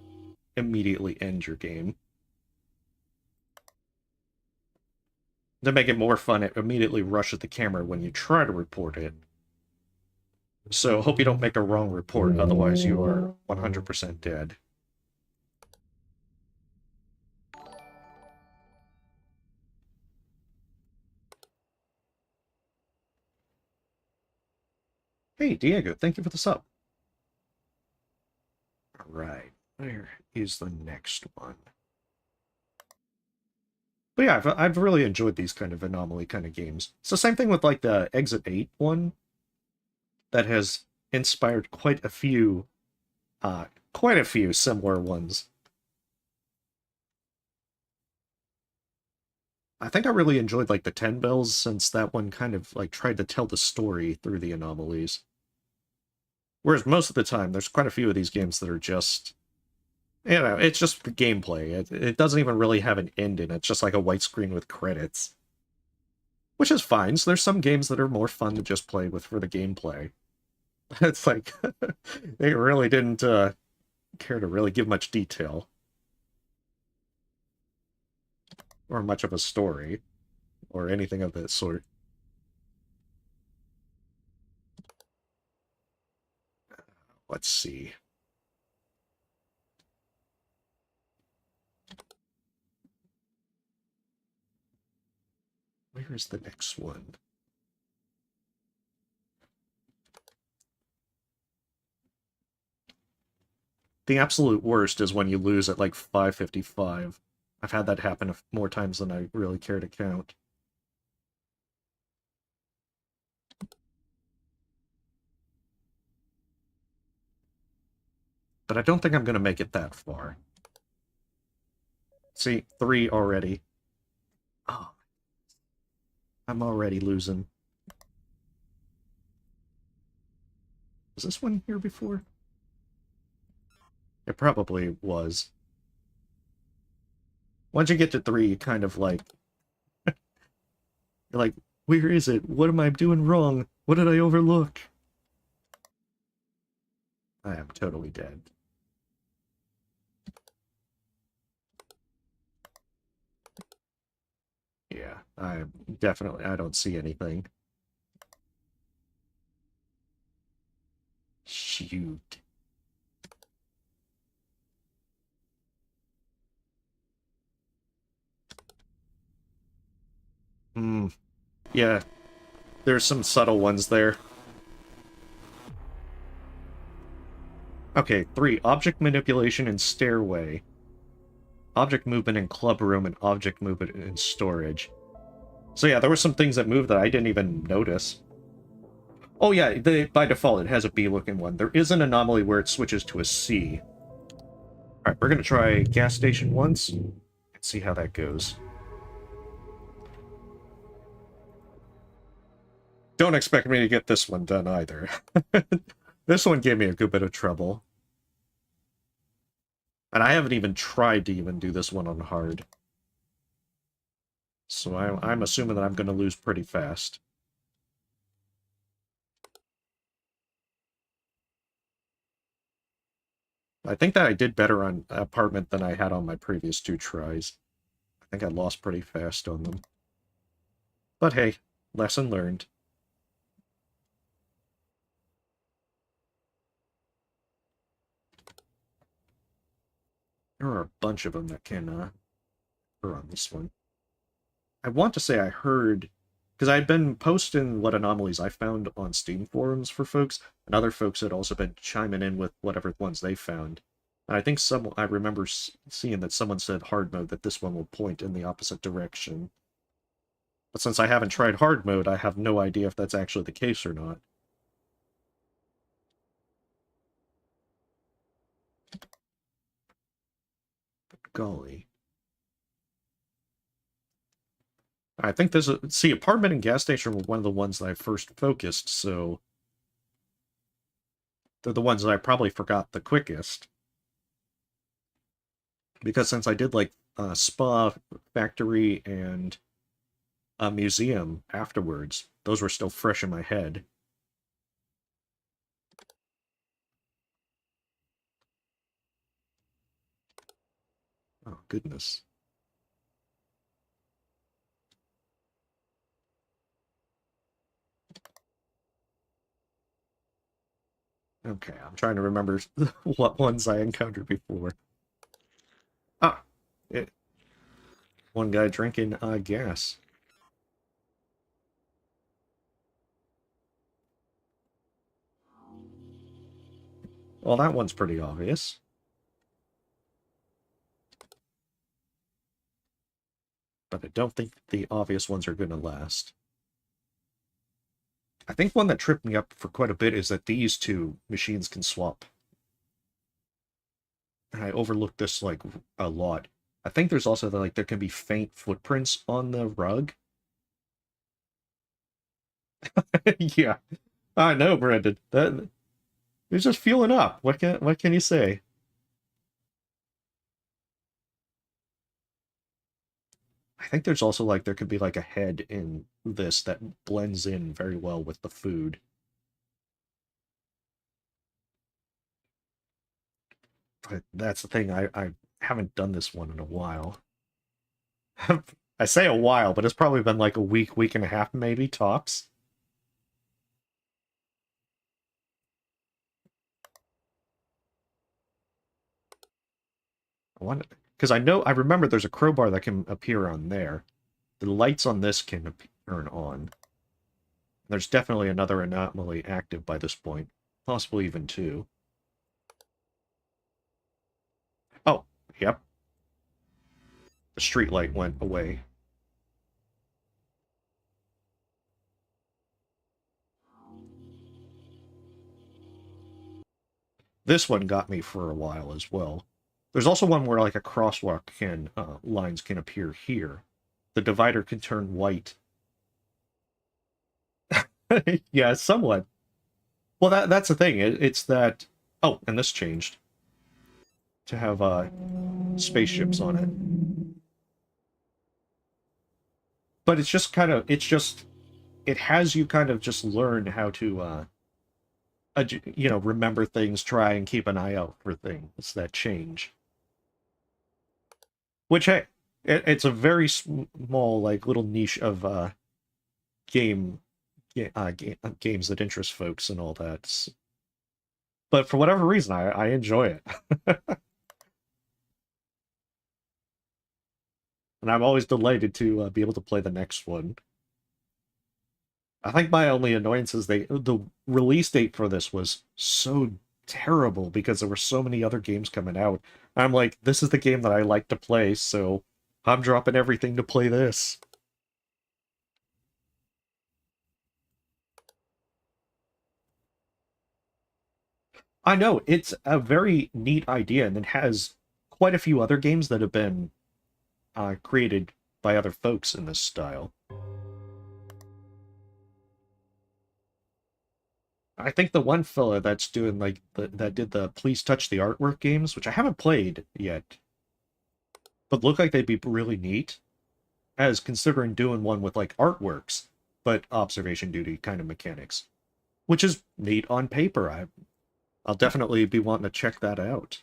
immediately end your game. To make it more fun, it immediately rushes the camera when you try to report it. So hope you don't make a wrong report, otherwise you are 100% dead. Hey, Diego, thank you for the sub. Alright, where is the next one? But yeah, I've really enjoyed these kind of anomaly kind of games. It's the same thing with like the Exit 8 one that has inspired quite a few similar ones. I think I really enjoyed like the 10 Bells since that one kind of like tried to tell the story through the anomalies. Whereas most of the time, there's quite a few of these games that are just, you know, it's just the gameplay. It doesn't even really have an end in it. It's just like a white screen with credits. Which is fine. So there's some games that are more fun to just play with for the gameplay. It's like, they really didn't care to really give much detail. Or much of a story. Or anything of that sort. Let's see. Where is the next one? The absolute worst is when you lose at like 5:55. I've had that happen more times than I really care to count. But I don't think I'm going to make it that far. See, 3 already. Oh. I'm already losing. Was this one here before? It probably was. Once you get to 3, you kind of like... You're like, where is it? What am I doing wrong? What did I overlook? I am totally dead. Yeah, I don't see anything. Shoot. Yeah. There's some subtle ones there. Okay, 3. Object manipulation and stairway. Object movement in club room and object movement in storage. So yeah, there were some things that moved that I didn't even notice. Oh yeah, by default it has a B-looking one. There is an anomaly where it switches to a C. Alright, we're gonna try gas station once and see how that goes. Don't expect me to get this one done either. This one gave me a good bit of trouble. And I haven't even tried to even do this one on hard. So I'm assuming that I'm going to lose pretty fast. I think that I did better on Apartment than I had on my previous 2 tries. I think I lost pretty fast on them. But hey, lesson learned. There are a bunch of them that can, are on this one. I want to say I heard, because I'd been posting what anomalies I found on Steam forums for folks, and other folks had also been chiming in with whatever ones they found. And I think I remember seeing that someone said hard mode that this one will point in the opposite direction. But since I haven't tried hard mode, I have no idea if that's actually the case or not. But golly. I think this is... See, apartment and gas station were one of the ones that I first focused, so... They're the ones that I probably forgot the quickest. Because since I did, like, spa, factory, and a museum afterwards, those were still fresh in my head. Oh, goodness. Okay, I'm trying to remember what ones I encountered before. Ah, one guy drinking gas. Well, that one's pretty obvious. But I don't think the obvious ones are going to last. I think one that tripped me up for quite a bit is that these two machines can swap. And I overlooked this, like, a lot. I think there's also, like, there can be faint footprints on the rug. Yeah, I know, Brendan. That it's just fueling up. What can you say? I think there's also, like, there could be, like, a head in this that blends in very well with the food. But that's the thing, I haven't done this one in a while. I say a while, but it's probably been like a week and a half, maybe, tops. Because I remember there's a crowbar that can appear on there. The lights on this can turn on. There's definitely another anomaly active by this point. Possibly even two. Oh, yep. The street light went away. This one got me for a while as well. There's also one where like a crosswalk lines can appear here. The divider can turn white. Yeah, somewhat. Well, that's the thing. It's that. Oh, and this changed to have spaceships on it. But it's just kind of it has you kind of just learn how to remember things, try and keep an eye out for things that change. Which, hey, it's a very small, like, little niche of games that interest folks and all that. But for whatever reason, I enjoy it. And I'm always delighted to be able to play the next one. I think my only annoyance is the release date for this was so terrible because there were so many other games coming out. I'm like, this is the game that I like to play, so I'm dropping everything to play this. I know, it's a very neat idea, and it has quite a few other games that have been created by other folks in this style. I think the one fella that's doing like that did the Please Touch the Artwork games, which I haven't played yet, but look like they'd be really neat, as considering doing one with like artworks, but observation duty kind of mechanics, which is neat on paper. I'll definitely be wanting to check that out.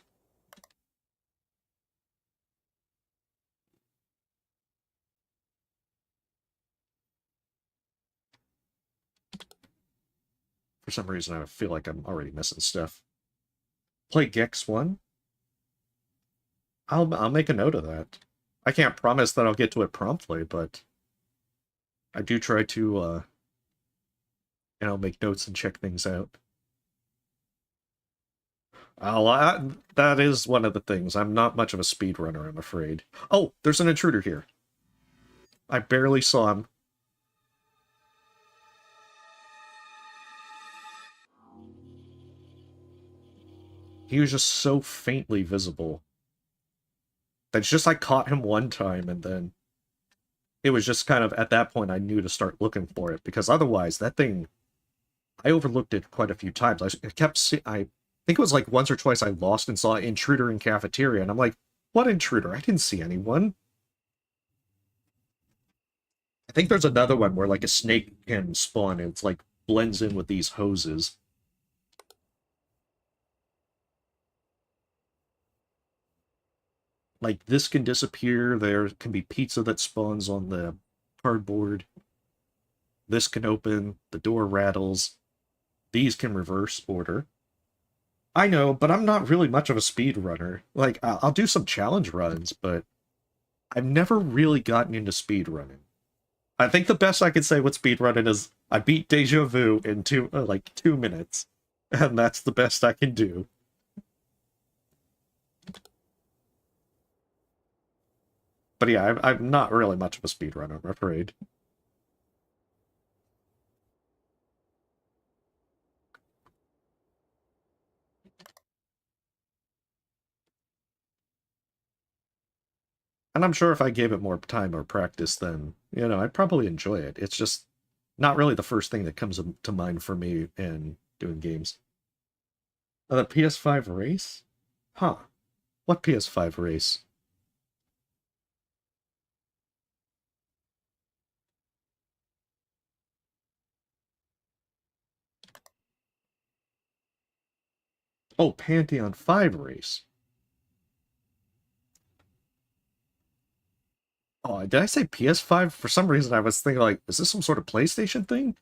For some reason, I feel like I'm already missing stuff. Play Gex 1? I'll make a note of that. I can't promise that I'll get to it promptly, but I do try to, make notes and check things out. That is one of the things. I'm not much of a speedrunner, I'm afraid. Oh, there's an intruder here. I barely saw him. He was just so faintly visible. That's just, I caught him one time, and then it was just kind of, at that point, I knew to start looking for it, because otherwise, that thing, I overlooked it quite a few times. I think it was like once or twice I lost and saw intruder in cafeteria, and I'm like, what intruder? I didn't see anyone. I think there's another one where like a snake can spawn and it's like blends in with these hoses. Like this can disappear, there can be pizza that spawns on the cardboard. This can open, the door rattles. These can reverse order. I know, but I'm not really much of a speed runner. Like, I'll do some challenge runs, but I've never really gotten into speed running. I think the best I can say with speed running is I beat Deja Vu in like 2 minutes, and that's the best I can do. But yeah, I'm not really much of a speed runner, I'm afraid. And I'm sure if I gave it more time or practice, then, I'd probably enjoy it. It's just not really the first thing that comes to mind for me in doing games. The PS5 race? Huh. What PS5 race? Oh, Pantheon 5 race. Oh, did I say PS5? For some reason, I was thinking, like, is this some sort of PlayStation thing?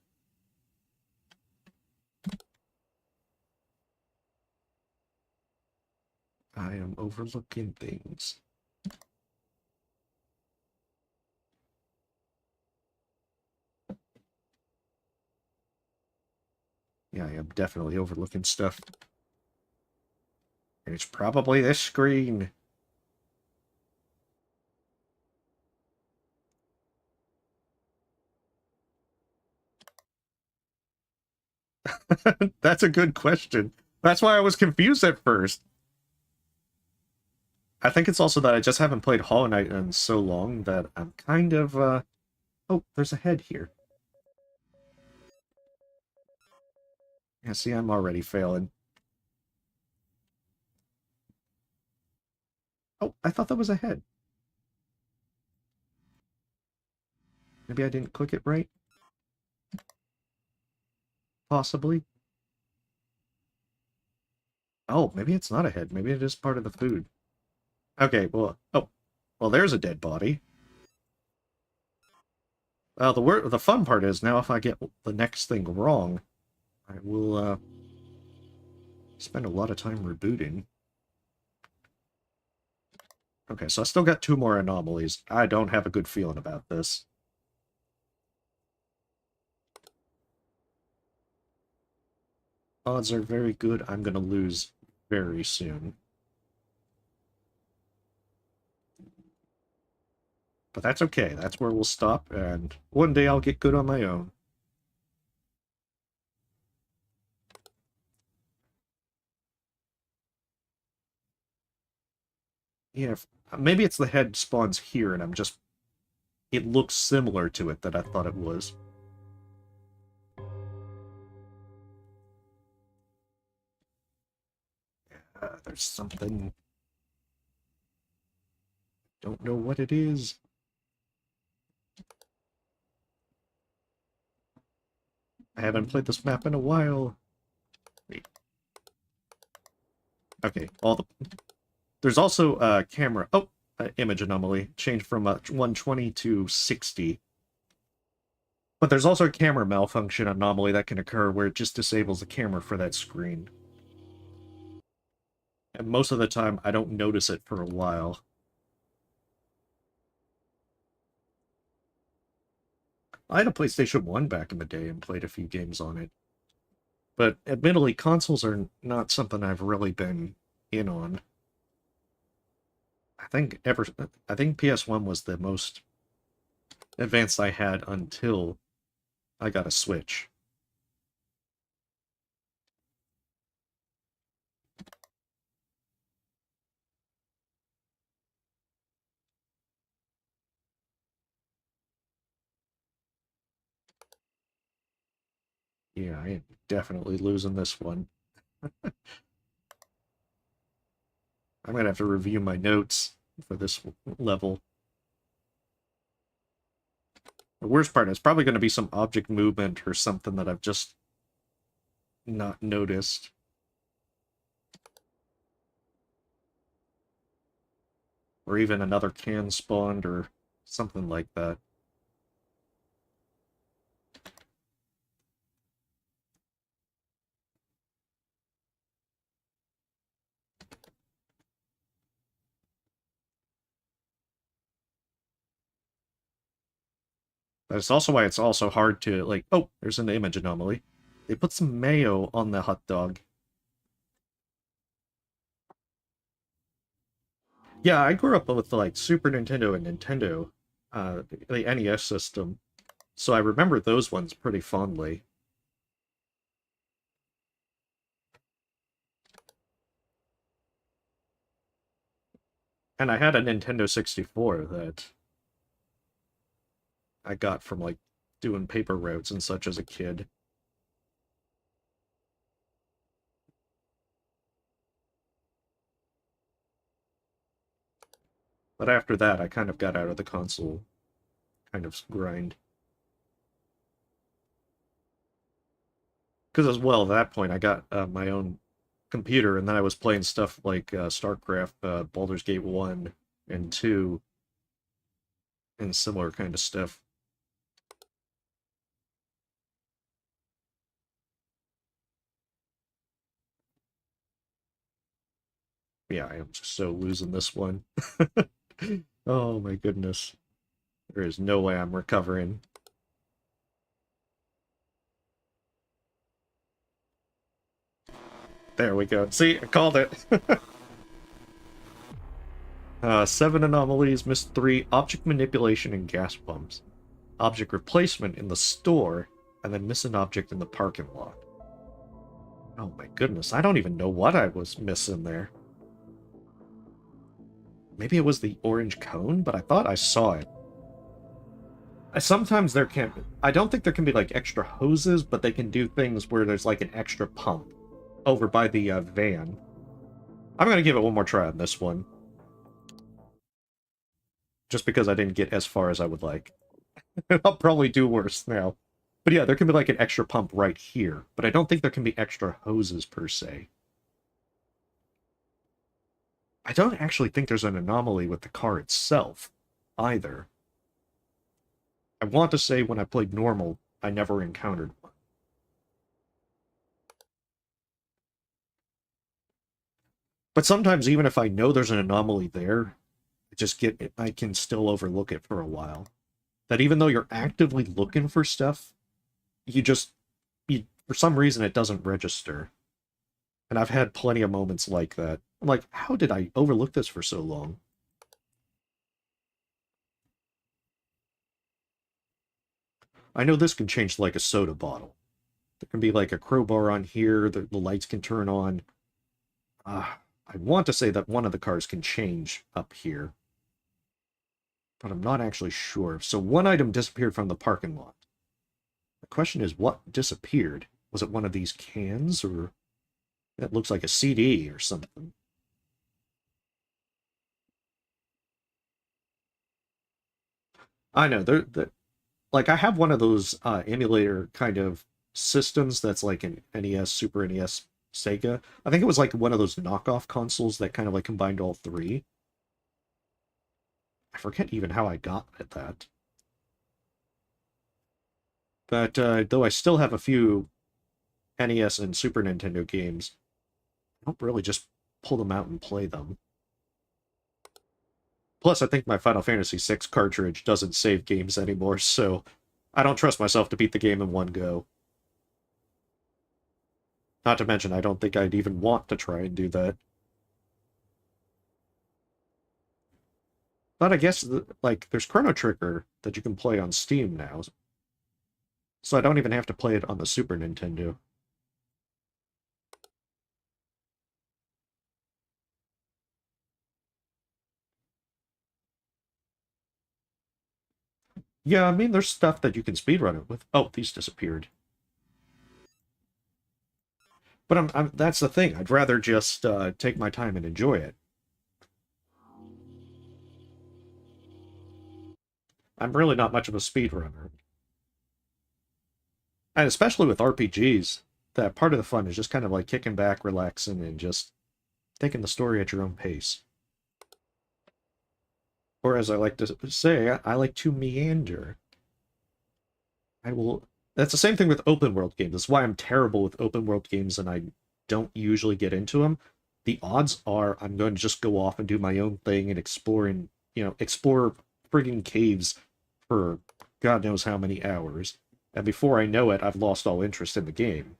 I am overlooking things. Yeah, I am definitely overlooking stuff. It's probably this screen. That's a good question. That's why I was confused at first. I think it's also that I just haven't played Hollow Knight in so long that I'm kind of, Oh, there's a head here. Yeah, see, I'm already failing. Oh, I thought that was a head. Maybe I didn't click it right? Possibly. Oh, maybe it's not a head. Maybe it is part of the food. Okay, well, well, there's a dead body. The fun part is now if I get the next thing wrong, I will spend a lot of time rebooting. Okay, so I still got 2 more anomalies. I don't have a good feeling about this. Odds are very good I'm gonna lose very soon. But that's okay. That's where we'll stop, and one day I'll get good on my own. Yeah, maybe it's the head spawns here, and it looks similar to it that I thought it was. There's something. Don't know what it is. I haven't played this map in a while. Wait. Okay, there's also a camera. Oh, image anomaly. Changed from 120 to 60. But there's also a camera malfunction anomaly that can occur where it just disables the camera for that screen. And most of the time, I don't notice it for a while. I had a PlayStation 1 back in the day and played a few games on it. But admittedly, consoles are not something I've really been in on. I think PS1 was the most advanced I had until I got a Switch. Yeah, I am definitely losing this one. I'm gonna have to review my notes for this level. The worst part is probably going to be some object movement or something that I've just not noticed. Or even another can spawned or something like that. That's also why it's also hard to, like, oh, there's an image anomaly. They put some mayo on the hot dog. Yeah, I grew up with, like, Super Nintendo and Nintendo, the NES system, so I remember those ones pretty fondly. And I had a Nintendo 64 that I got from, like, doing paper routes and such as a kid. But after that, I kind of got out of the console kind of grind. Because as well, at that point, I got my own computer, and then I was playing stuff like StarCraft, Baldur's Gate 1 and 2, and similar kind of stuff. Yeah, I am just so losing this one. Oh my goodness. There is no way I'm recovering. There we go. See, I called it. 7 anomalies, missed 3, object manipulation and gas pumps. Object replacement in the store, and then miss an object in the parking lot. Oh my goodness, I don't even know what I was missing there. Maybe it was the orange cone, but I thought I saw it. Sometimes there can't... I don't think there can be, like, extra hoses, but they can do things where there's, like, an extra pump over by the van. I'm gonna give it one more try on this one. Just because I didn't get as far as I would like. I'll probably do worse now. But yeah, there can be, like, an extra pump right here, but I don't think there can be extra hoses, per se. I don't actually think there's an anomaly with the car itself, either. I want to say when I played normal, I never encountered one. But sometimes, even if I know there's an anomaly there, I can still overlook it for a while. That even though you're actively looking for stuff, for some reason it doesn't register. And I've had plenty of moments like that. I'm like, how did I overlook this for so long? I know this can change like a soda bottle. There can be like a crowbar on here, the lights can turn on. I want to say that one of the cars can change up here. But I'm not actually sure. So one item disappeared from the parking lot. The question is, what disappeared? Was it one of these cans, or... That looks like a CD or something. I know, like, I have one of those emulator kind of systems that's like an NES, Super NES, Sega. I think it was like one of those knockoff consoles that kind of like combined all three. I forget even how I got at that. But though I still have a few NES and Super Nintendo games, I don't really just pull them out and play them. Plus, I think my Final Fantasy VI cartridge doesn't save games anymore, so I don't trust myself to beat the game in one go. Not to mention, I don't think I'd even want to try and do that. But I guess, like, there's Chrono Trigger that you can play on Steam now. So I don't even have to play it on the Super Nintendo. Yeah, I mean, there's stuff that you can speedrun it with. Oh, these disappeared. But that's the thing. I'd rather just take my time and enjoy it. I'm really not much of a speedrunner. And especially with RPGs, that part of the fun is just kind of like kicking back, relaxing, and just taking the story at your own pace. Or as I like to say, I like to meander. I will... That's the same thing with open world games. That's why I'm terrible with open world games and I don't usually get into them. The odds are I'm going to just go off and do my own thing and explore and, explore friggin' caves for God knows how many hours. And before I know it, I've lost all interest in the game.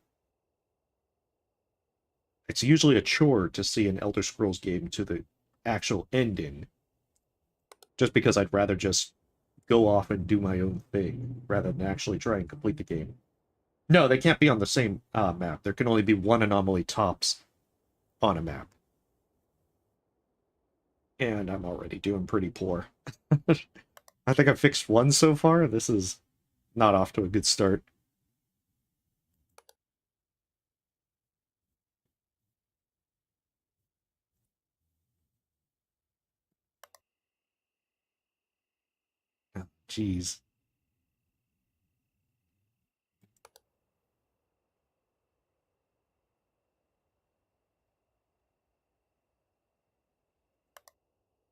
It's usually a chore to see an Elder Scrolls game to the actual ending. Just because I'd rather just go off and do my own thing, rather than actually try and complete the game. No, they can't be on the same map. There can only be one anomaly tops on a map. And I'm already doing pretty poor. I think I've fixed one so far. This is not off to a good start. Oh, jeez.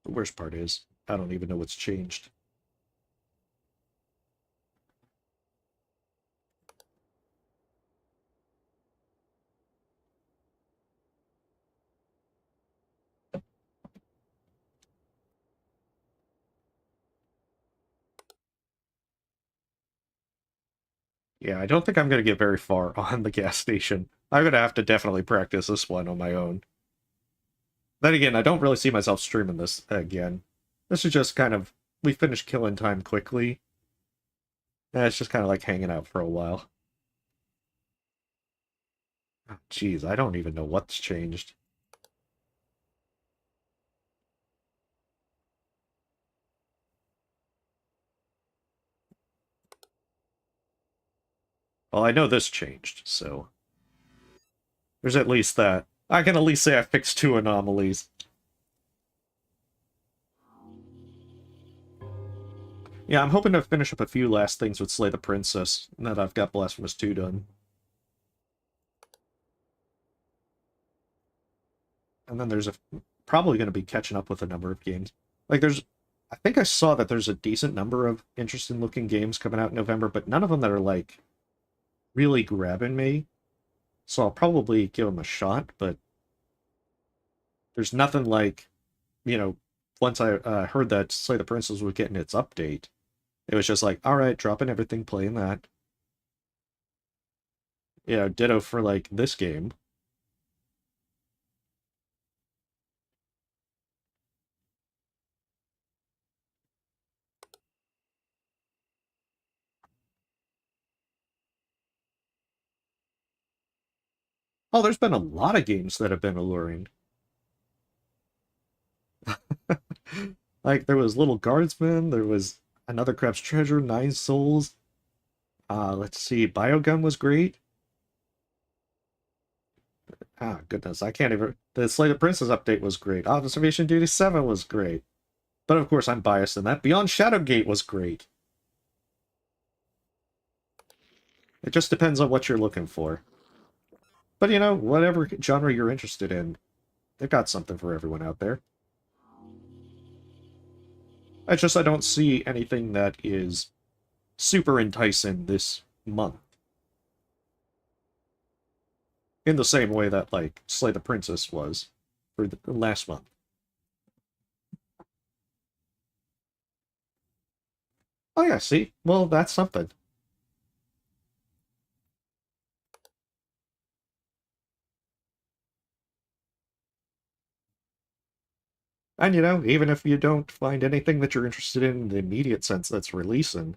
The worst part is, I don't even know what's changed. Yeah, I don't think I'm going to get very far on the gas station. I'm going to have to definitely practice this one on my own. Then again, I don't really see myself streaming this again. This is just kind of... We finished Killing Time quickly. And it's just kind of like hanging out for a while. Jeez, I don't even know what's changed. Well, I know this changed, so... There's at least that. I can at least say I fixed 2 anomalies. Yeah, I'm hoping to finish up a few last things with Slay the Princess, now that I've got Blasphemous 2 done. And then there's probably going to be catching up with a number of games. Like, I think I saw that there's a decent number of interesting-looking games coming out in November, but none of them that are, like, really grabbing me. So I'll probably give them a shot, but there's nothing like, once I heard that Slay the Princess was getting its update, it was just like, alright, dropping everything, playing that. Ditto for, like, this game. Oh, there's been a lot of games that have been alluring. Like, there was Little Guardsman, there was Another Crab's Treasure, 9 Souls. Let's see, Biogun was great. Ah, goodness, I can't even... The Slay the Princess update was great. Observation Duty 7 was great. But of course, I'm biased in that. Beyond Shadowgate was great. It just depends on what you're looking for. But, whatever genre you're interested in, they've got something for everyone out there. I don't see anything that is super enticing this month. In the same way that, like, Slay the Princess was for the last month. Oh yeah, see? Well, that's something. And even if you don't find anything that you're interested in the immediate sense that's releasing,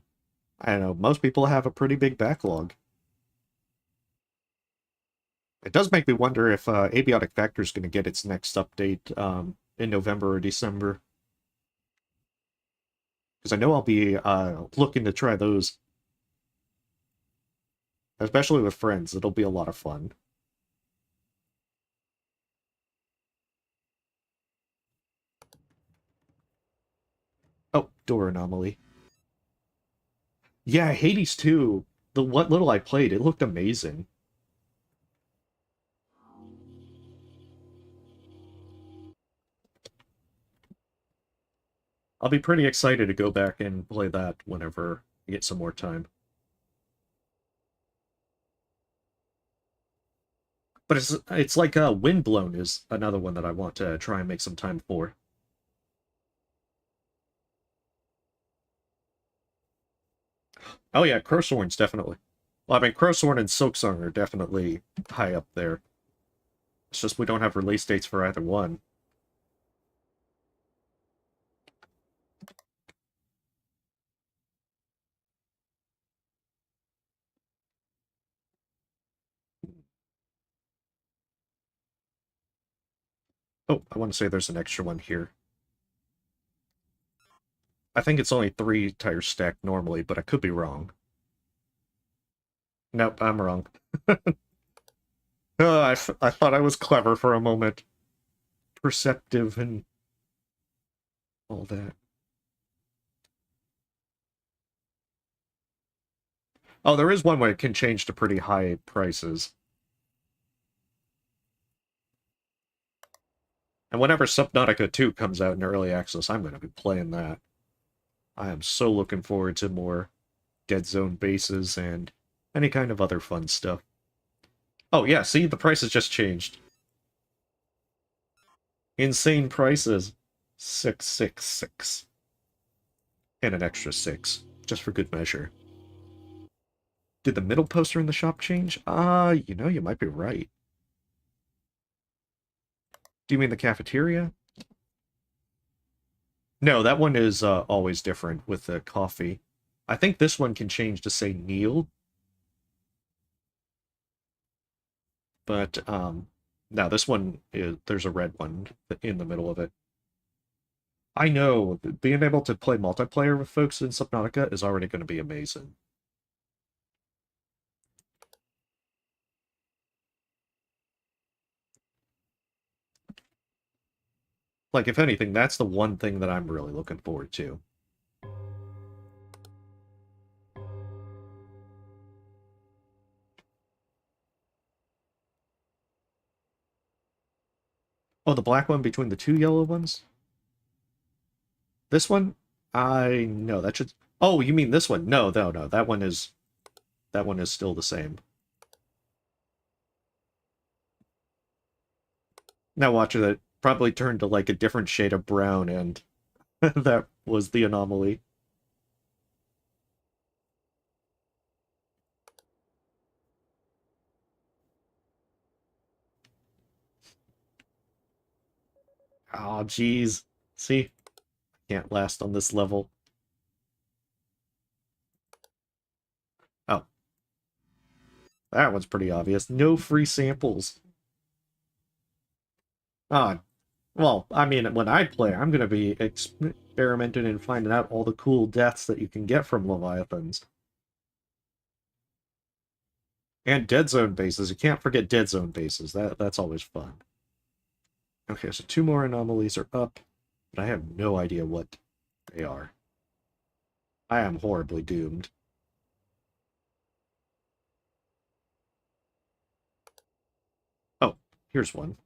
I know, most people have a pretty big backlog. It does make me wonder if Abiotic Factor is going to get its next update in November or December. Because I know I'll be looking to try those. Especially with friends, it'll be a lot of fun. Oh, door anomaly. Yeah, Hades 2. The what little I played, it looked amazing. I'll be pretty excited to go back and play that whenever I get some more time. But it's like Windblown is another one that I want to try and make some time for. Oh yeah, Crowthorns definitely. Well, I mean, Crowthorn and Silksong are definitely high up there. It's just we don't have release dates for either one. Oh, I want to say there's an extra one here. I think it's only 3 tires stacked normally, but I could be wrong. Nope, I'm wrong. I thought I was clever for a moment. Perceptive and all that. Oh, there is one way it can change to pretty high prices. And whenever Subnautica 2 comes out in early access, I'm going to be playing that. I am so looking forward to more Dead Zone bases and any kind of other fun stuff. Oh yeah, see, the prices just changed. Insane prices. 666. And an extra 6, just for good measure. Did the middle poster in the shop change? You know, you might be right. Do you mean the cafeteria? No, that one is always different with the coffee. I think this one can change to say Neil. But, no, this one, there's a red one in the middle of it. I know, being able to play multiplayer with folks in Subnautica is already going to be amazing. Like, if anything, that's the one thing that I'm really looking forward to. Oh, the black one between the 2 yellow ones? This one? No, that should... Oh, you mean this one? No, no, no. That one is still the same. Now watch it. Probably turned to like a different shade of brown, and that was the anomaly. Oh, geez. See? Can't last on this level. Oh. That one's pretty obvious. No free samples. Ah, well, I mean, when I play, I'm going to be experimenting and finding out all the cool deaths that you can get from Leviathans. And Dead Zone bases. You can't forget Dead Zone bases. That's always fun. Okay, so 2 more anomalies are up, but I have no idea what they are. I am horribly doomed. Oh, here's one.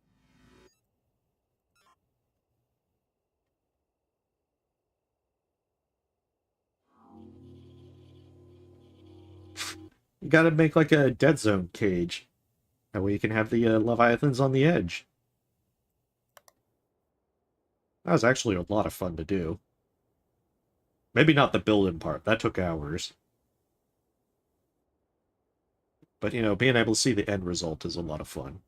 You gotta make like a Dead Zone cage. That way you can have the Leviathans on the edge. That was actually a lot of fun to do. Maybe not the building part. That took hours. But, you know, being able to see the end result is a lot of fun.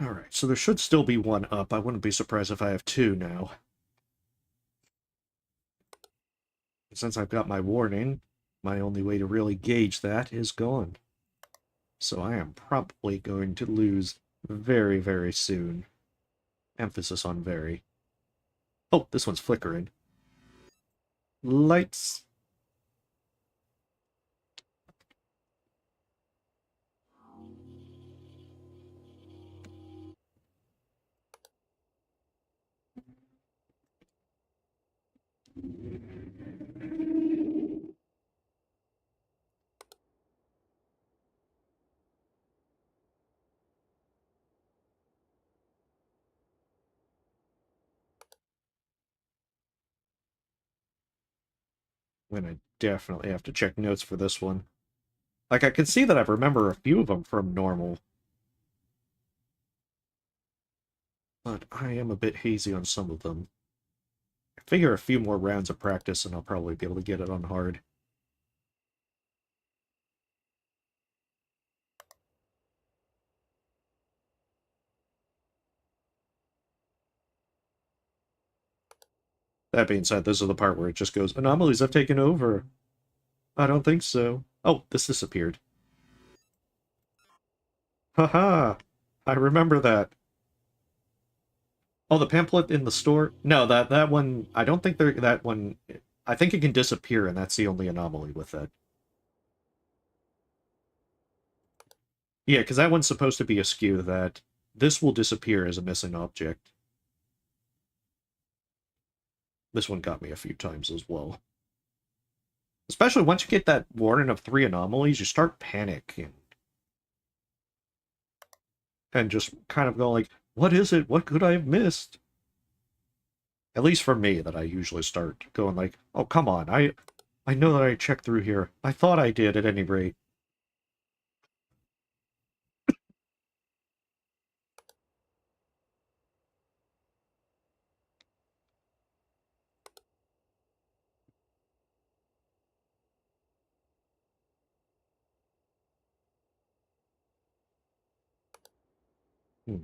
Alright, so there should still be one up. I wouldn't be surprised if I have 2 now. Since I've got my warning, my only way to really gauge that is gone. So I am probably going to lose very, very soon. Emphasis on very. Oh, this one's flickering. Lights. I'm gonna definitely have to check notes for this one. Like, I can see that I remember a few of them from normal. But I am a bit hazy on some of them. I figure a few more rounds of practice and I'll probably be able to get it on hard. That being said, this is the part where it just goes, anomalies have taken over. I don't think so. Oh, this disappeared. Haha! I remember that. Oh, the pamphlet in the store? No, that one, I don't think that one, I think it can disappear and that's the only anomaly with it. Yeah, because that one's supposed to be a skew that this will disappear as a missing object. This one got me a few times as well. Especially once you get that warning of 3 anomalies, you start panicking. And just kind of go like, what is it? What could I have missed? At least for me, that I usually start going like, oh, come on, I know that I checked through here. I thought I did, at any rate. Hmm.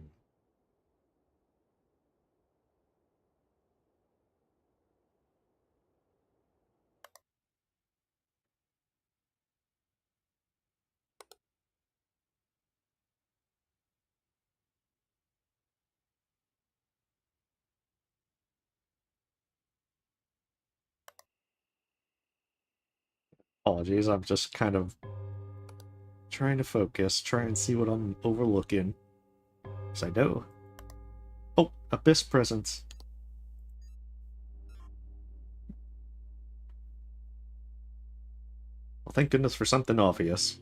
Apologies, I'm just kind of trying to focus, try and see what I'm overlooking. Because I know. Oh, Abyss Presence. Well, thank goodness for something obvious.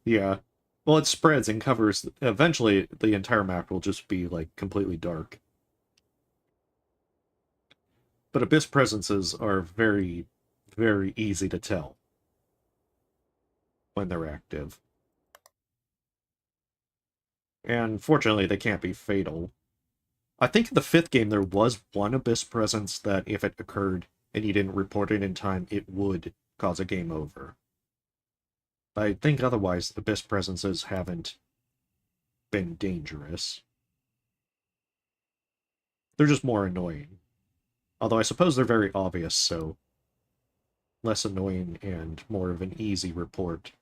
Yeah. Well, it spreads and covers... Eventually, the entire map will just be, like, completely dark. But Abyss Presences are very, very easy to tell when they're active. And fortunately, they can't be fatal. I think in the 5th game there was one Abyss Presence that if it occurred and you didn't report it in time, it would cause a game over. I think otherwise, Abyss Presences haven't been dangerous. They're just more annoying. Although I suppose they're very obvious, so less annoying and more of an easy report.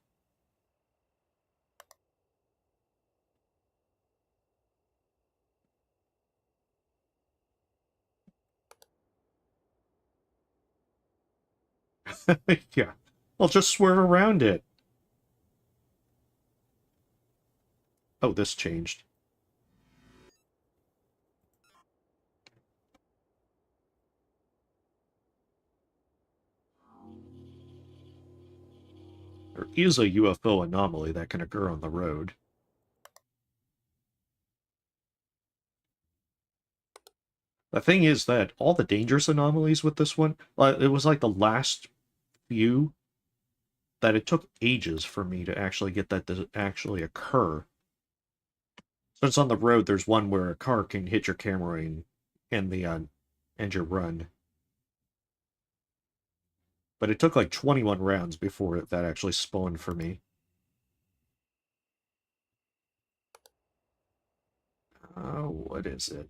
Yeah. I'll just swerve around it. Oh, this changed. There is a UFO anomaly that can occur on the road. The thing is that all the dangerous anomalies with this one, it was like the last few that it took ages for me to actually get that to actually occur. Since on the road, there's one where a car can hit your camera and end your run. But it took like 21 rounds before that actually spawned for me. What is it?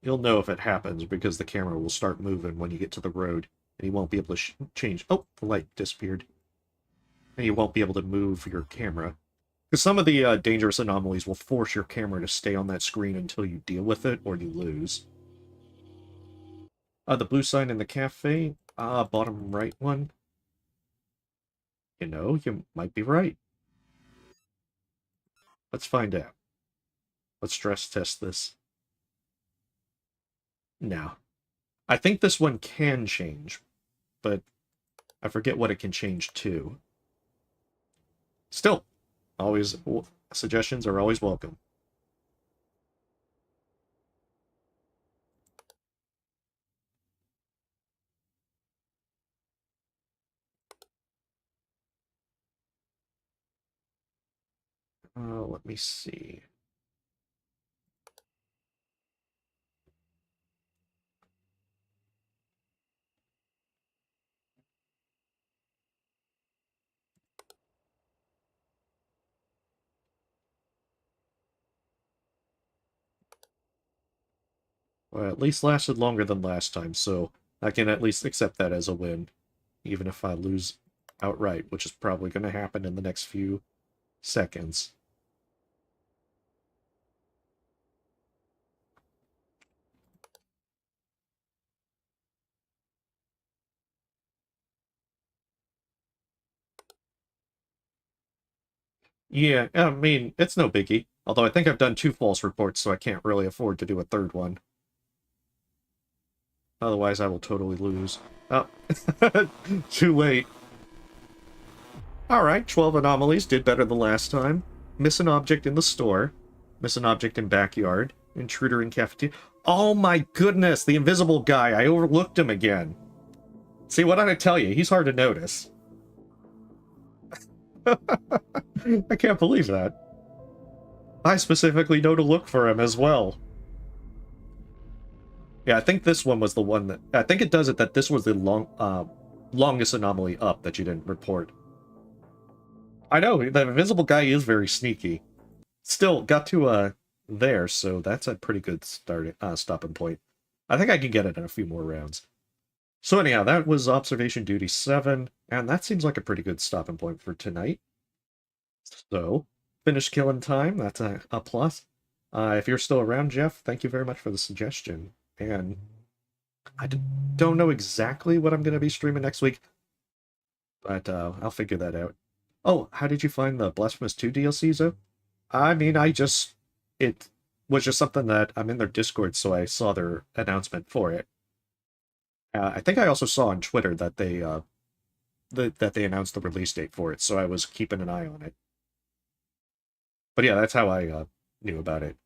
You'll know if it happens because the camera will start moving when you get to the road, and you won't be able to change. Oh, the light disappeared. And you won't be able to move your camera. Because some of the dangerous anomalies will force your camera to stay on that screen until you deal with it, or you lose. The blue sign in the cafe? Bottom right one? You know, you might be right. Let's find out. Let's stress test this. No. I think this one can change, but I forget what it can change to. Still, always suggestions are always welcome. Let me see. Well, at least lasted longer than last time, so I can at least accept that as a win, even if I lose outright, which is probably going to happen in the next few seconds. Yeah, I mean, it's no biggie. Although I think I've done 2 false reports, so I can't really afford to do a third one. Otherwise, I will totally lose. Oh, too late. Alright, 12 anomalies, did better than last time. Miss an object in the store. Miss an object in backyard. Intruder in cafeteria. Oh my goodness, the invisible guy. I overlooked him again. See, what did I tell you? He's hard to notice. I can't believe that. I specifically know to look for him as well. Yeah, I think this one was the one that... I think it does it that this was the longest anomaly up that you didn't report. I know, the invisible guy is very sneaky. Still, got to, there, so that's a pretty good stopping point. I think I can get it in a few more rounds. So anyhow, that was Observation Duty 7, and that seems like a pretty good stopping point for tonight. So, finished Killing Time, that's a plus. If you're still around, Jeff, thank you very much for the suggestion. And I don't know exactly what I'm going to be streaming next week, but I'll figure that out. Oh, how did you find the Blasphemous 2 DLC, though? I mean, it was just something that I'm in their Discord, so I saw their announcement for it. I think I also saw on Twitter that they that they announced the release date for it, so I was keeping an eye on it. But yeah, that's how I knew about it.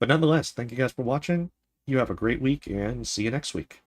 But nonetheless, thank you guys for watching. You have a great week, and see you next week.